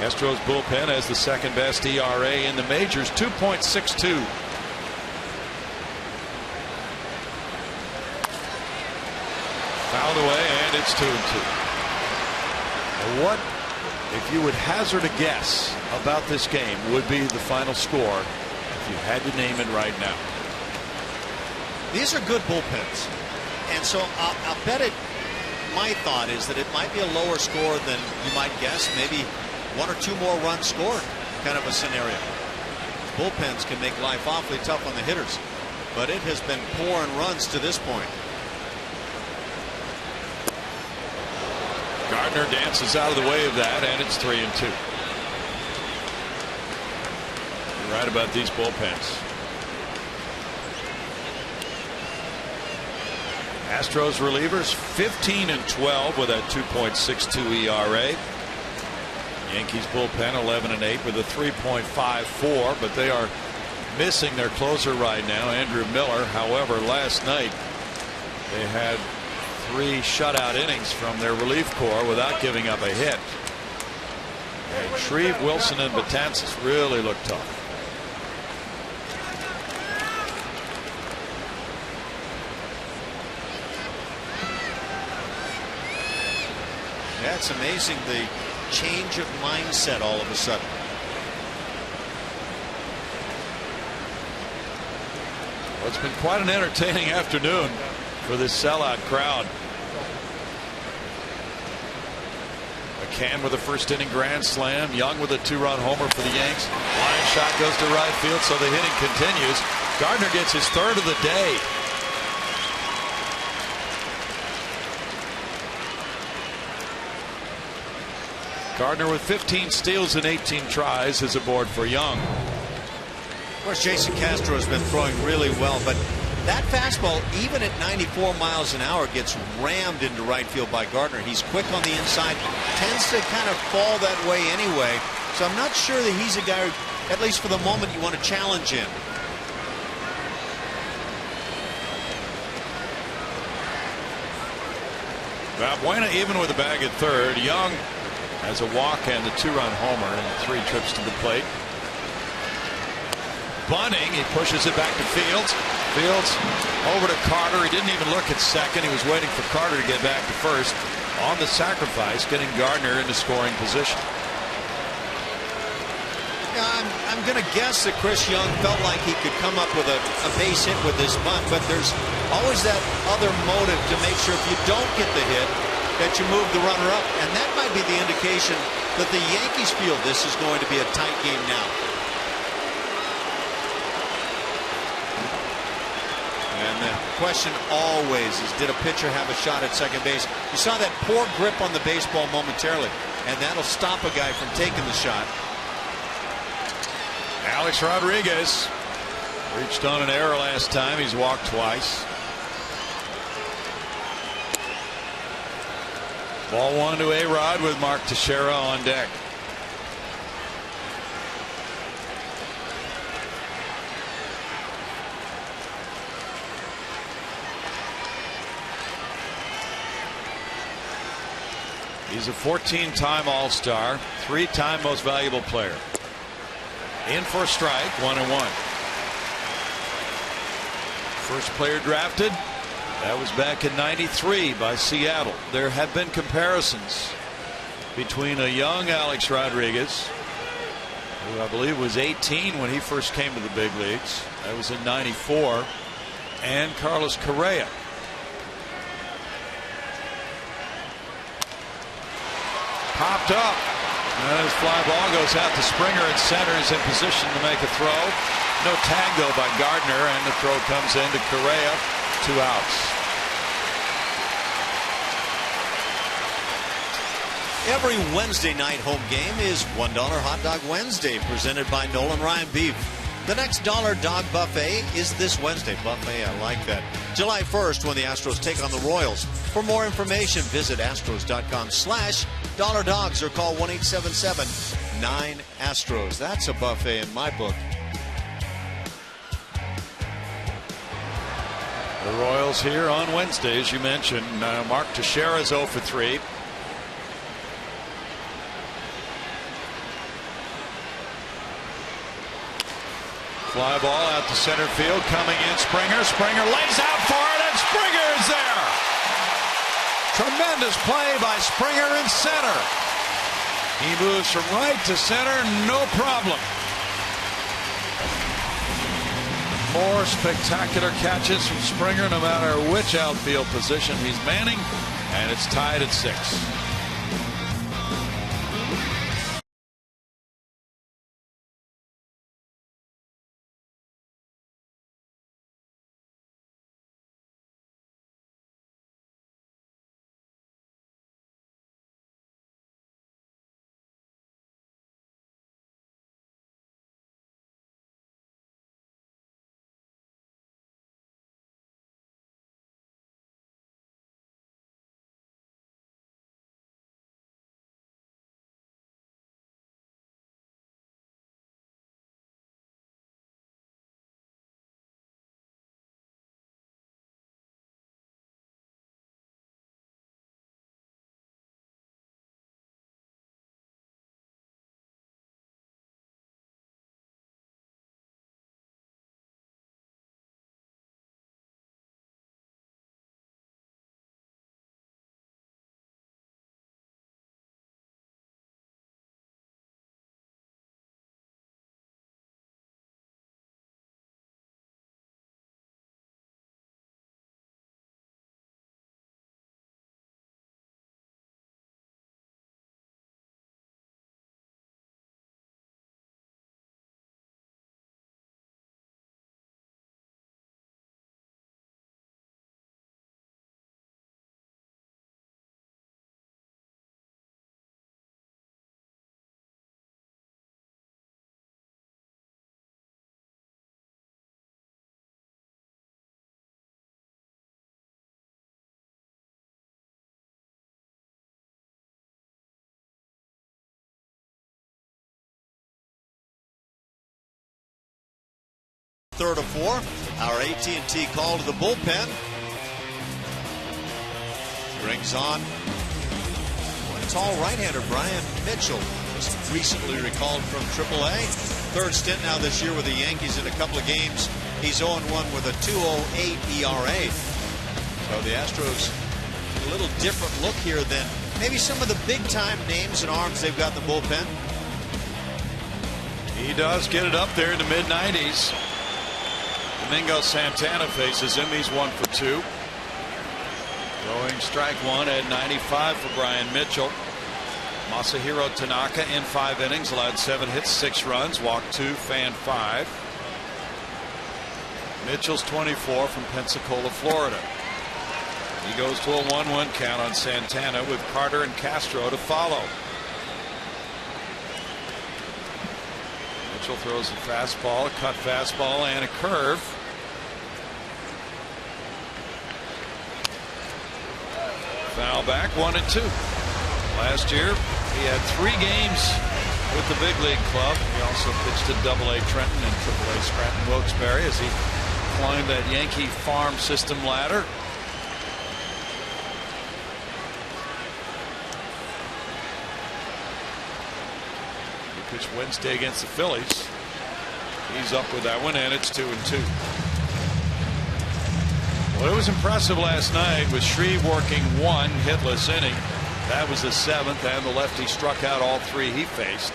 Astros bullpen has the second best ERA in the majors, 2.62. Fouled away, and it's 2-2. What, if you would hazard a guess about this game, would be the final score if you had to name it right now? These are good bullpens, and so I'll bet it. My thought is that it might be a lower score than you might guess, maybe 1 or 2 more runs scored kind of a scenario. Bullpens can make life awfully tough on the hitters, but it has been pouring runs to this point. Gardner dances out of the way of that, and it's 3-2. You're right about these bullpens. Astros relievers 15-12 with a 2.62 ERA. Yankees bullpen 11-8 with a 3.54, but they are missing their closer right now, Andrew Miller. However, last night they had 3 shutout innings from their relief corps without giving up a hit. And Shreve, Wilson, and Betances really look tough. Yeah, it's amazing the change of mindset all of a sudden. Well, it's been quite an entertaining afternoon for this sellout crowd. McCann with a first inning grand slam. Young with a 2-run homer for the Yanks. Line shot goes to right field, so the hitting continues. Gardner gets his 3rd of the day. Gardner with 15 steals and 18 tries is aboard for Young. Of course, Jason Castro has been throwing really well, but that fastball, even at 94 miles an hour, gets rammed into right field by Gardner. He's quick on the inside, tends to kind of fall that way anyway, so I'm not sure that he's a guy, at least for the moment, you want to challenge in. Valbuena even with a bag at 3rd. Young has a walk and a 2-run homer and 3 trips to the plate. Bunting, he pushes it back to Fields. Fields over to Carter. He didn't even look at second. He was waiting for Carter to get back to first. On the sacrifice, getting Gardner into scoring position. Yeah, I'm going to guess that Chris Young felt like he could come up with a base hit with this bunt, but there's always that other motive to make sure if you don't get the hit, that you move the runner up, and that might be the indication that the Yankees feel this is going to be a tight game now. And the question always is, did a pitcher have a shot at second base? You saw that poor grip on the baseball momentarily, and that'll stop a guy from taking the shot. Alex Rodriguez reached on an error last time. He's walked twice. Ball 1 to A-Rod with Mark Teixeira on deck. He's a 14-time All-Star, 3-time Most Valuable Player. In for a strike, 1-1. First player drafted. That was back in '93 by Seattle. There have been comparisons between a young Alex Rodriguez, who I believe was 18 when he first came to the big leagues. That was in '94, and Carlos Correa. Popped up. And his fly ball goes out to Springer at center. Is in position to make a throw. No tag though by Gardner, and the throw comes in to Correa. 2 outs. Every Wednesday night home game is $1 Hot Dog Wednesday, presented by Nolan Ryan Beef. The next Dollar Dog Buffet is this Wednesday. Buffet, I like that. July 1st, when the Astros take on the Royals. For more information, visit astros.com/Dollar Dogs or call 1-877-9-ASTROS. That's a buffet in my book. The Royals here on Wednesday, as you mentioned. Mark Teixeira is 0 for 3. Fly ball out to center field. Coming in, Springer. Springer lays out for it, and Springer is there. Tremendous play by Springer in center. He moves from right to center, no problem. More spectacular catches from Springer, no matter which outfield position he's manning, and it's tied at 6. Third of 4. Our AT&T call to the bullpen. Brings on a tall right-hander, Brian Mitchell, just recently recalled from AAA. Third stint now this year with the Yankees in a couple of games. He's 0-1 with a 2.08 ERA. So the Astros, a little different look here than maybe some of the big-time names and arms they've got in the bullpen. He does get it up there in the mid-90s. Domingo Santana faces him. He's 1 for 2. Throwing strike 1 at 95 for Brian Mitchell. Masahiro Tanaka in 5 innings, allowed 7 hits, 6 runs, walked 2, fanned 5. Mitchell's 24 from Pensacola, Florida. He goes to a 1-1 count on Santana with Carter and Castro to follow. Mitchell throws a fastball, a cut fastball, and a curve. Foul back, 1-2. Last year, he had 3 games with the big league club. He also pitched at AA Trenton and AAA Scranton Wilkes-Barre as he climbed that Yankee farm system ladder. He pitched Wednesday against the Phillies. He's up with that one, and it's 2-2. Well, it was impressive last night with Shreve working 1 hitless inning. That was the 7th, and the lefty struck out all 3 he faced.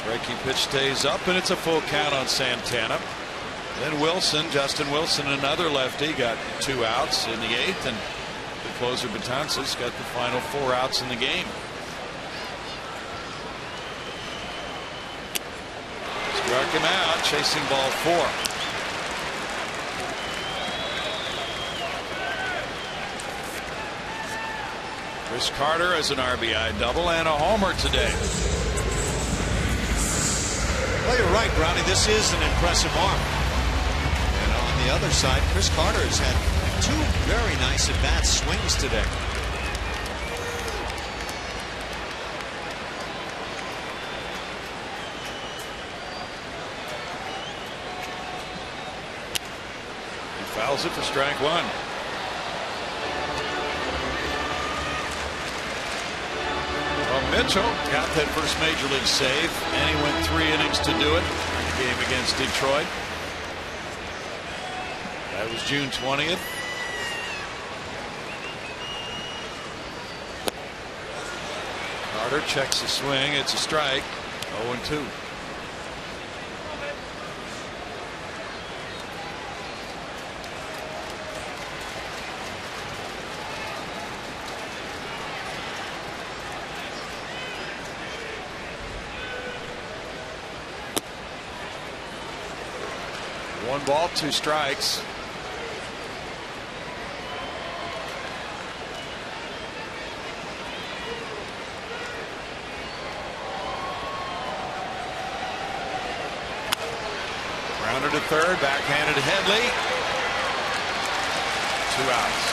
Breaking pitch stays up, and it's a full count on Santana. Then Wilson, Justin Wilson, another lefty, got 2 outs in the 8th, and the closer Betances got the final 4 outs in the game. Struck him out, chasing ball 4. Chris Carter has an RBI double and a homer today. Well, you're right, Brownie. This is an impressive arm. And on the other side, Chris Carter has had 2 very nice at-bat swings today. He fouls it for strike 1. Mitchell got that first major league save, and he went 3 innings to do it. game against Detroit. That was June 20th. Carter checks the swing. It's a strike. 0-2. One ball, 2 strikes. Grounder to third, backhanded to Headley. 2 outs.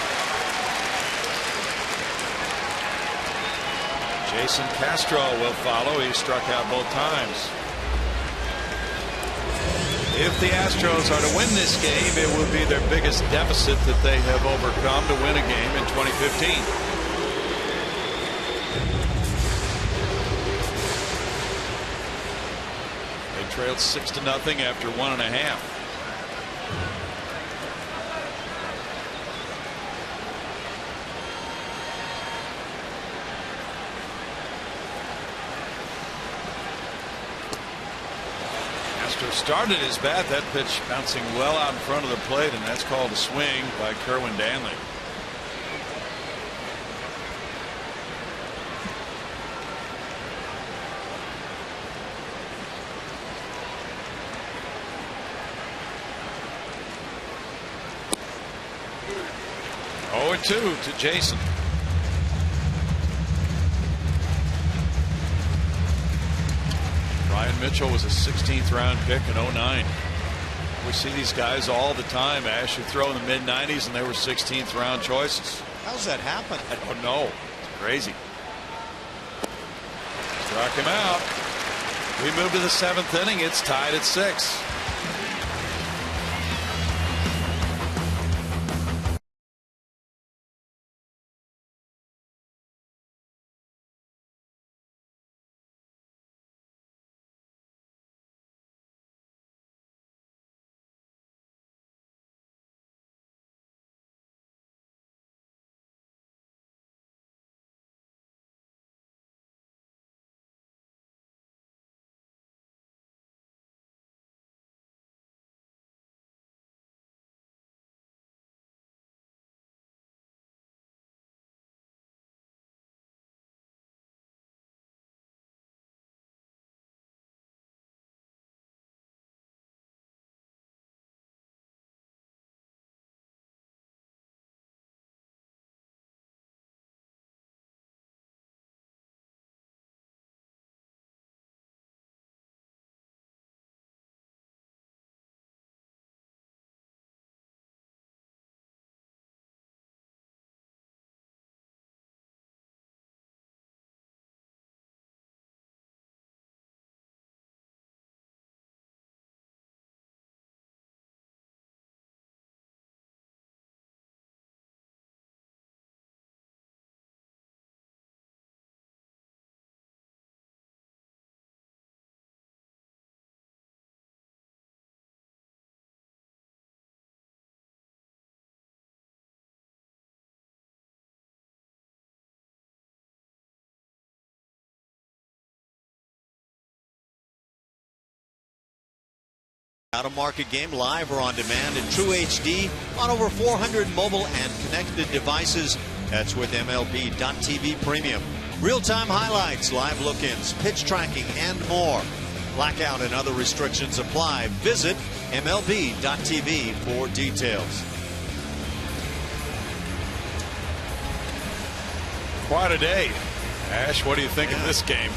Jason Castro will follow. He struck out both times. If the Astros are to win this game, it will be their biggest deficit that they have overcome to win a game in 2015. They trailed 6-0 after 1.5. Started his bat. That pitch bouncing well out in front of the plate, and that's called a swing by Kerwin Danley. Oh, 2 to Jason. Ryan Mitchell was a 16th round pick in 2009. We see these guys all the time, Ash, who throw in the mid-90s and they were 16th round choices. How's that happen? I don't know. It's crazy. Struck him out. We move to the 7th inning. It's tied at 6. Out of market game live or on demand in True HD on over 400 mobile and connected devices. That's with MLB.TV Premium. Real-time highlights, live look-ins, pitch tracking, and more. Blackout and other restrictions apply. Visit MLB.TV for details. Quite a day. Ash, what do you think of this game?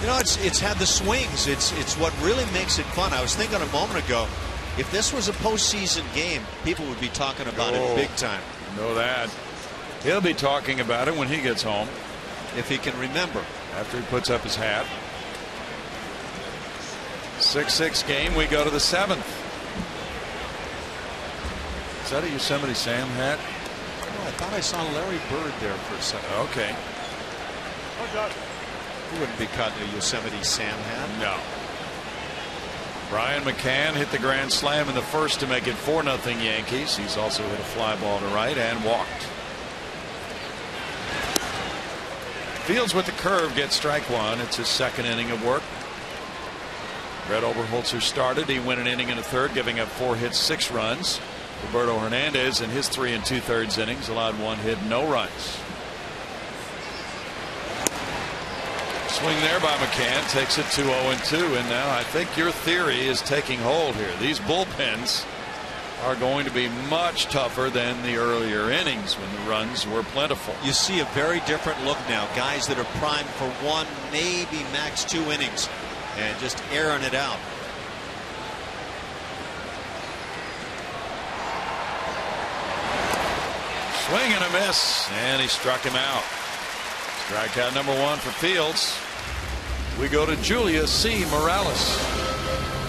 You know, it's had the swings. It's what really makes it fun. I was thinking a moment ago, if this was a postseason game, people would be talking about it big time. Know that. He'll be talking about it when he gets home. If he can remember. After he puts up his hat. 6-6 game. We go to the 7th. Is that a Yosemite Sam hat? Oh, I thought I saw Larry Bird there for a second. Okay. He wouldn't be caught in a Yosemite Sam hat. No. Brian McCann hit the grand slam in the first to make it 4-0 Yankees. He's also hit a fly ball to right and walked. Fields with the curve gets strike one. It's his second inning of work. Brett Oberholzer started. He went an inning and a third, giving up 4 hits, 6 runs. Roberto Hernandez in his 3 2/3 innings allowed 1 hit, no runs. Swing there by McCann, takes it to 0-2, and now I think your theory is taking hold here. These bullpens are going to be much tougher than the earlier innings when the runs were plentiful. You see a very different look now. Guys that are primed for 1, maybe max 2 innings, and just airing it out. Swing and a miss, and he struck him out. Strikeout number 1 for Fields. We go to Julia C. Morales.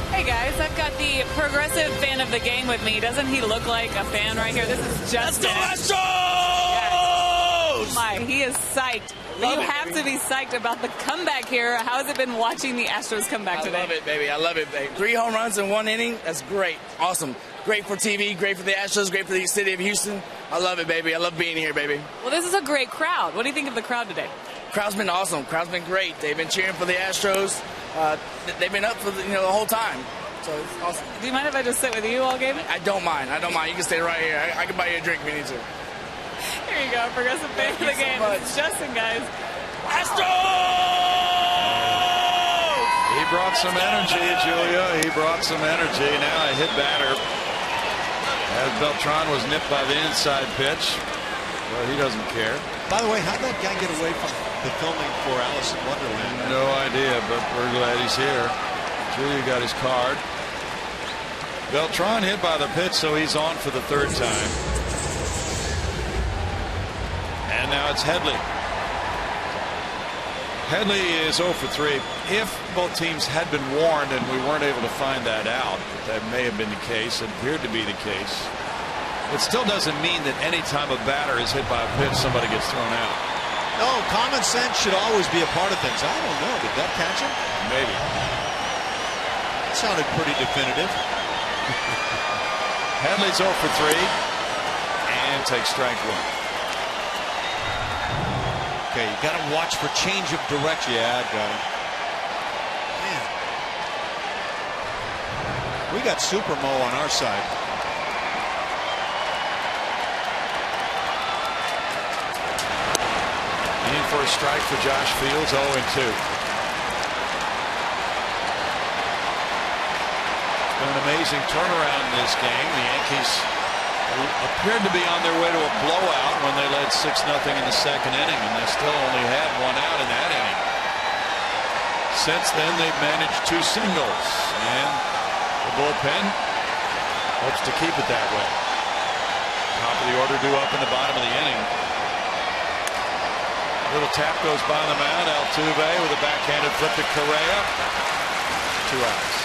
Hey guys, I've got the progressive fan of the game with me. Doesn't he look like a fan right here? This is Justin. Let's go Astros! Yes. My, he is psyched. You have to be psyched about the comeback here. How has it been watching the Astros come back today? I love it, baby. I love it, baby. 3 home runs in 1 inning. That's great. Awesome. Great for TV, great for the Astros, great for the city of Houston. I love it, baby. I love being here, baby. Well, this is a great crowd. What do you think of the crowd today? Crowd's been awesome. Crowd's been great. They've been cheering for the Astros. They've been up for the whole time. So it's awesome. Do you mind if I just sit with you all game? I don't mind. I don't mind. You can stay right here. I can buy you a drink if you need to. Here you go, progressive fan of the game. It's Justin, guys. Astros! He brought some energy, Julia. He brought some energy. Now a hit batter. As Beltran was nipped by the inside pitch. Well, he doesn't care. By the way, how'd that guy get away from the filming for Alice in Wonderland? No idea, but we're glad he's here. Julia got his card. Beltran hit by the pitch, so he's on for the 3rd time. And now it's Headley. Headley is 0 for 3. If both teams had been warned and we weren't able to find that out, that may have been the case. It appeared to be the case. It still doesn't mean that any time a batter is hit by a pitch, somebody gets thrown out. No, common sense should always be a part of things. I don't know. Did that catch him? Maybe. It sounded pretty definitive. Headley's 0 for 3 and takes strike 1. Okay, you got to watch for change of direction. Yeah, I got him. Man. We got Super Mo on our side. In for a strike for Josh Fields, 0-2. It's been an amazing turnaround in this game. The Yankees appeared to be on their way to a blowout when they led 6-0 in the 2nd inning, and they still only had 1 out in that inning. Since then, they've managed 2 singles, and the bullpen hopes to keep it that way. Top of the order due up in the bottom of the inning. Little tap goes by the mound. Altuve with a backhanded flip to Correa. 2 outs.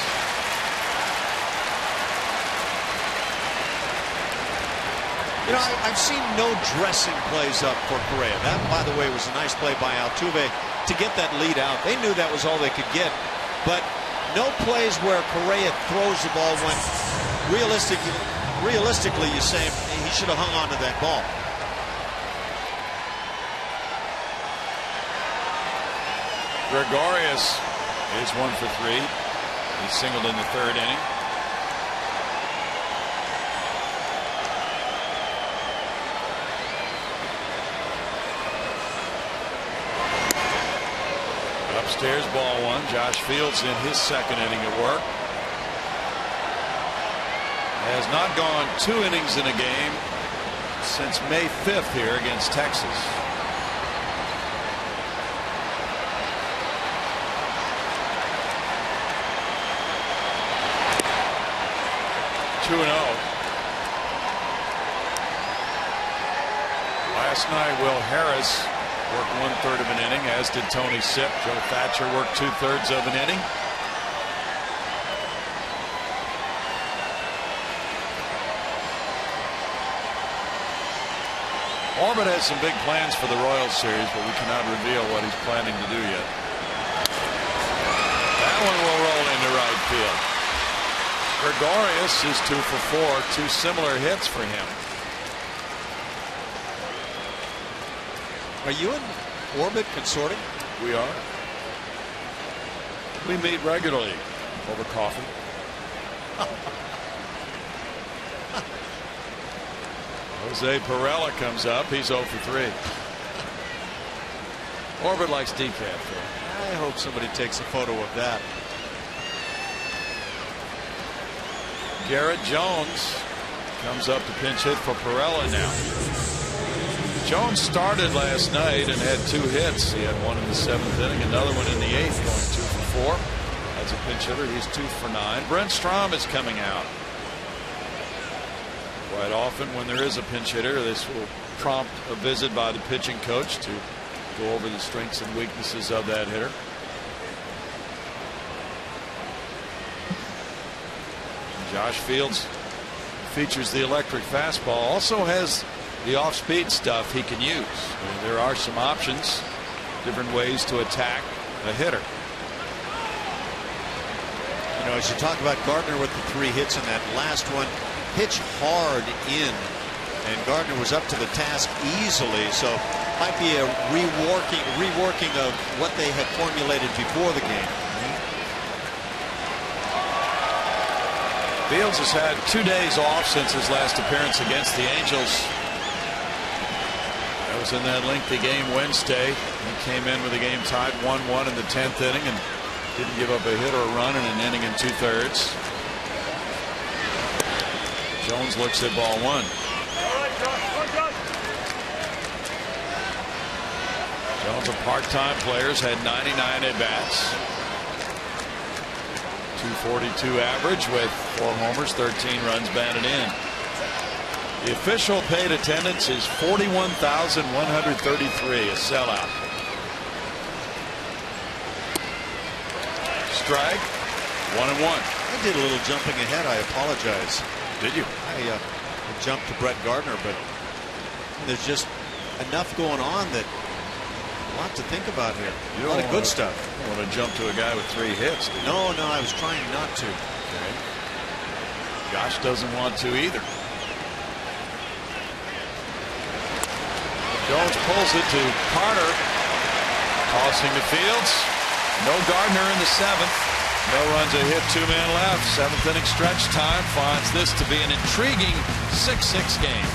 You know, I've seen no dressing plays up for Correa. That, by the way, was a nice play by Altuve to get that lead out. They knew that was all they could get. But no plays where Correa throws the ball when realistically you say he should have hung on to that ball. Gregorius is 1 for 3. He singled in the 3rd inning. Upstairs, ball 1. Josh Fields in his 2nd inning of work. Has not gone 2 innings in a game since May 5th here against Texas. Last night, Will Harris worked 1/3 of an inning, as did Tony Sipp. Joe Thatcher worked 2/3 of an inning. Orbit has some big plans for the Royals series, but we cannot reveal what he's planning to do yet. That one will roll into right field. Gregorius is 2 for 4. 2 similar hits for him. Are you in orbit consorting? We are. We meet regularly over coffee. Jose Pirela comes up. He's 0 for 3. Orbit likes decaf. I hope somebody takes a photo of that. Garrett Jones comes up to pinch hit for Pirela now. Jones started last night and had 2 hits. He had one in the 7th inning, another one in the 8th, going 2 for 4. As a pinch hitter, he's 2 for 9. Brent Strom is coming out. Quite often when there is a pinch hitter, this will prompt a visit by the pitching coach to go over the strengths and weaknesses of that hitter. Josh Fields features the electric fastball, also has the off-speed stuff he can use. There are some options, different ways to attack a hitter. You know, as you talk about Gardner with the 3 hits in that last one, pitch hard in, and Gardner was up to the task easily, so might be a reworking of what they had formulated before the game. Fields has had 2 days off since his last appearance against the Angels. That was in that lengthy game Wednesday. He came in with the game tied 1-1 in the 10th inning and didn't give up a hit or a run in an inning and 2/3. Jones looks at ball 1. Jones, a part-time player, has had 99 at-bats. 242 average with 4 homers, 13 runs batted in. The official paid attendance is 41,133, a sellout. Strike, 1-1. I did a little jumping ahead. I apologize. Did you? I jumped to Brett Gardner, but there's just enough going on that a lot to think about here. A lot of good stuff. You don't want to jump to a guy with 3 hits. No, I was trying not to. Okay. Josh doesn't want to either. Jones pulls it to Carter. Tossing to Fields. No Gardner in the 7th. No runs, a hit, 2-man left. 7th inning stretch time finds this to be an intriguing 6-6 game.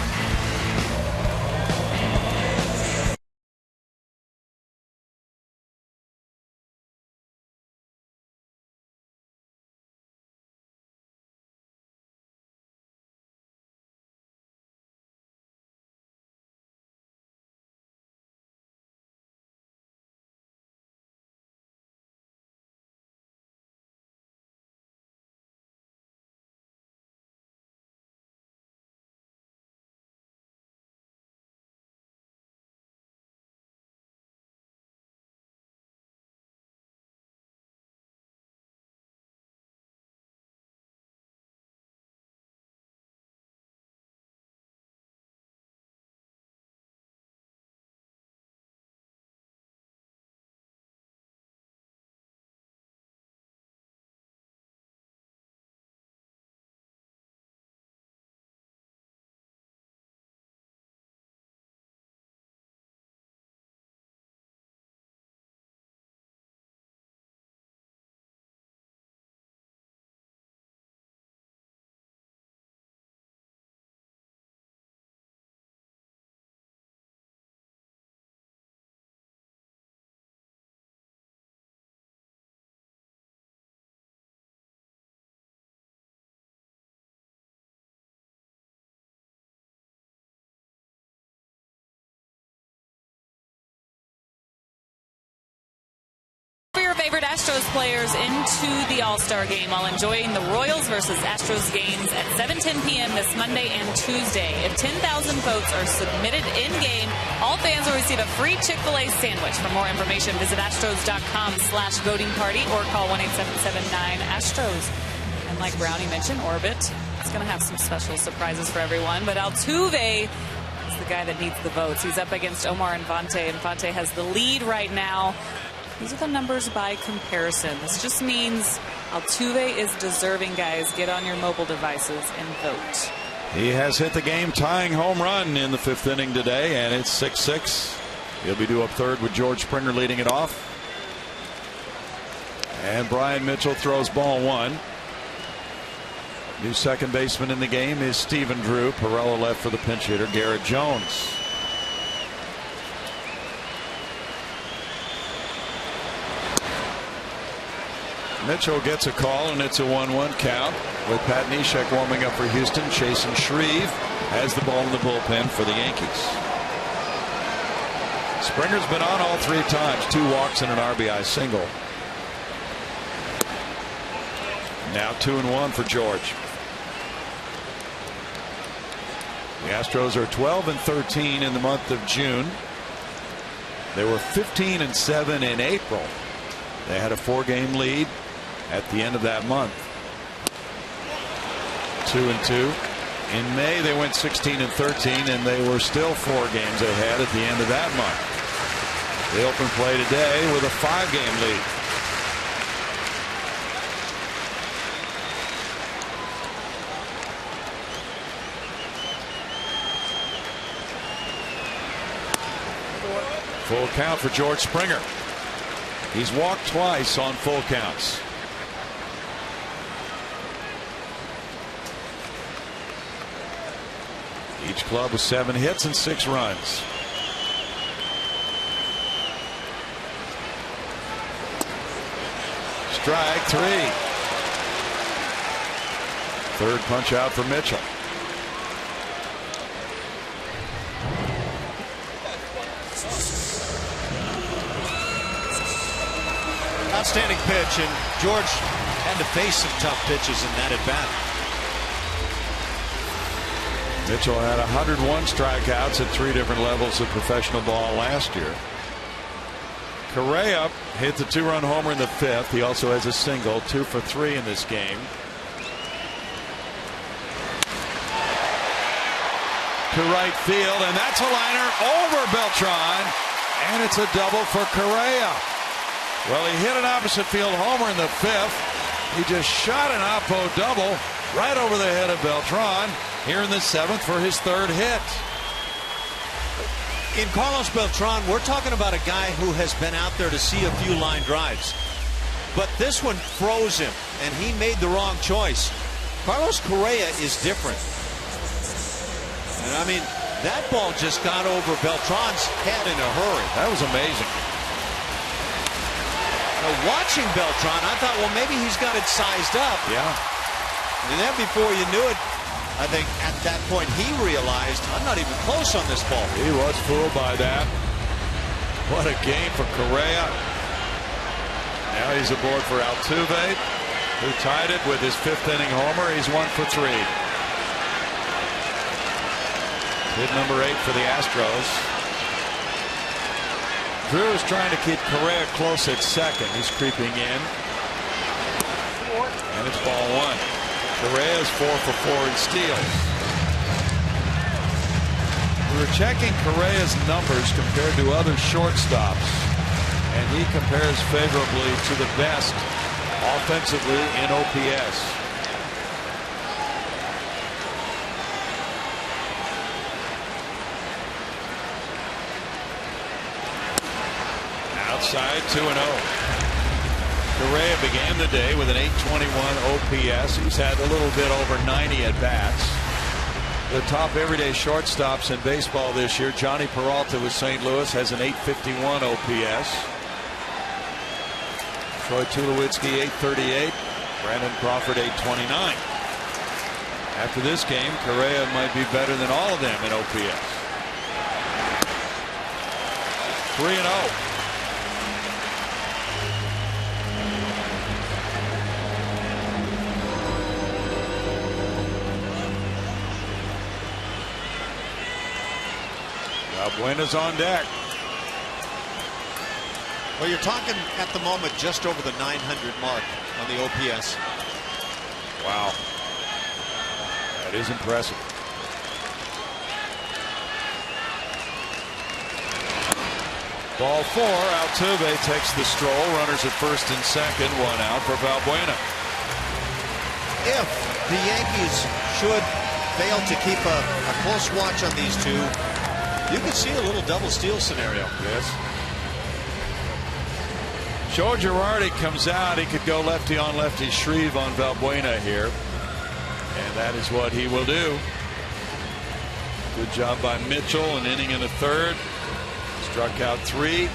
Your favorite Astros players into the All-Star game while enjoying the Royals versus Astros games at 7:10 p.m. this Monday and Tuesday. If 10,000 votes are submitted in-game, all fans will receive a free Chick-fil-A sandwich. For more information, visit astros.com/voting party or call 1-877-9-ASTROS. And like Brownie mentioned, Orbit is going to have some special surprises for everyone. But Altuve is the guy that needs the votes. He's up against Omar Infante. Infante has the lead right now. These are the numbers by comparison. This just means Altuve is deserving, guys. Get on your mobile devices and vote. He has hit the game-tying home run in the 5th inning today, and it's 6-6. He'll be due up third with George Springer leading it off. And Brian Mitchell throws ball 1. New second baseman in the game is Stephen Drew. Pirela left for the pinch hitter Garrett Jones. Mitchell gets a call, and it's a 1-1 count with Pat Neshek warming up for Houston. Chasen Shreve has the ball in the bullpen for the Yankees. Springer's been on all 3 times, 2 walks and an RBI single. Now 2-1 for George. The Astros are 12-13 in the month of June. They were 15-7 in April. They had a 4-game lead at the end of that month. 2-2. In May they went 16-13, and they were still 4 games ahead at the end of that month. They open play today with a 5-game lead. Full count for George Springer. He's walked twice on full counts. Each club with 7 hits and 6 runs. Strike 3. Third punch out for Mitchell. Outstanding pitch, and George had to face some tough pitches in that at bat. Mitchell had 101 strikeouts at 3 different levels of professional ball last year. Correa hit the 2-run homer in the 5th. He also has a single, 2 for 3 in this game. To right field, and that's a liner over Beltran, and it's a double for Correa. Well, he hit an opposite field homer in the 5th. He just shot an oppo double right over the head of Beltran here in the 7th for his 3rd hit. In Carlos Beltran, we're talking about a guy who has been out there to see a few line drives. But this one froze him, and he made the wrong choice. Carlos Correa is different. And I mean, that ball just got over Beltran's head in a hurry. That was amazing. Now, watching Beltran, I thought, well, maybe he's got it sized up. Yeah. And then before you knew it, I think at that point he realized, I'm not even close on this ball. He was fooled by that. What a game for Correa. Now he's aboard for Altuve, who tied it with his 5th inning homer. He's 1 for 3. Hit number 8 for the Astros. Drew is trying to keep Correa close at second. He's creeping in. And it's ball 1. Correa's 4 for 4 in steals. We were checking Correa's numbers compared to other shortstops, and he compares favorably to the best offensively in OPS. Outside 2-0. Correa began the day with an .821 OPS. He's had a little bit over 90 at bats. The top everyday shortstops in baseball this year, Johnny Peralta with St. Louis has an .851 OPS. Troy Tulowitzki .838. Brandon Crawford .829. After this game, Correa might be better than all of them in OPS. 3-0. Buena's on deck. Well, you're talking at the moment just over the 900 mark on the OPS. Wow. That is impressive. Ball 4. Altuve takes the stroll. Runners at first and second. 1 out for Valbuena. if the Yankees should fail to keep a close watch on these two, you could see a little double steal scenario. Yes. Joe Girardi comes out. He could go lefty on lefty, Shreve on Valbuena here. And that is what he will do. Good job by Mitchell, an inning and a third. Struck out 3.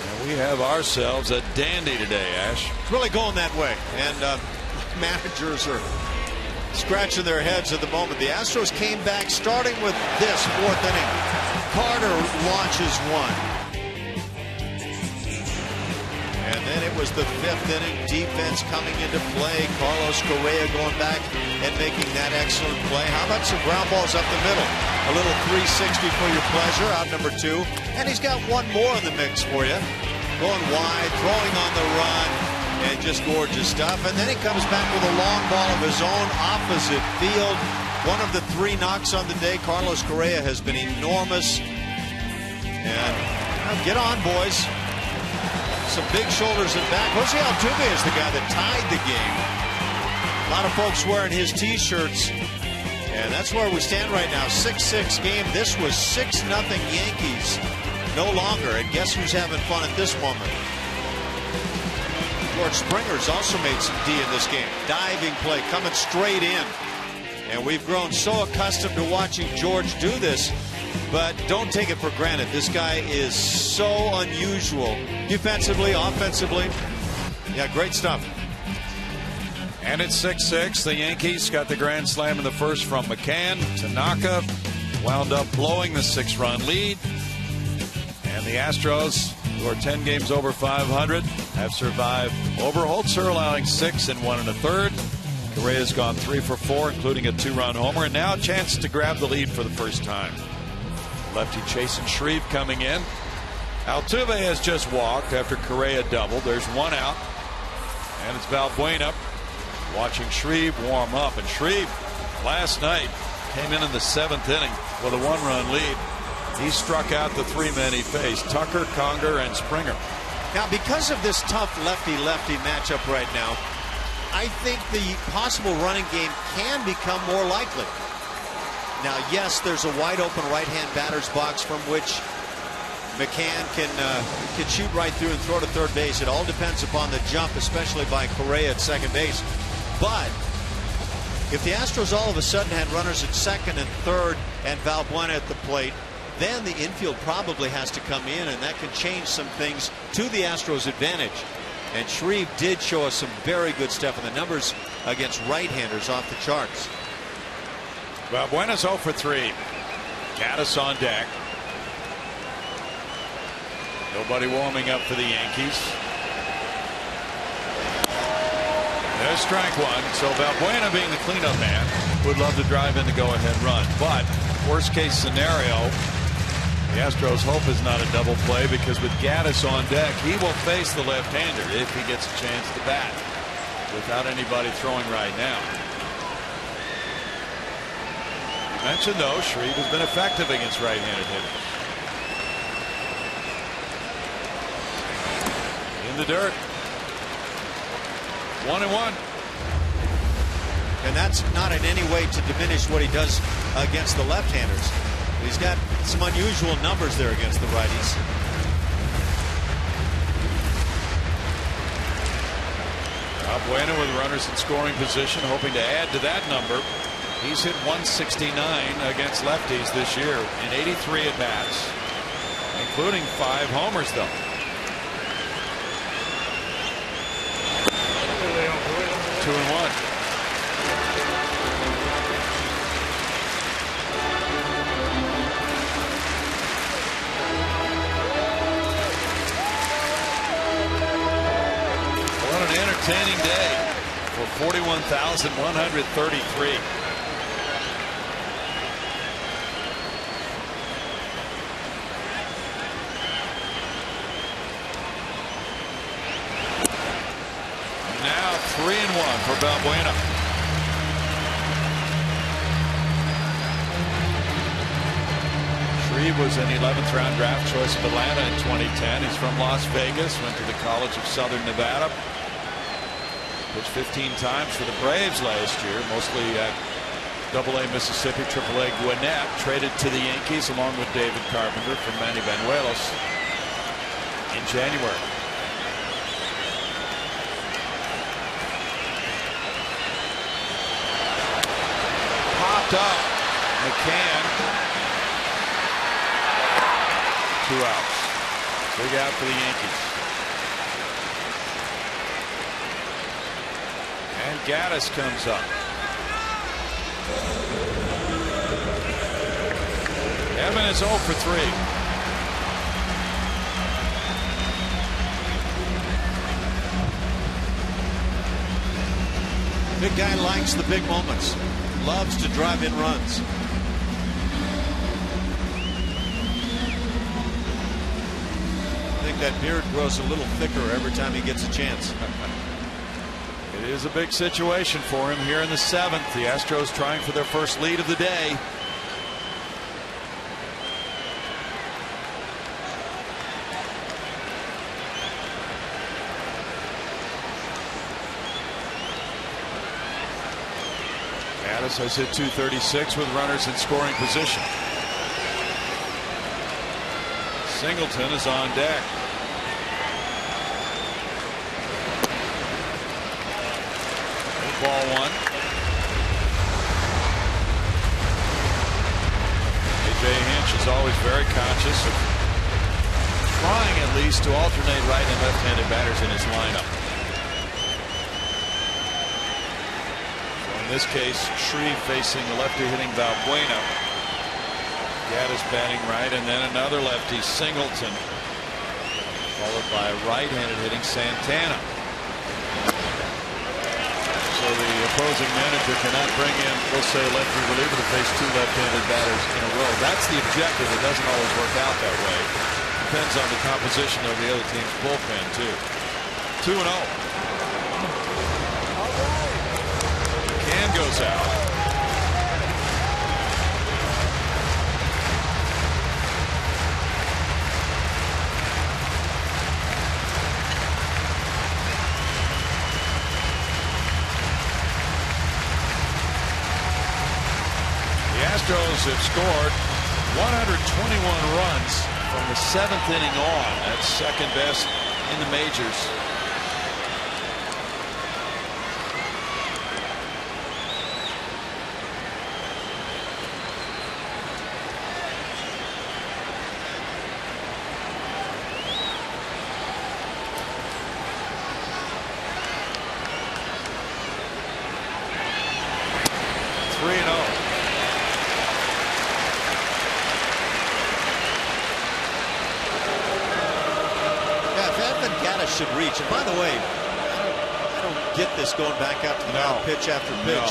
And we have ourselves a dandy today, Ash. It's really going that way. And managers are scratching their heads at the moment. The Astros came back starting with this 4th inning. Carter launches 1. And then it was the 5th inning, defense coming into play. Carlos Correa going back and making that excellent play. How about some ground balls up the middle? A little 360 for your pleasure, out number 2. And he's got one more in the mix for you. Going wide, throwing on the run, and just gorgeous stuff. And then he comes back with a long ball of his own opposite field. One of the 3 knocks on the day. Carlos Correa has been enormous. And get on, boys. Some big shoulders and back. Jose Altuve is the guy that tied the game. A lot of folks wearing his T-shirts. And that's where we stand right now. 6-6 game. This was 6-0 Yankees. No longer. And guess who's having fun at this moment? George Springer's also made some D in this game. Diving play coming straight in. And we've grown so accustomed to watching George do this. But don't take it for granted. This guy is so unusual. Defensively, offensively. Yeah, great stuff. And it's 6-6. The Yankees got the grand slam in the first from McCann. Tanaka wound up blowing the 6-run lead. And the Astros, who are 10 games over 500, have survived over Holzer, allowing 6 and 1 1/3. Correa's gone 3 for 4, including a 2-run homer. And now a chance to grab the lead for the first time. Lefty Chasen Shreve coming in. Altuve has just walked after Correa doubled. There's 1 out. And it's Valbuena watching Shreve warm up. And Shreve last night came in the 7th inning with a 1-run lead. He struck out the 3 men he faced, Tucker, Conger, and Springer. Now, because of this tough lefty-lefty matchup right now, I think the possible running game can become more likely. Now, yes, there's a wide-open right-hand batter's box from which McCann can shoot right through and throw to third base. It all depends upon the jump, especially by Correa at second base. But if the Astros all of a sudden had runners at second and third and Valbuena at the plate, then the infield probably has to come in, and that can change some things to the Astros' advantage. And Shreve did show us some very good stuff, and the numbers against right-handers off the charts. Valbuena's 0 for 3. Gaddis on deck. Nobody warming up for the Yankees. There's strike 1. So Valbuena, being the cleanup man, would love to drive in the go-ahead run. But worst case scenario, the Astros' hope is not a double play, because with Gaddis on deck, he will face the left-hander if he gets a chance to bat without anybody throwing right now. Mentioned, though, Shreve has been effective against right-handed hitters. In the dirt. 1-1. And that's not in any way to diminish what he does against the left-handers. He's got some unusual numbers there against the righties. Valbuena with runners in scoring position, hoping to add to that number. He's hit 169 against lefties this year in 83 at-bats, including 5 homers, though. Two and 1. What an entertaining day for 41,133. Now 3-1 for Valbuena. Shreve was an 11th round draft choice of Atlanta in 2010. He's from Las Vegas, went to the College of Southern Nevada. Pitched 15 times for the Braves last year, mostly at AA Mississippi, AAA Gwinnett. Traded to the Yankees along with David Carpenter from Manny Banuelos in January. Popped up. McCann. 2 outs. Big out for the Yankees. And Gaddis comes up. Evan is 0 for 3. Big guy likes the big moments. Loves to drive in runs. I think that beard grows a little thicker every time he gets a chance. It is a big situation for him here in the 7th. The Astros trying for their first lead of the day. Gaddis has hit .236 with runners in scoring position. Singleton is on deck. Ball 1. A.J. Hinch is always very conscious of trying at least to alternate right and left-handed batters in his lineup. So in this case, Shreve facing the lefty hitting Valbuena. Gaddis batting right, and then another lefty, Singleton, followed by a right-handed hitting Santana. So the opposing manager cannot bring in, we'll say, lefty reliever to face 2 left-handed batters in a row. That's the objective. It doesn't always work out that way. Depends on the composition of the other team's bullpen, too. 2-0. McCann goes out. Astros have scored 121 runs from the 7th inning on. That's second best in the majors. Should reach. And by the way, I don't get this going back out to the mound pitch after pitch.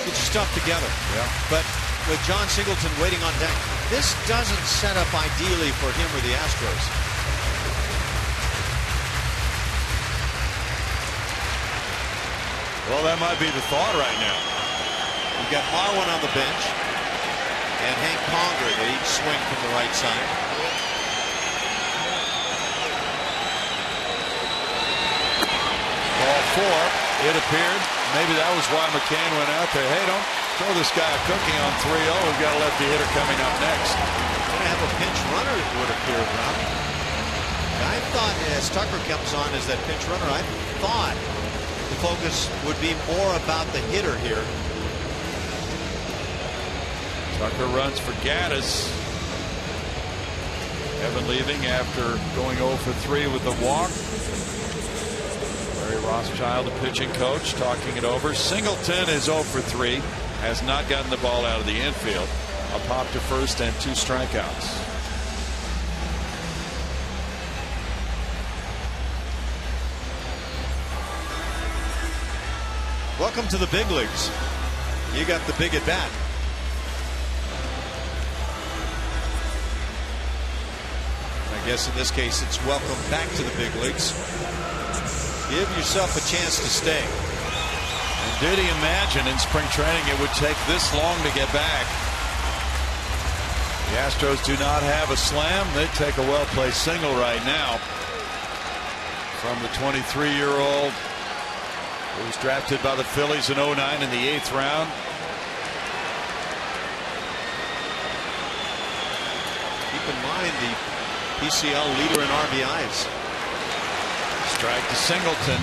Get your stuff together. Yeah. But with John Singleton waiting on deck, this doesn't set up ideally for him or the Astros. Well, that might be the thought right now. You've got Marwin on the bench and Hank Conger that each swing from the right side. Ball 4, it appeared. Maybe that was why McCann went out there. Hey, don't throw this guy a cookie on 3-0. We've got a lefty hitter coming up next. Going to have a pinch runner, it would appear, Rob. I thought, as Tucker comes on as that pinch runner, I thought the focus would be more about the hitter here. Tucker runs for Gaddis. Evan leaving after going 0 for 3 with the walk. Rothschild, the pitching coach, talking it over. Singleton is 0 for 3. Has not gotten the ball out of the infield. A pop to first and 2 strikeouts. Welcome to the big leagues. You got the big at bat. I guess in this case it's welcome back to the big leagues. Give yourself a chance to stay. And did he imagine in spring training it would take this long to get back? The Astros do not have a slam. They take a well-placed single right now from the 23-year-old He was drafted by the Phillies in 09 in the 8th round. Keep in mind the PCL leader in RBIs. Strike to Singleton.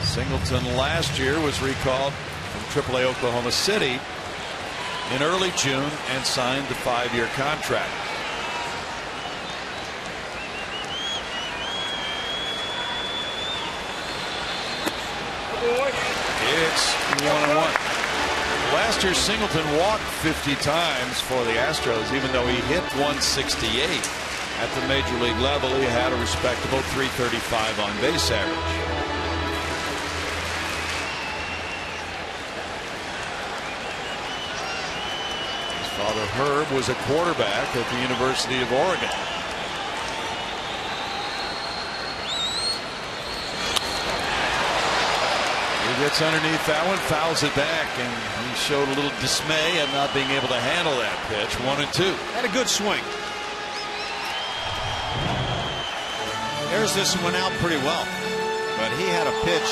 Singleton last year was recalled from AAA Oklahoma City in early June and signed the 5-year contract. It's 1-1. Last year, Singleton walked 50 times for the Astros, even though he hit 168 at the major league level. He had a respectable .335 on base average. His father, Herb, was a quarterback at the University of Oregon. Gets underneath that one, fouls it back, and he showed a little dismay at not being able to handle that pitch. 1-2. Had a good swing. There's this one out pretty well, but he had a pitch.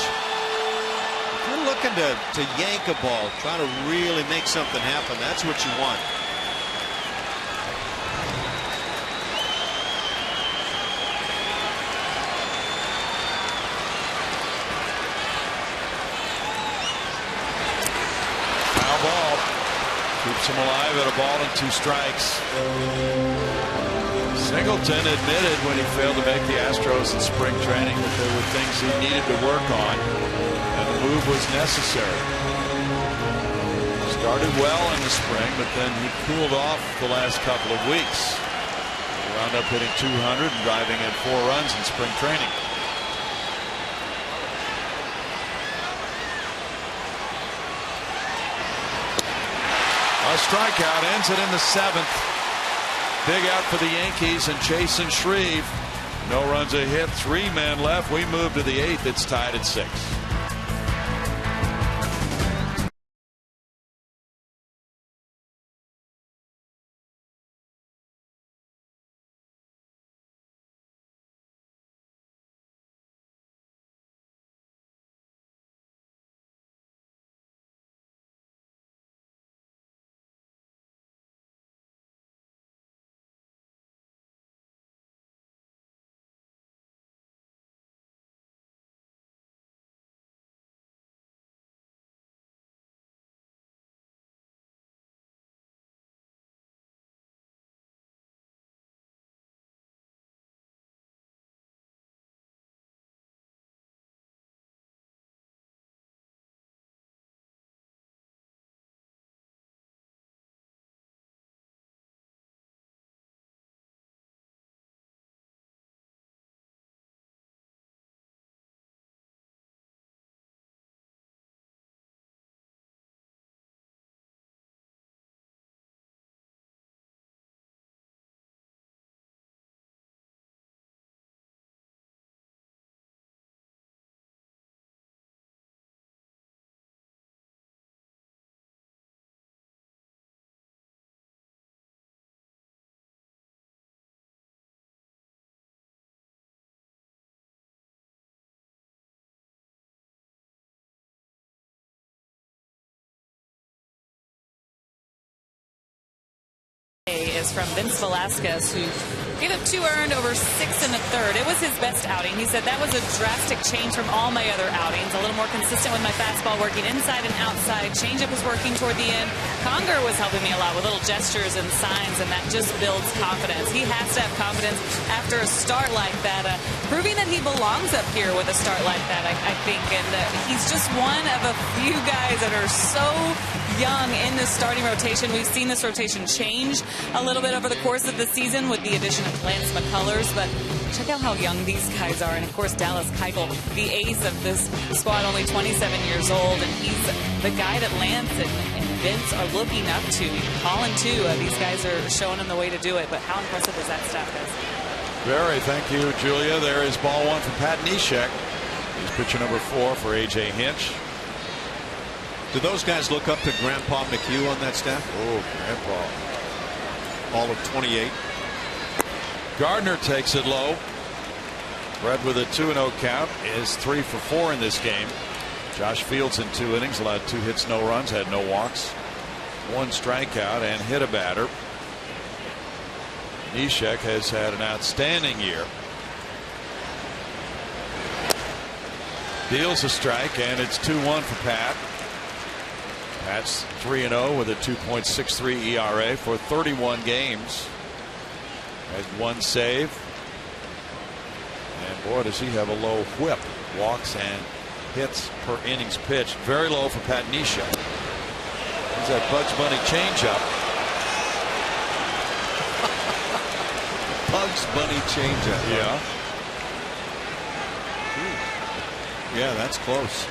If you're looking to yank a ball, try to really make something happen, that's what you want. Keeps him alive at a ball and 2 strikes. Singleton admitted when he failed to make the Astros in spring training that there were things he needed to work on, and the move was necessary. Started well in the spring, but then he cooled off the last couple of weeks. He wound up hitting .200 and driving in 4 runs in spring training. A strikeout ends it in the 7th. Big out for the Yankees and Chase and Shreve. No runs a hit, 3 men left. We move to the 8th. It's tied at 6. Is from Vince Velasquez, who gave up 2 earned over 6 1/3. It was his best outing. He said that was a drastic change from all my other outings. A little more consistent with my fastball, working inside and outside. Changeup was working toward the end. Conger was helping me a lot with little gestures and signs, and that just builds confidence. He has to have confidence after a start like that, proving that he belongs up here with a start like that, I think. And he's just one of a few guys that are so young in this starting rotation. We've seen this rotation change a little bit over the course of the season with the addition of Lance McCullers, but check out how young these guys are. And of course, Dallas Keuchel, the ace of this squad, only 27 years old, and he's the guy that Lance and Vince are looking up to. Colin too. These guys are showing him the way to do it, but how impressive is that staff is? Very. Thank you, Julia. There is ball 1 for Pat Neshek. He's pitcher number 4 for A.J. Hinch. Do those guys look up to Grandpa McHugh on that staff? Oh, Grandpa. All of 28. Gardner takes it low. Brett with a 2-0 count is 3 for 4 in this game. Josh Fields in 2 innings allowed 2 hits, no runs, had no walks, 1 strikeout, and hit a batter. Neshek has had an outstanding year. Deals a strike, and it's 2-1 for Pat. Pat's 3-0 with a 2.63 ERA for 31 games. Has 1 save. And boy, does he have a low whip. Walks and hits per innings pitched. Very low for Pat Neshek. He's that Bugs Bunny changeup. Bugs Bunny changeup. Yeah. Yeah, that's close.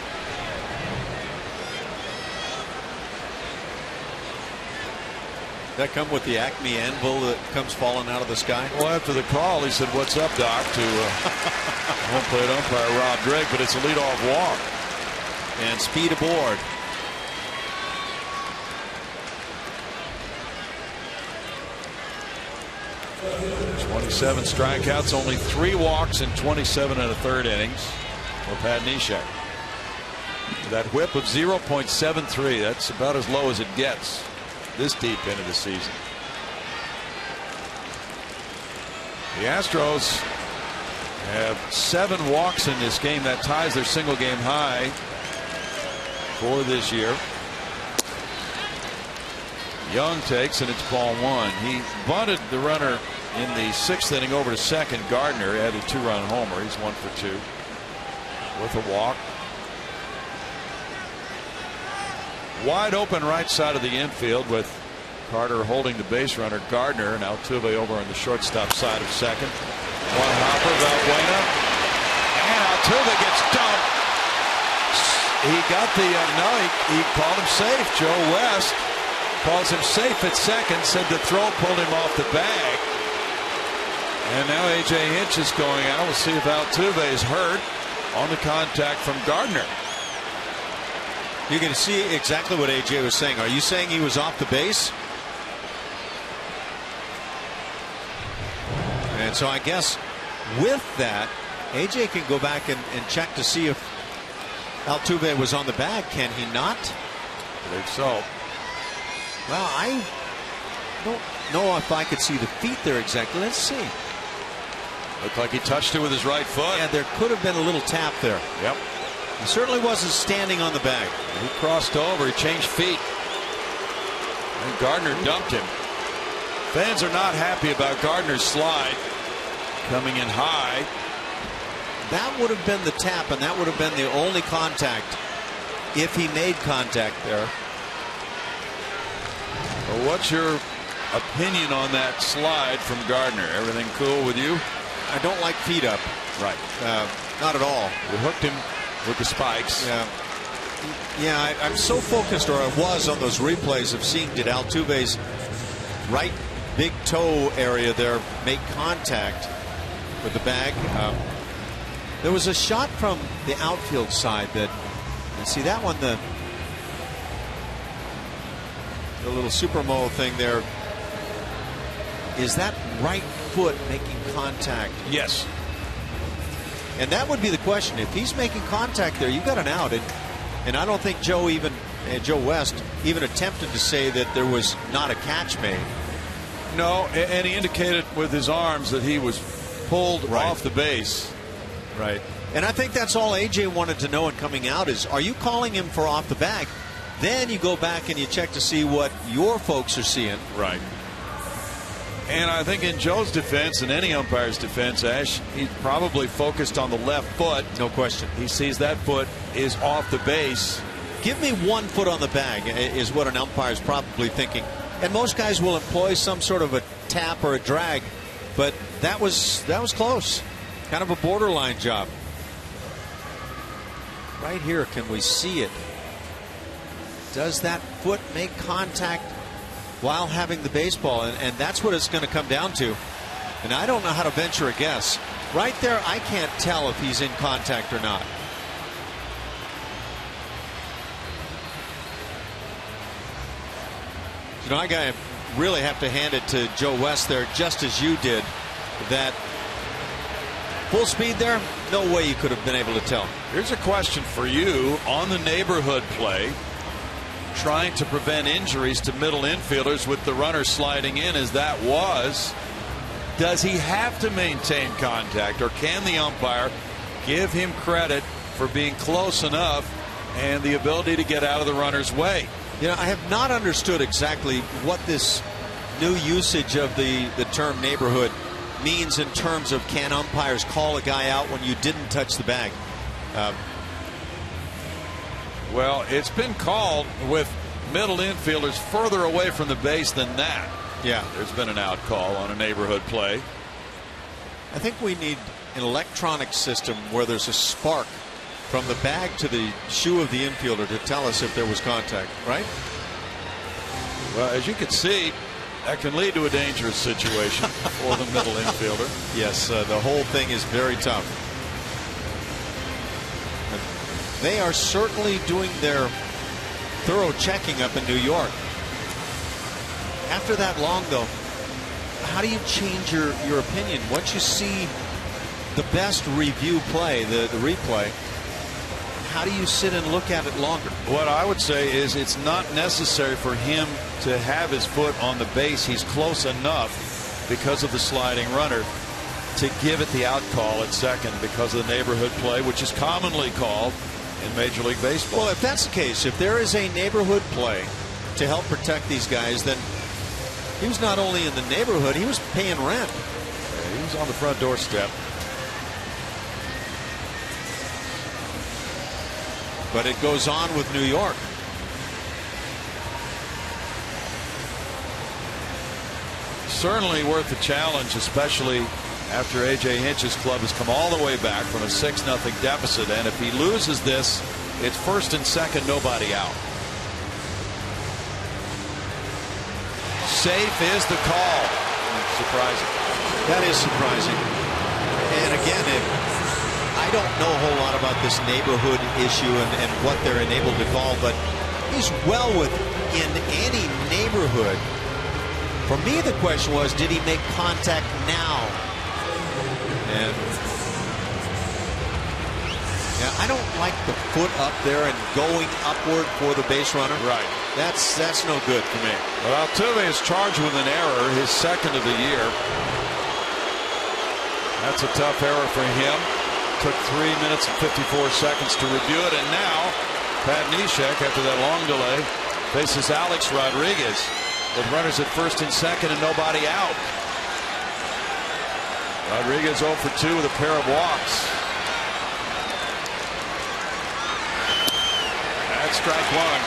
That come with the Acme anvil that comes falling out of the sky? Well, after the call, he said, "What's up, Doc?" to home plate umpire Rob Drake, but it's a leadoff walk. And speed aboard. Seven strikeouts, only 3 walks in 27 1/3 innings for Pat Neshek. That whip of 0.73, that's about as low as it gets this deep into the season. The Astros have 7 walks in this game. That ties their single game high for this year. Young takes, and it's ball 1. He bunted the runner in the 6th inning over to second. Gardner had a 2-run homer. He's 1 for 2 with a walk. Wide open right side of the infield with Carter holding the base runner Gardner, and Altuve over on the shortstop side of second. 1 hopper, Valbuena, and Altuve gets dumped. He got the no, he called him safe. Joe West calls him safe at second, said the throw pulled him off the bag. And now A.J. Hinch is going out. We'll see if Altuve is hurt on the contact from Gardner. You can see exactly what A.J. was saying. Are you saying he was off the base? And so I guess with that, A.J. can go back and check to see if Altuve was on the bag. Can he not? I think so. Well, I don't know if I could see the feet there exactly. Let's see. Looked like he touched it with his right foot. Yeah, there could have been a little tap there. Yep. He certainly wasn't standing on the bag. He crossed over. He changed feet. And Gardner dumped him. Fans are not happy about Gardner's slide coming in high. That would have been the tap, and that would have been the only contact if he made contact there. Well, what's your opinion on that slide from Gardner? Everything cool with you? I don't like feet up. Right. Not at all. We hooked him with the spikes. Yeah, I'm so focused, or I was, on those replays of seeing did Altuve's right big toe area there make contact with the bag. There was a shot from the outfield side that, and see that one, the little Supermo thing there. Is that right foot making contact? Yes. And that would be the question. If he's making contact there, you've got an out. And I don't think Joe West even attempted to say that there was not a catch made. No, and he indicated with his arms that he was pulled off the base. Right. And I think that's all A.J. wanted to know in coming out is, are you calling him for off the bag? Then you go back and you check to see what your folks are seeing. Right. And I think in Joe's defense and any umpire's defense, Ash, he's probably focused on the left foot. No question. He sees that foot is off the base. Give me 1 foot on the bag is what an umpire is probably thinking. And most guys will employ some sort of a tap or a drag. But that was close. Kind of a borderline job. Right here, can we see it? Does that foot make contact while having the baseball? And that's what it's going to come down to. And I don't know how to venture a guess. Right there, I can't tell if he's in contact or not. You know, I really have to hand it to Joe West there, just as you did. that full speed there, no way you could have been able to tell. Here's a question for you on the neighborhood play, trying to prevent injuries to middle infielders with the runner sliding in as that was. Does he have to maintain contact, or can the umpire give him credit for being close enough and the ability to get out of the runner's way? You know, I have not understood exactly what this new usage of the term neighborhood means in terms of, can umpires call a guy out when you didn't touch the bag? Well, it's been called with middle infielders further away from the base than that. Yeah, there's been an out call on a neighborhood play. I think we need an electronic system where there's a spark from the bag to the shoe of the infielder to tell us if there was contact, right? Well, as you can see, that can lead to a dangerous situation for the middle infielder. Yes, the whole thing is very tough. They are certainly doing their thorough checking up in New York. After that long, though, how do you change your opinion? Once you see the best review play, the replay, how do you sit and look at it longer? What I would say is it's not necessary for him to have his foot on the base. He's close enough because of the sliding runner to give it the out call at second because of the neighborhood play, which is commonly called in Major League Baseball. Well, if that's the case, if there is a neighborhood play to help protect these guys, then he was not only in the neighborhood, he was paying rent. Yeah, he was on the front doorstep. But it goes on with New York. Certainly worth the challenge, especially after A.J. Hinch's club has come all the way back from a 6-0 deficit. And if he loses this, it's first and second, nobody out. Safe is the call. Surprising. That is surprising. And again, I don't know a whole lot about this neighborhood issue and what they're enabled to call, but he's well within any neighborhood. For me, the question was, did he make contact now? And yeah, I don't like the foot up there and going upward for the base runner. Right. That's no good for me. Well, Altuve is charged with an error, his second of the year. That's a tough error for him. Took 3 minutes and 54 seconds to review it, and now Pat Neshek, after that long delay, faces Alex Rodriguez with runners at first and second and nobody out. Rodriguez 0 for 2 with a pair of walks. That's strike one.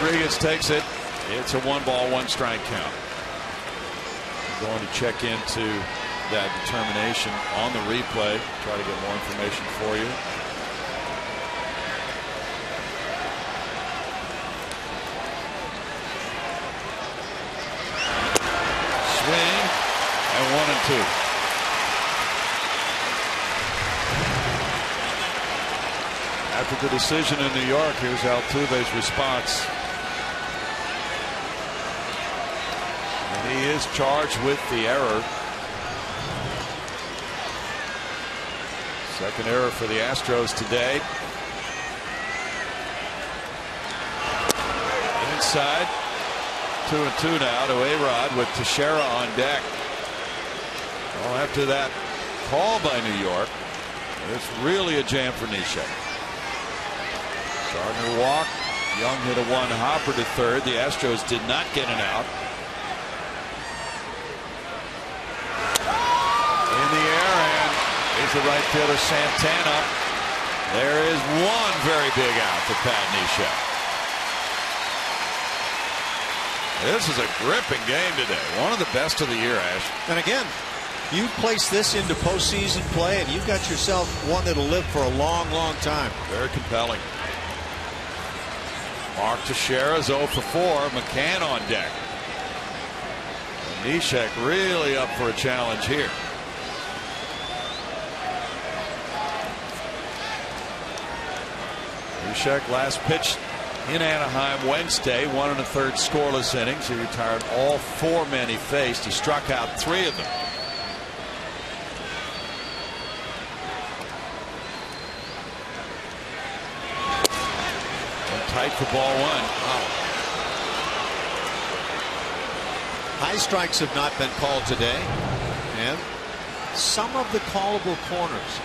Rodriguez takes it. It's a 1-ball, 1-strike count. I'm going to check into that determination on the replay. Try to get more information for you. Swing and 1-2. After the decision in New York, here's Altuve's response. And he is charged with the error. Second error for the Astros today. Inside. 2-2 now to A-Rod with Teixeira on deck. Well, after that call by New York, it's really a jam for Neshek. Gardner walked. Young hit a 1-hopper to third. The Astros did not get an out. In the air, and here's the right fielder Santana. There is one very big out for Pat Neshek. This is a gripping game today. One of the best of the year, Ash. And again, you place this into postseason play, and you've got yourself one that'll live for a long, long time. Very compelling. Mark Teixeira's 0 for 4. McCann on deck. Neshek really up for a challenge here. Neshek last pitched in Anaheim Wednesday, 1 1/3 scoreless innings. He retired all 4 men he faced. He struck out 3 of them. And tight for ball 1. Wow. High strikes have not been called today, and some of the callable corners.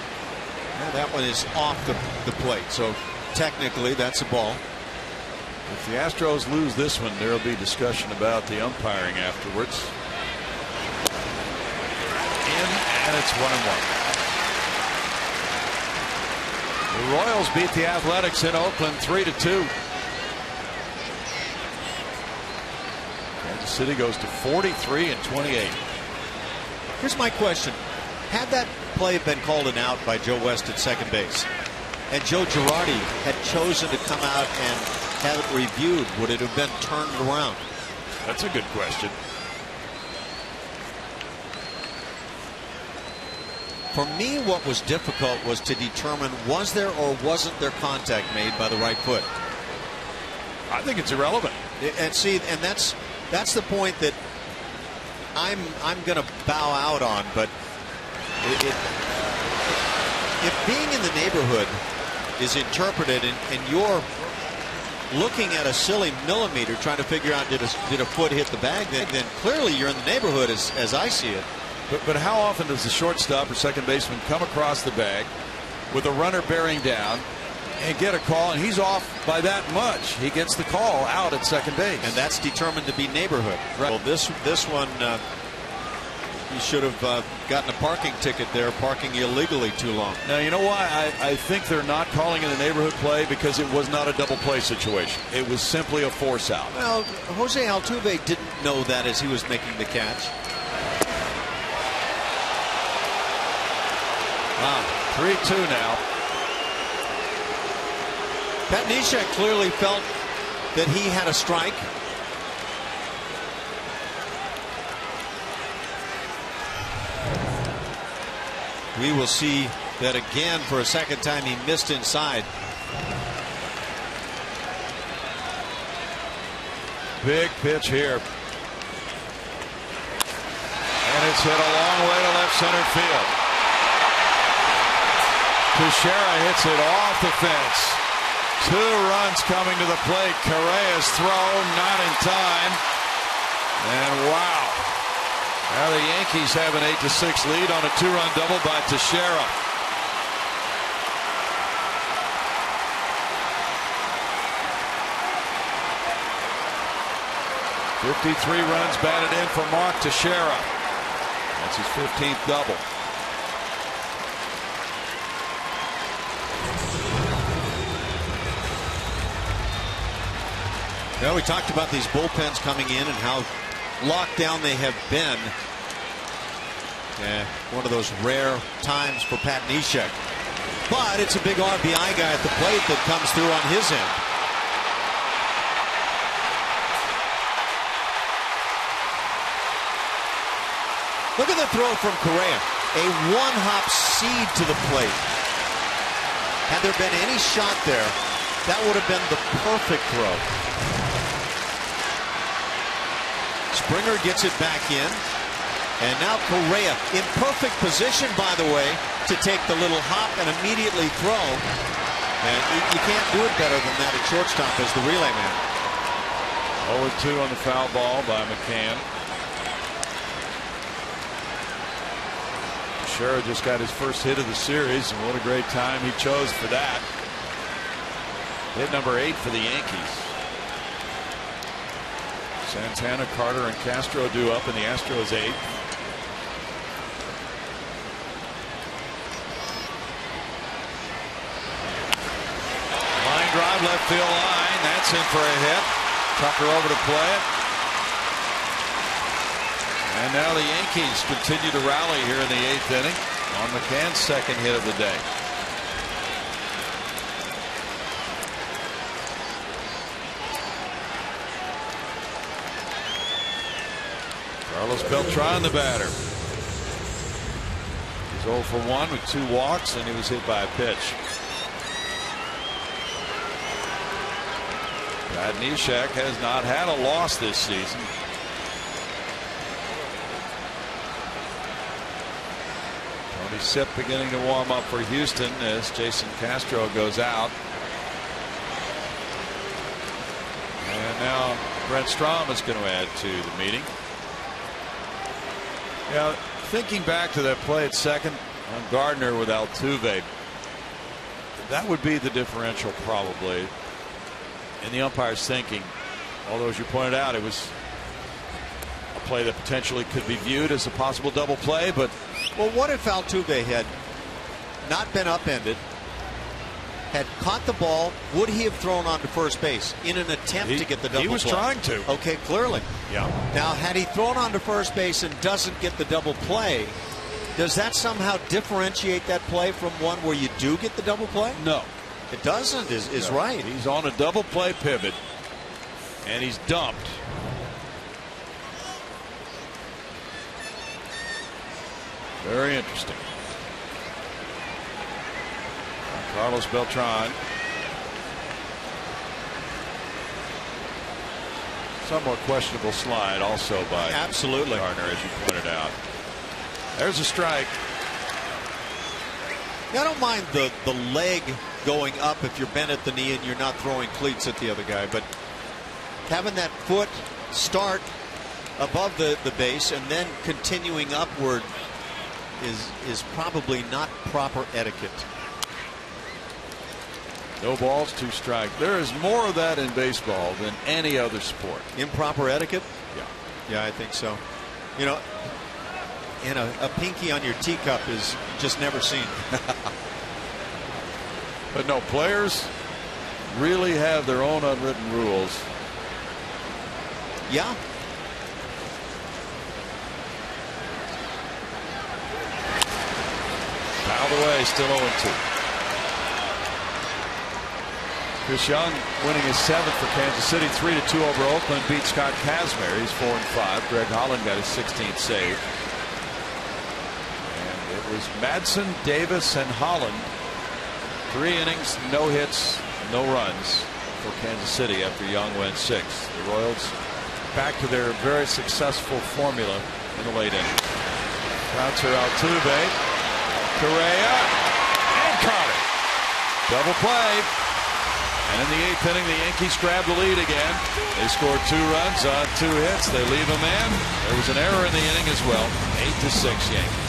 Yeah, that one is off the plate, so technically that's a ball. If the Astros lose this one, there will be discussion about the umpiring afterwards. And it's 1-1. The Royals beat the Athletics in Oakland 3-2. Kansas City goes to 43-28. Here's my question. Had that play been called an out by Joe West at second base, and Joe Girardi had chosen to come out and have it reviewed, would it have been turned around? That's a good question. For me, what was difficult was to determine, was there or wasn't there contact made by the right foot? I think it's irrelevant. And see, and that's the point that I'm going to bow out on. But if being in the neighborhood is interpreted and you're looking at a silly millimeter trying to figure out did a foot hit the bag, then clearly you're in the neighborhood as I see it. But how often does the shortstop or second baseman come across the bag with a runner bearing down and get a call, and he's off by that much? He gets the call out at second base. And that's determined to be neighborhood. Right. Well, this one, you should have gotten a parking ticket there, parking illegally too long. Now, you know why I think they're not calling it a neighborhood play? Because it was not a double play situation. It was simply a force out. Well, Jose Altuve didn't know that as he was making the catch. Wow, 3-2 now. Pat Neshek clearly felt that he had a strike. We will see that again for a second time. He missed inside. Big pitch here. And it's hit a long way to left center field. Teixeira hits it off the fence. 2 runs coming to the plate. Correa's throw not in time. And wow. Now the Yankees have an 8-6 lead on a 2-run double by Teixeira. "53 runs batted in for Mark Teixeira. That's his 15th double. Well, we talked about these bullpens coming in and how locked down they have been. One of those rare times for Pat Neshek. But it's a big RBI guy at the plate that comes through on his end. Look at the throw from Correa. A one-hop seed to the plate. Had there been any shot there, that would have been the perfect throw. Springer gets it back in. And now Correa in perfect position, by the way, to take the little hop and immediately throw. And you can't do it better than that at shortstop as the relay man. 0-2 on the foul ball by McCann. Teixeira just got his first hit of the series, and what a great time he chose for that. Hit number 8 for the Yankees. Santana, Carter, and Castro due up in the Astros 8th. Line drive, left field line. That's in for a hit. Tucker over to play it. And now the Yankees continue to rally here in the 8th inning on McCann's second hit of the day. Carlos Beltran, the batter. He's 0 for 1 with 2 walks, and he was hit by a pitch. Brad Neshek has not had a loss this season. Tony Sipp beginning to warm up for Houston as Jason Castro goes out. And now Brent Strom is going to add to the meeting. Yeah, thinking back to that play at second on Gardner with Altuve, that would be the differential probably in the umpire's thinking. Although, as you pointed out, it was a play that potentially could be viewed as a possible double play. But well, what if Altuve had not been upended, had caught the ball? Would he have thrown onto first base in an attempt to get the double play? He was trying to. Okay, clearly. Yeah. Now, had he thrown onto first base and doesn't get the double play, does that somehow differentiate that play from one where you do get the double play? No. It doesn't, is No. right. He's on a double play pivot, and he's dumped. Very interesting. Carlos Beltran. Somewhat questionable slide also by Absolutely. Gardner, as you pointed out. There's a strike. I don't mind the leg going up if you're bent at the knee and you're not throwing cleats at the other guy, but having that foot start above the base and then continuing upward is probably not proper etiquette. No balls, 2 strikes. There is more of that in baseball than any other sport. Improper etiquette? Yeah. Yeah, I think so. You know, and a pinky on your teacup is just never seen. But no, players really have their own unwritten rules. Yeah. Fouled away, still 0-2. Chris Young winning his 7th for Kansas City, 3-2 over Oakland, beat Scott Kazmir. He's 4-5. Greg Holland got his 16th save. And it was Madsen, Davis, and Holland. 3 innings, no hits, no runs for Kansas City after Young went 6. The Royals back to their very successful formula in the late innings. Bouncer Altuve, Correa, and Carter. Double play. And in the 8th inning, the Yankees grab the lead again. They scored 2 runs on 2 hits. They leave a man. There was an error in the inning as well. 8-6 Yankees.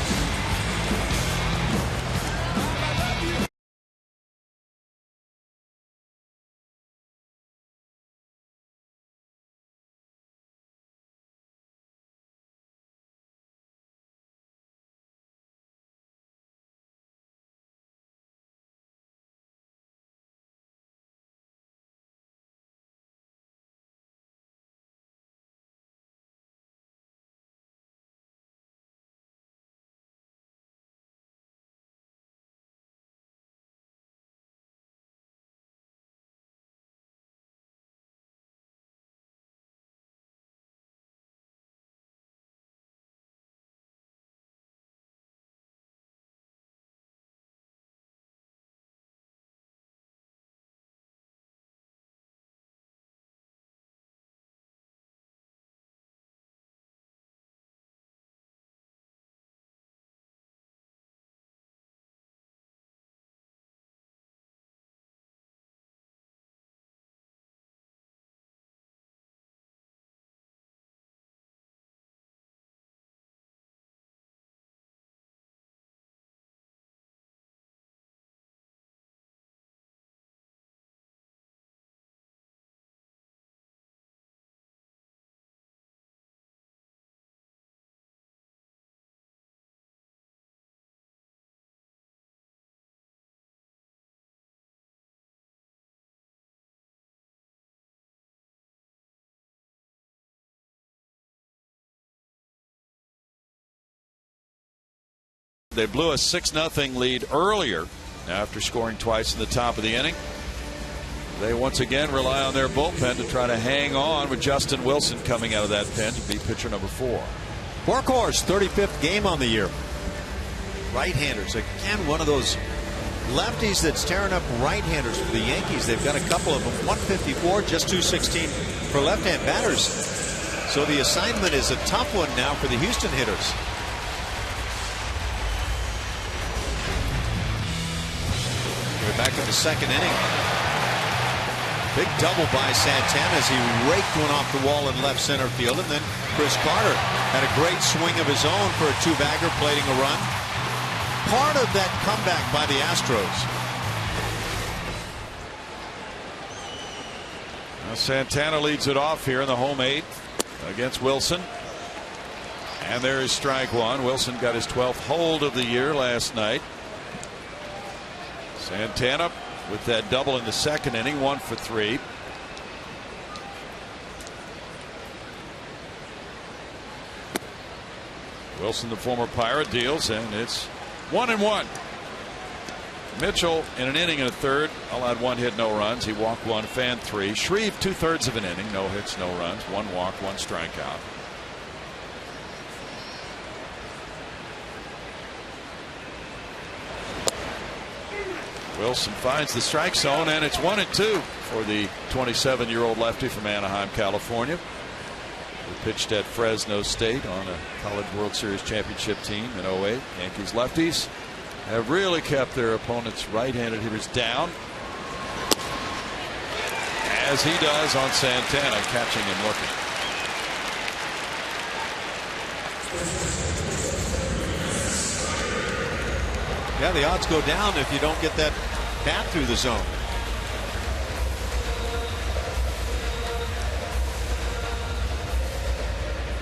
They blew a 6-0 lead earlier after scoring twice in the top of the inning. They once again rely on their bullpen to try to hang on with Justin Wilson coming out of that pen to be pitcher number 4. Workhorse, 35th game on the year. Right-handers, again, one of those lefties that's tearing up right-handers for the Yankees. They've got a couple of them. 154, just 216 for left-hand batters. So the assignment is a tough one now for the Houston hitters. We're back in the second inning. Big double by Santana as he raked one off the wall in left center field. And then Chris Carter had a great swing of his own for a two-bagger, plating a run. Part of that comeback by the Astros. Now Santana leads it off here in the home 8th against Wilson. And there is strike one. Wilson got his 12th hold of the year last night. Santana with that double in the second inning, 1 for 3. Wilson, the former Pirate, deals, and it's 1-1. Mitchell in an inning and a third allowed 1 hit, no runs. He walked 1, fanned 3. Shreve 2/3 of an inning, no hits, no runs, 1 walk, 1 strikeout. Wilson finds the strike zone, and it's 1-2 for the 27-year-old lefty from Anaheim, California. He pitched at Fresno State on a College World Series championship team in 08. Yankees lefties have really kept their opponents' right-handed hitters down, as he does on Santana, catching and looking. Yeah, the odds go down if you don't get that bat through the zone.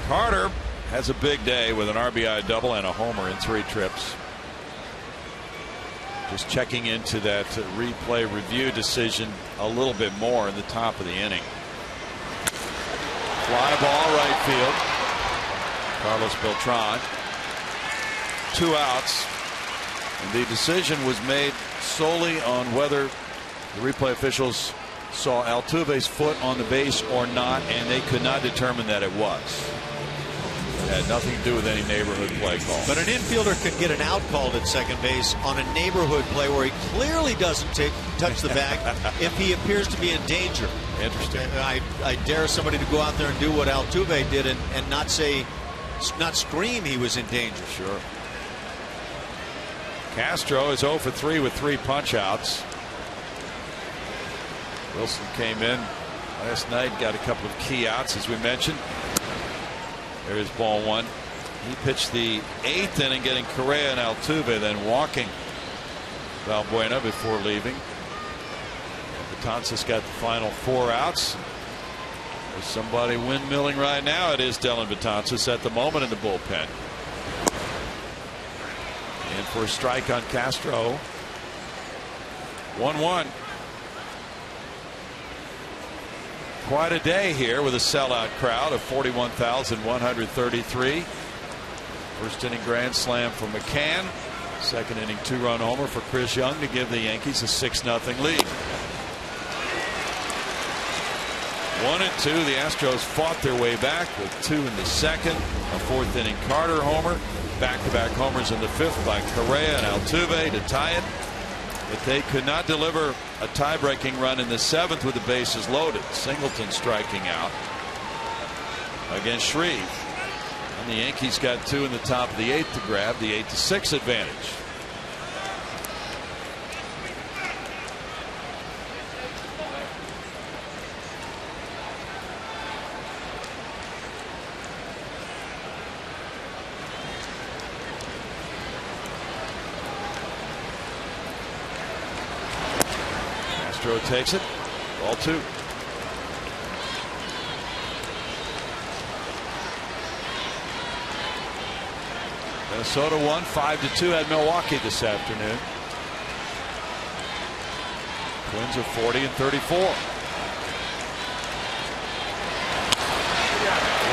Carter has a big day with an RBI double and a homer in 3 trips. Just checking into that replay review decision a little bit more in the top of the inning. Fly ball right field. Carlos Beltran. 2 outs. And the decision was made solely on whether the replay officials saw Altuve's foot on the base or not, and they could not determine that it was. It had nothing to do with any neighborhood play call. But an infielder can get an out called at second base on a neighborhood play where he clearly doesn't touch the bag if he appears to be in danger. Interesting. I dare somebody to go out there and do what Altuve did and not scream he was in danger. Sure. Castro is 0 for 3 with 3 punch outs. Wilson came in last night, got a couple of key outs, as we mentioned. There's ball 1. He pitched the 8th inning, getting Correa and Altuve, then walking Valbuena before leaving. Betances got the final 4 outs. There's somebody windmilling right now. It is Dellin Betances at the moment in the bullpen. In for a strike on Castro. 1-1. Quite a day here with a sellout crowd of 41,133. First inning grand slam for McCann. Second inning 2-run homer for Chris Young to give the Yankees a 6-0 lead. 1-2. The Astros fought their way back with 2 in the second. A 4th inning Carter homer. Back-to-back homers in the 5th by Correa and Altuve to tie it. But they could not deliver a tie-breaking run in the 7th with the bases loaded. Singleton striking out against Shreve. And the Yankees got 2 in the top of the 8th to grab the 8-6 advantage. Takes it. Ball 2. Minnesota won 5-2 at Milwaukee this afternoon. Twins are 40-34.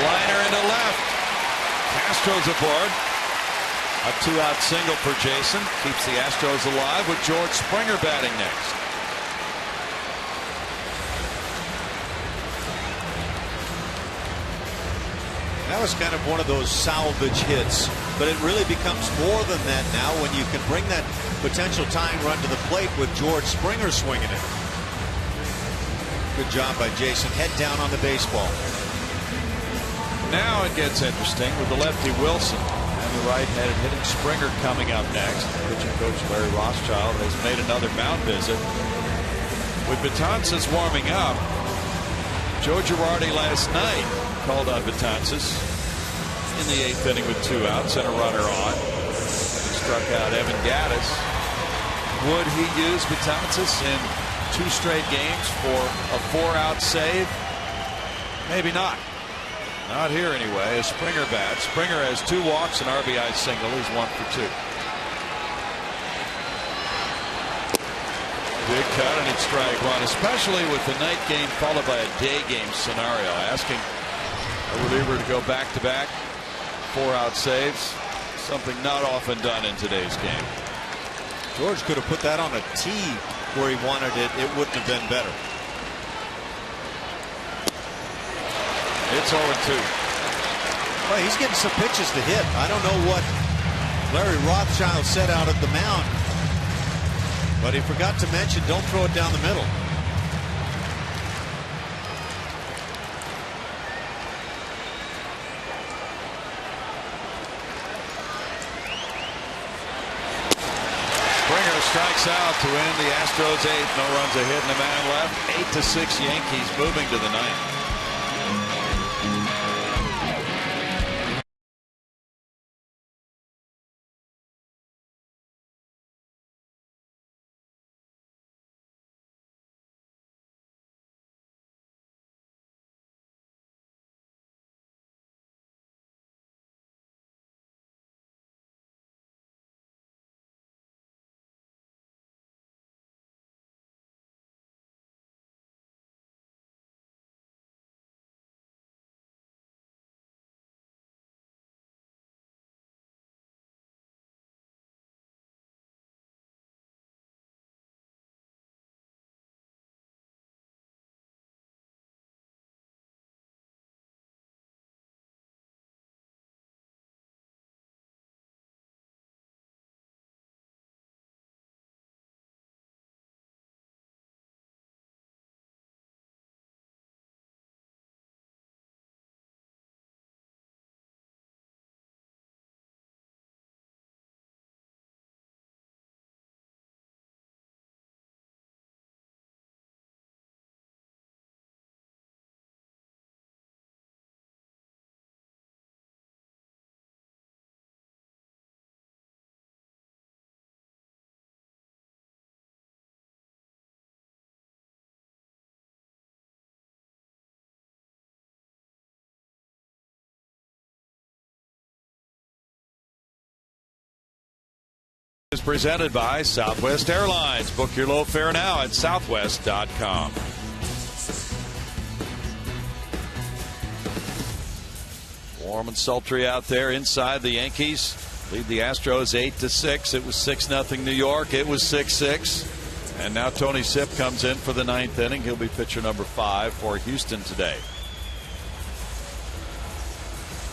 Liner into left. Castro's aboard. A 2-out single for Jason keeps the Astros alive with George Springer batting next. That was kind of one of those salvage hits, but it really becomes more than that now when you can bring that potential tying run to the plate with George Springer swinging it. Good job by Jason. Head down on the baseball. Now it gets interesting with the lefty Wilson and the right-handed hitting Springer coming up next. Pitching coach Larry Rothschild has made another mound visit. With Betances warming up, Joe Girardi last night called on Betances in the 8th inning with 2 outs and a runner on. He struck out Evan Gattis. Would he use Betances in 2 straight games for a 4-out save? Maybe not. Not here anyway. As Springer bats. Springer has 2 walks, an RBI single. He's 1 for 2. Big cut and it's strike one, especially with the night game followed by a day game scenario. Asking a reliever to go back-to-back 4-out saves, something not often done in today's game. George could have put that on a tee where he wanted it. It wouldn't have been better. It's 0-2. Well, he's getting some pitches to hit. I don't know what Larry Rothschild said out at the mound, but he forgot to mention don't throw it down the middle. Springer strikes out to end the Astros 8th. No runs, a hit, and a man left. 8-6 Yankees moving to the 9th. Is presented by Southwest Airlines. Book your low fare now at southwest.com. Warm and sultry out there inside. The Yankees lead the Astros 8-6. It was 6-0 New York. It was 6-6. And now Tony Sipp comes in for the 9th inning. He'll be pitcher number 5 for Houston today.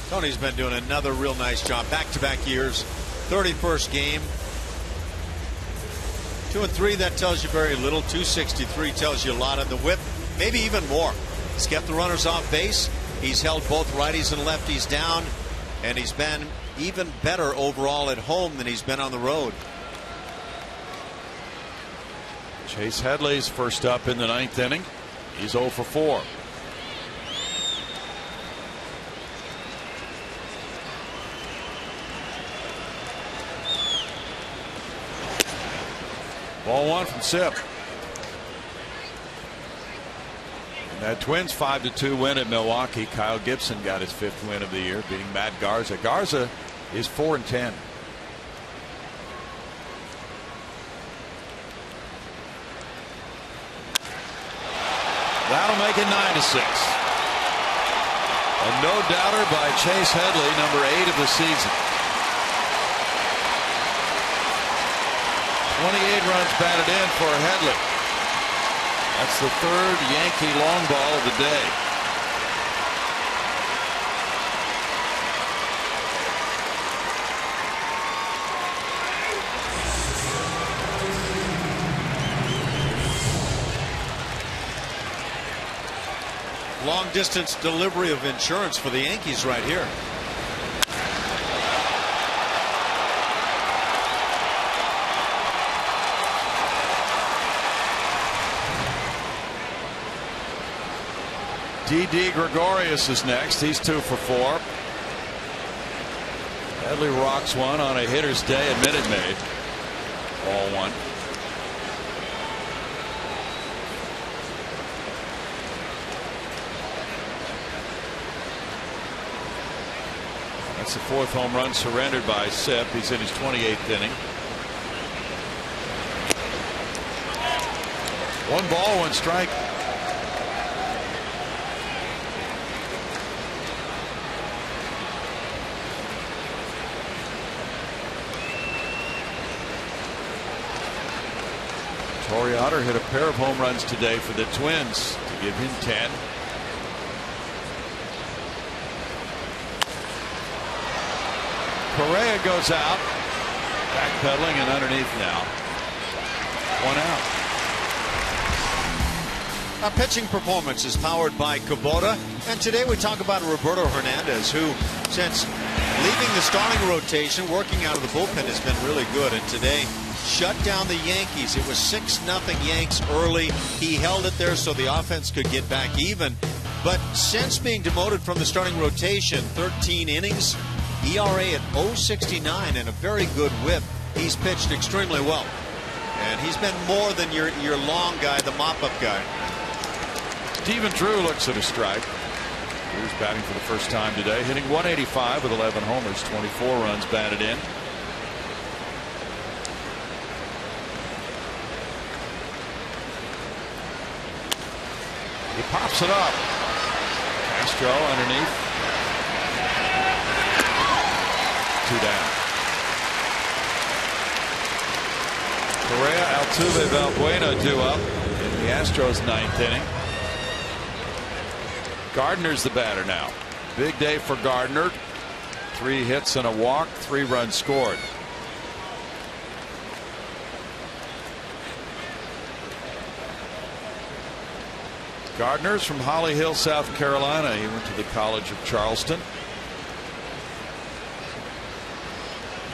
Tony's been doing another real nice job. Back-to-back years. 31st game. 2 and 3, that tells you very little. 263 tells you a lot. And the whip, maybe even more. He's kept the runners off base. He's held both righties and lefties down. And he's been even better overall at home than he's been on the road. Chase Headley's first up in the 9th inning. He's 0 for 4. Ball 1 from Sipp. And that Twins 5-2 win at Milwaukee. Kyle Gibson got his 5th win of the year, beating Matt Garza. Garza is 4-10. That'll make it 9-6. A no-doubter by Chase Headley, number 8 of the season. 28 runs batted in for Headley. That's the 3rd Yankee long ball of the day. Long distance delivery of insurance for the Yankees right here. D.D. Gregorius is next. He's 2 for 4. Headley rocks one on a hitter's day at Minute Maid. Ball 1. That's the 4th home run surrendered by Sip. He's in his 28th inning. 1 ball, 1 strike. Torrey Otter hit a pair of home runs today for the Twins to give him 10. Correa goes out, backpedaling and underneath now. 1 out. Our pitching performance is powered by Kubota, and today we talk about Roberto Hernandez, who, since leaving the starting rotation, working out of the bullpen, has been really good. And today, shut down the Yankees. It was 6-0 Yanks early. He held it there so the offense could get back even. But since being demoted from the starting rotation, 13 innings, ERA at 0.69 and a very good whip. He's pitched extremely well. And he's been more than your long guy, the mop-up guy. Stephen Drew looks at a strike. Drew's batting for the first time today, hitting 185 with 11 homers, 24 runs batted in. He pops it up. Castro underneath. 2 down. Correa, Altuve, Valbuena due up in the Astros 9th inning. Gardner's the batter now. Big day for Gardner. 3 hits and a walk, 3 runs scored. Gardner's from Holly Hill, South Carolina. He went to the College of Charleston.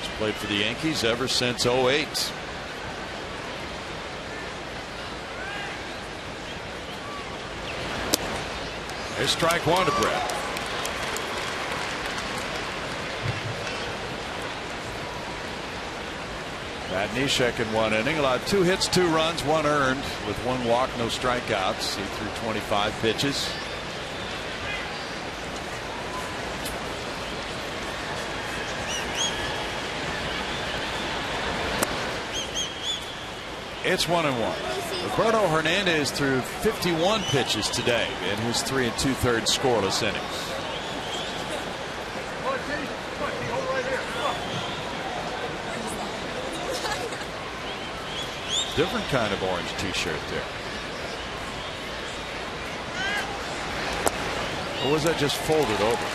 He's played for the Yankees ever since 2008. There's strike 1 to Brett. Matt Neshek in 1 inning allowed 2 hits, 2 runs, 1 earned with 1 walk, no strikeouts. He threw 25 pitches. It's 1-1. Roberto Hernandez threw 51 pitches today in his 3 2/3 scoreless innings. Different kind of orange t-shirt there. Or was that just folded over?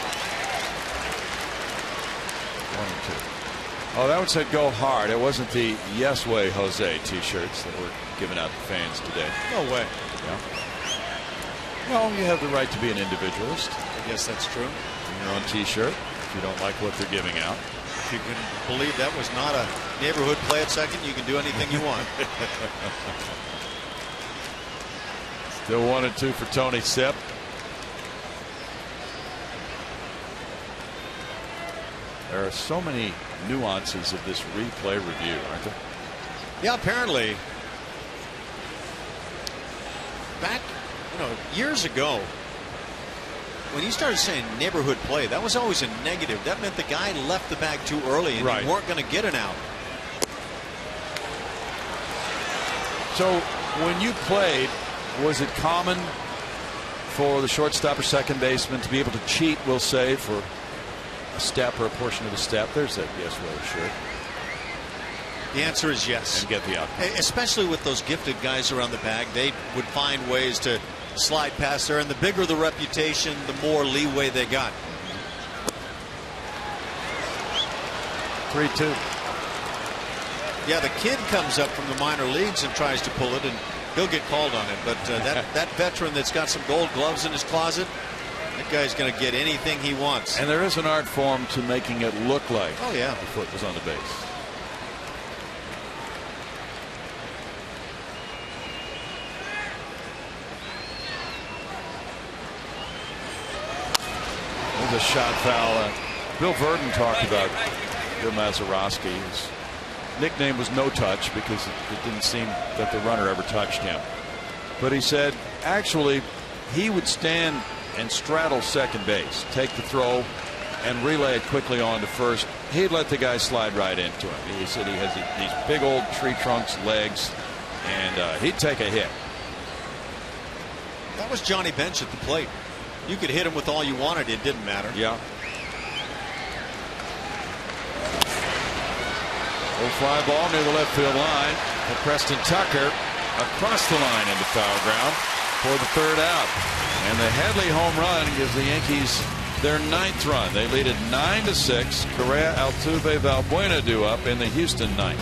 1 and 2. Oh, that one said go hard. It wasn't the Yes Way Jose t-shirts that were given out to fans today. No way. Yeah. Well, you have the right to be an individualist. I guess that's true. Your own t-shirt if you don't like what they're giving out. If you can believe that was not a neighborhood play at second, you can do anything you want. Still 1 and 2 for Tony Sepp. There are so many nuances of this replay review, aren't there? Yeah, apparently. Back, years ago, when you started saying neighborhood play, that was always a negative. That meant the guy left the bag too early and you weren't going to get an out. So when you played, was it common for the shortstop or second baseman to be able to cheat, we'll say, for a step or a portion of the step? There's that Yes Way shirt. The answer is yes. And get the out. Especially with those gifted guys around the bag, they would find ways to slide past there, and the bigger the reputation, the more leeway they got. 3-2. Yeah, the kid comes up from the minor leagues and tries to pull it, and he'll get called on it. But that veteran that's got some gold gloves in his closet, that guy's going to get anything he wants. And there is an art form to making it look like the foot was on the base. There's a shot foul. Bill Verdon talked about Bill Mazeroski. His nickname was No Touch because it didn't seem that the runner ever touched him. But he said actually he would stand and straddle second base, take the throw and relay it quickly on to first. He'd let the guy slide right into him. He said he has these big old tree trunks, legs, and he'd take a hit. That was Johnny Bench at the plate. You could hit him with all you wanted. It didn't matter. Yeah. Fly ball near the left field line. And Preston Tucker across the line into foul ground for the third out. And the Headley home run gives the Yankees their 9th run. They lead it 9-6. Correa, Altuve, Valbuena due up in the Houston 9th.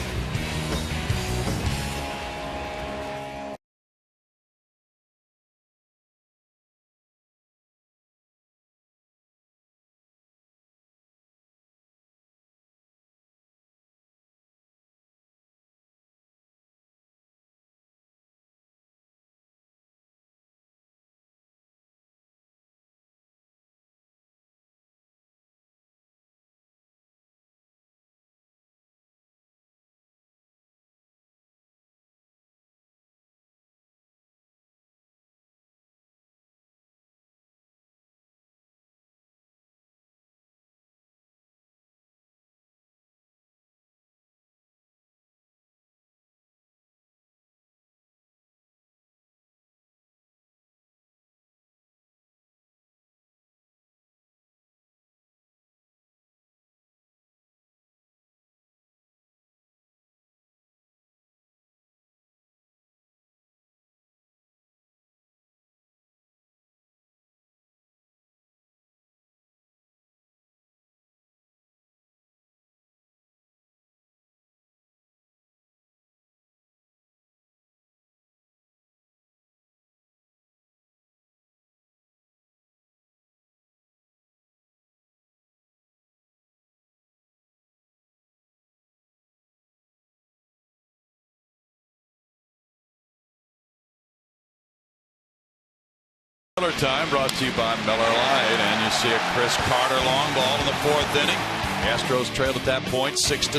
Time brought to you by Miller Lite, and you see a Chris Carter long ball in the 4th inning. The Astros trailed at that point 6-3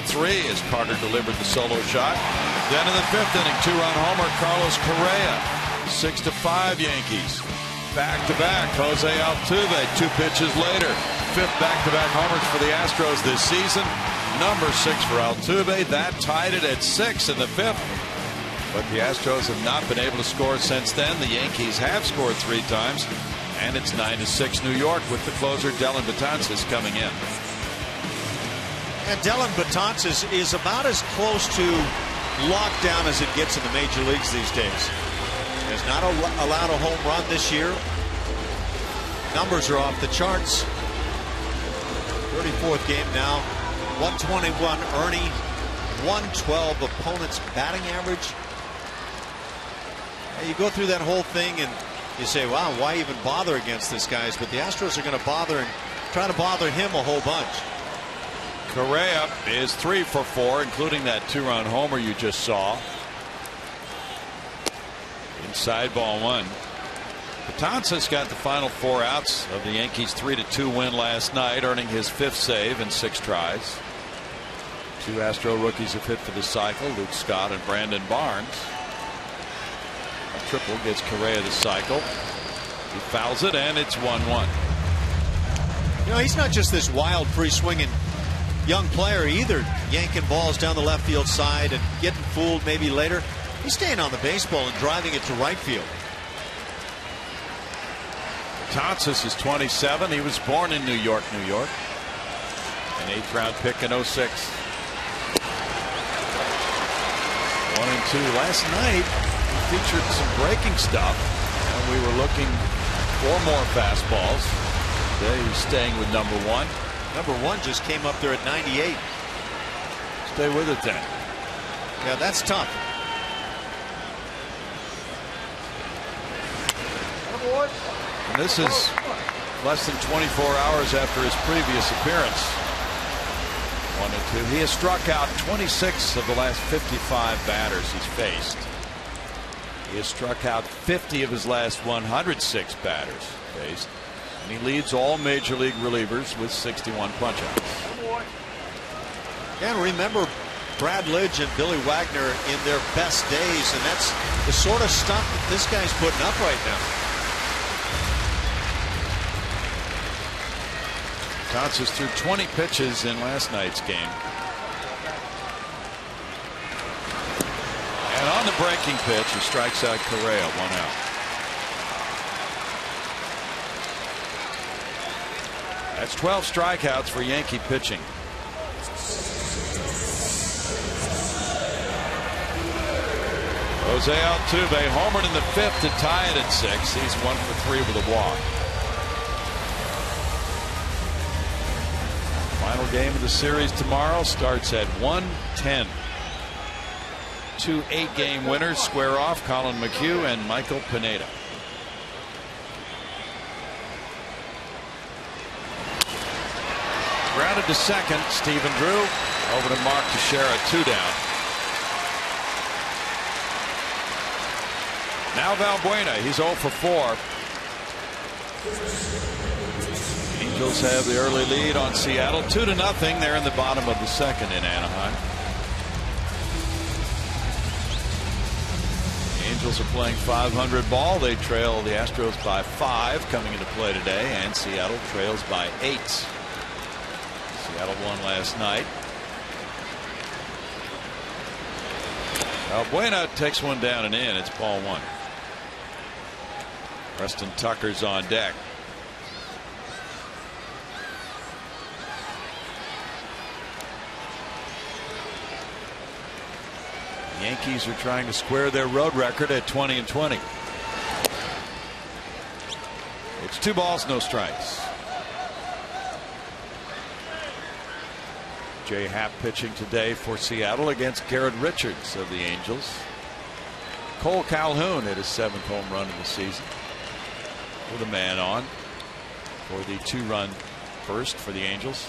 as Carter delivered the solo shot. Then in the 5th inning, 2-run homer Carlos Correa. 6-5 Yankees. Back-to-back Jose Altuve 2 pitches later. 5th back-to-back homers for the Astros this season. Number 6 for Altuve. That tied it at 6 in the 5th. But the Astros have not been able to score since then. The Yankees have scored 3 times, and it's 9-6 New York with the closer Dellin Betances coming in. And Dellin Betances is about as close to lockdown as it gets in the major leagues these days. Has not allowed a home run this year. Numbers are off the charts. 34th game now. 121 earning, 112 opponent's batting average. You go through that whole thing and you say, wow, why even bother against this guys? But the Astros are going to bother and try to bother him a whole bunch. Correa is 3 for 4, including that 2-run homer you just saw. Inside ball 1. Betances got the final 4 outs of the Yankees' 3-2 win last night, earning his 5th save in 6 tries. 2 Astro rookies have hit for the cycle, Luke Scott and Brandon Barnes. A triple gets Correa the cycle. He fouls it, and it's 1-1. You know, he's not just this wild, free-swinging young player either, yanking balls down the left field side and getting fooled maybe later. He's staying on the baseball and driving it to right field. Betances is 27. He was born in New York, New York. An 8th round pick in 06. 1-2. Last night we featured some breaking stuff, and we were looking for more fastballs. Today he's staying with number 1. Number 1 just came up there at 98. Stay with it then. Yeah, that's tough. And this is less than 24 hours after his previous appearance. 1-2. He has struck out 26 of the last 55 batters he's faced. He has struck out 50 of his last 106 batters faced. And he leads all major league relievers with 61 punch-outs. And remember Brad Lidge and Billy Wagner in their best days, and that's the sort of stuff that this guy's putting up right now. Consus threw 20 pitches in last night's game. And on the breaking pitch, he strikes out Correa, 1 out. That's 12 strikeouts for Yankee pitching. Jose Altuve homered in the 5th to tie it at 6. He's 1 for 3 with a walk. Final game of the series tomorrow starts at 1:10. 2 8-game winners square off, Colin McHugh and Michael Pineda. Grounded to second, Stephen Drew. Over to Mark Teixeira, 2 down. Now Valbuena, he's 0 for 4. Angels have the early lead on Seattle, 2-0. They're in the bottom of the 2nd in Anaheim. The Angels are playing .500 ball. They trail the Astros by 5 coming into play today, and Seattle trails by 8. Seattle won last night. Valbuena takes one down and in. It's ball 1. Preston Tucker's on deck. Yankees are trying to square their road record at 20-20. It's 2 balls, no strikes. Jay Happ pitching today for Seattle against Garrett Richards of the Angels. Cole Calhoun hit his 7th home run of the season with a man on for the 2-run first for the Angels.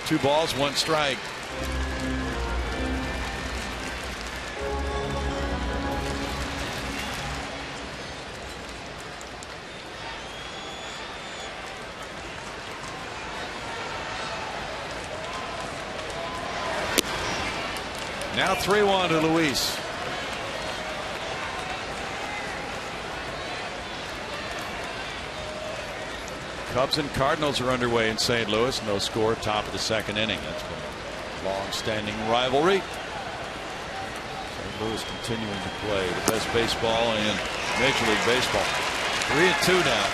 2 balls, 1 strike. Now 3-1 to Luis. Cubs and Cardinals are underway in St. Louis. No score, top of the 2nd inning. That's been a long-standing rivalry. St. Louis continuing to play the best baseball in Major League Baseball. 3-2 now.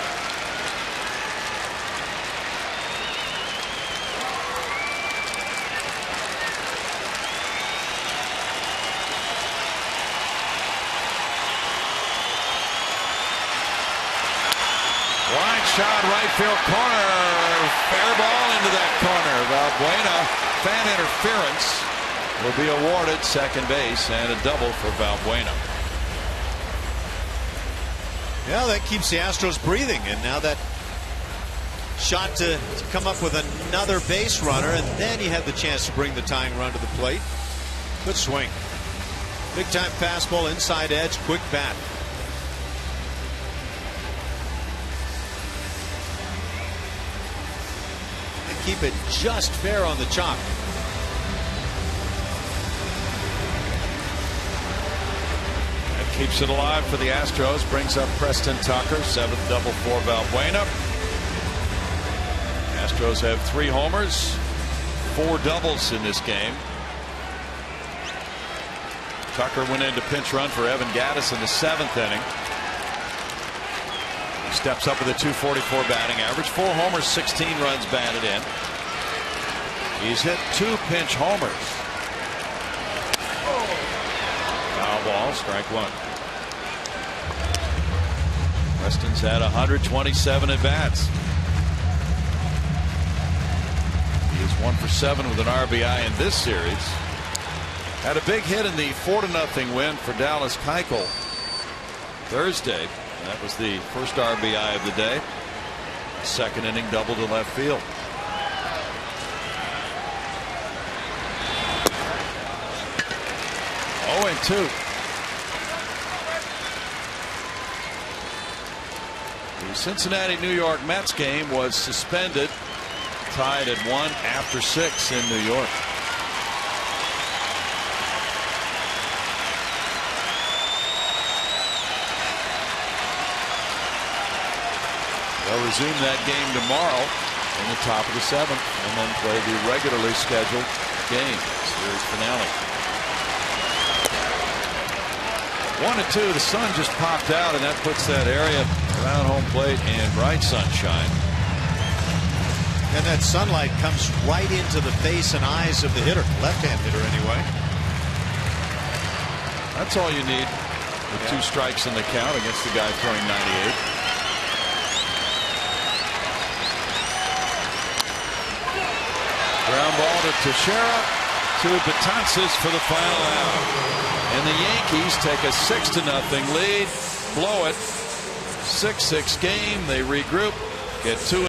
Shot right field corner. Fair ball into that corner. Valbuena, fan interference, will be awarded second base, and a double for Valbuena. Yeah, that keeps the Astros breathing, and now that shot to come up with another base runner, and then he had the chance to bring the tying run to the plate. Good swing. Big time fastball, inside edge, quick bat. Keep it just fair on the chop. That keeps it alive for the Astros. Brings up Preston Tucker. 7th double for Valbuena. Astros have 3 homers, 4 doubles in this game. Tucker went into pinch run for Evan Gattis in the 7th inning. He steps up with a .244 batting average. 4 homers, 16 runs batted in. He's hit 2 pinch homers. Foul ball, strike 1. Preston's had 127 at bats. He is 1 for 7 with an RBI in this series. Had a big hit in the 4-0 win for Dallas Keuchel Thursday. That was the first RBI of the day. Second inning double to left field. Oh, and 2. The Cincinnati New York Mets game was suspended, tied at 1 after 6 in New York. They'll resume that game tomorrow in the top of the 7th and then play the regularly scheduled game, series finale. 1-2. The sun just popped out, and that puts that area around home plate in bright sunshine. And that sunlight comes right into the face and eyes of the hitter, left-hand hitter anyway. That's all you need with 2 strikes in the count against the guy throwing 98. Ground ball to Teixeira, to Betances for the final out. And the Yankees take a 6-0 lead, blow it. 6-6 game. They regroup, get 2.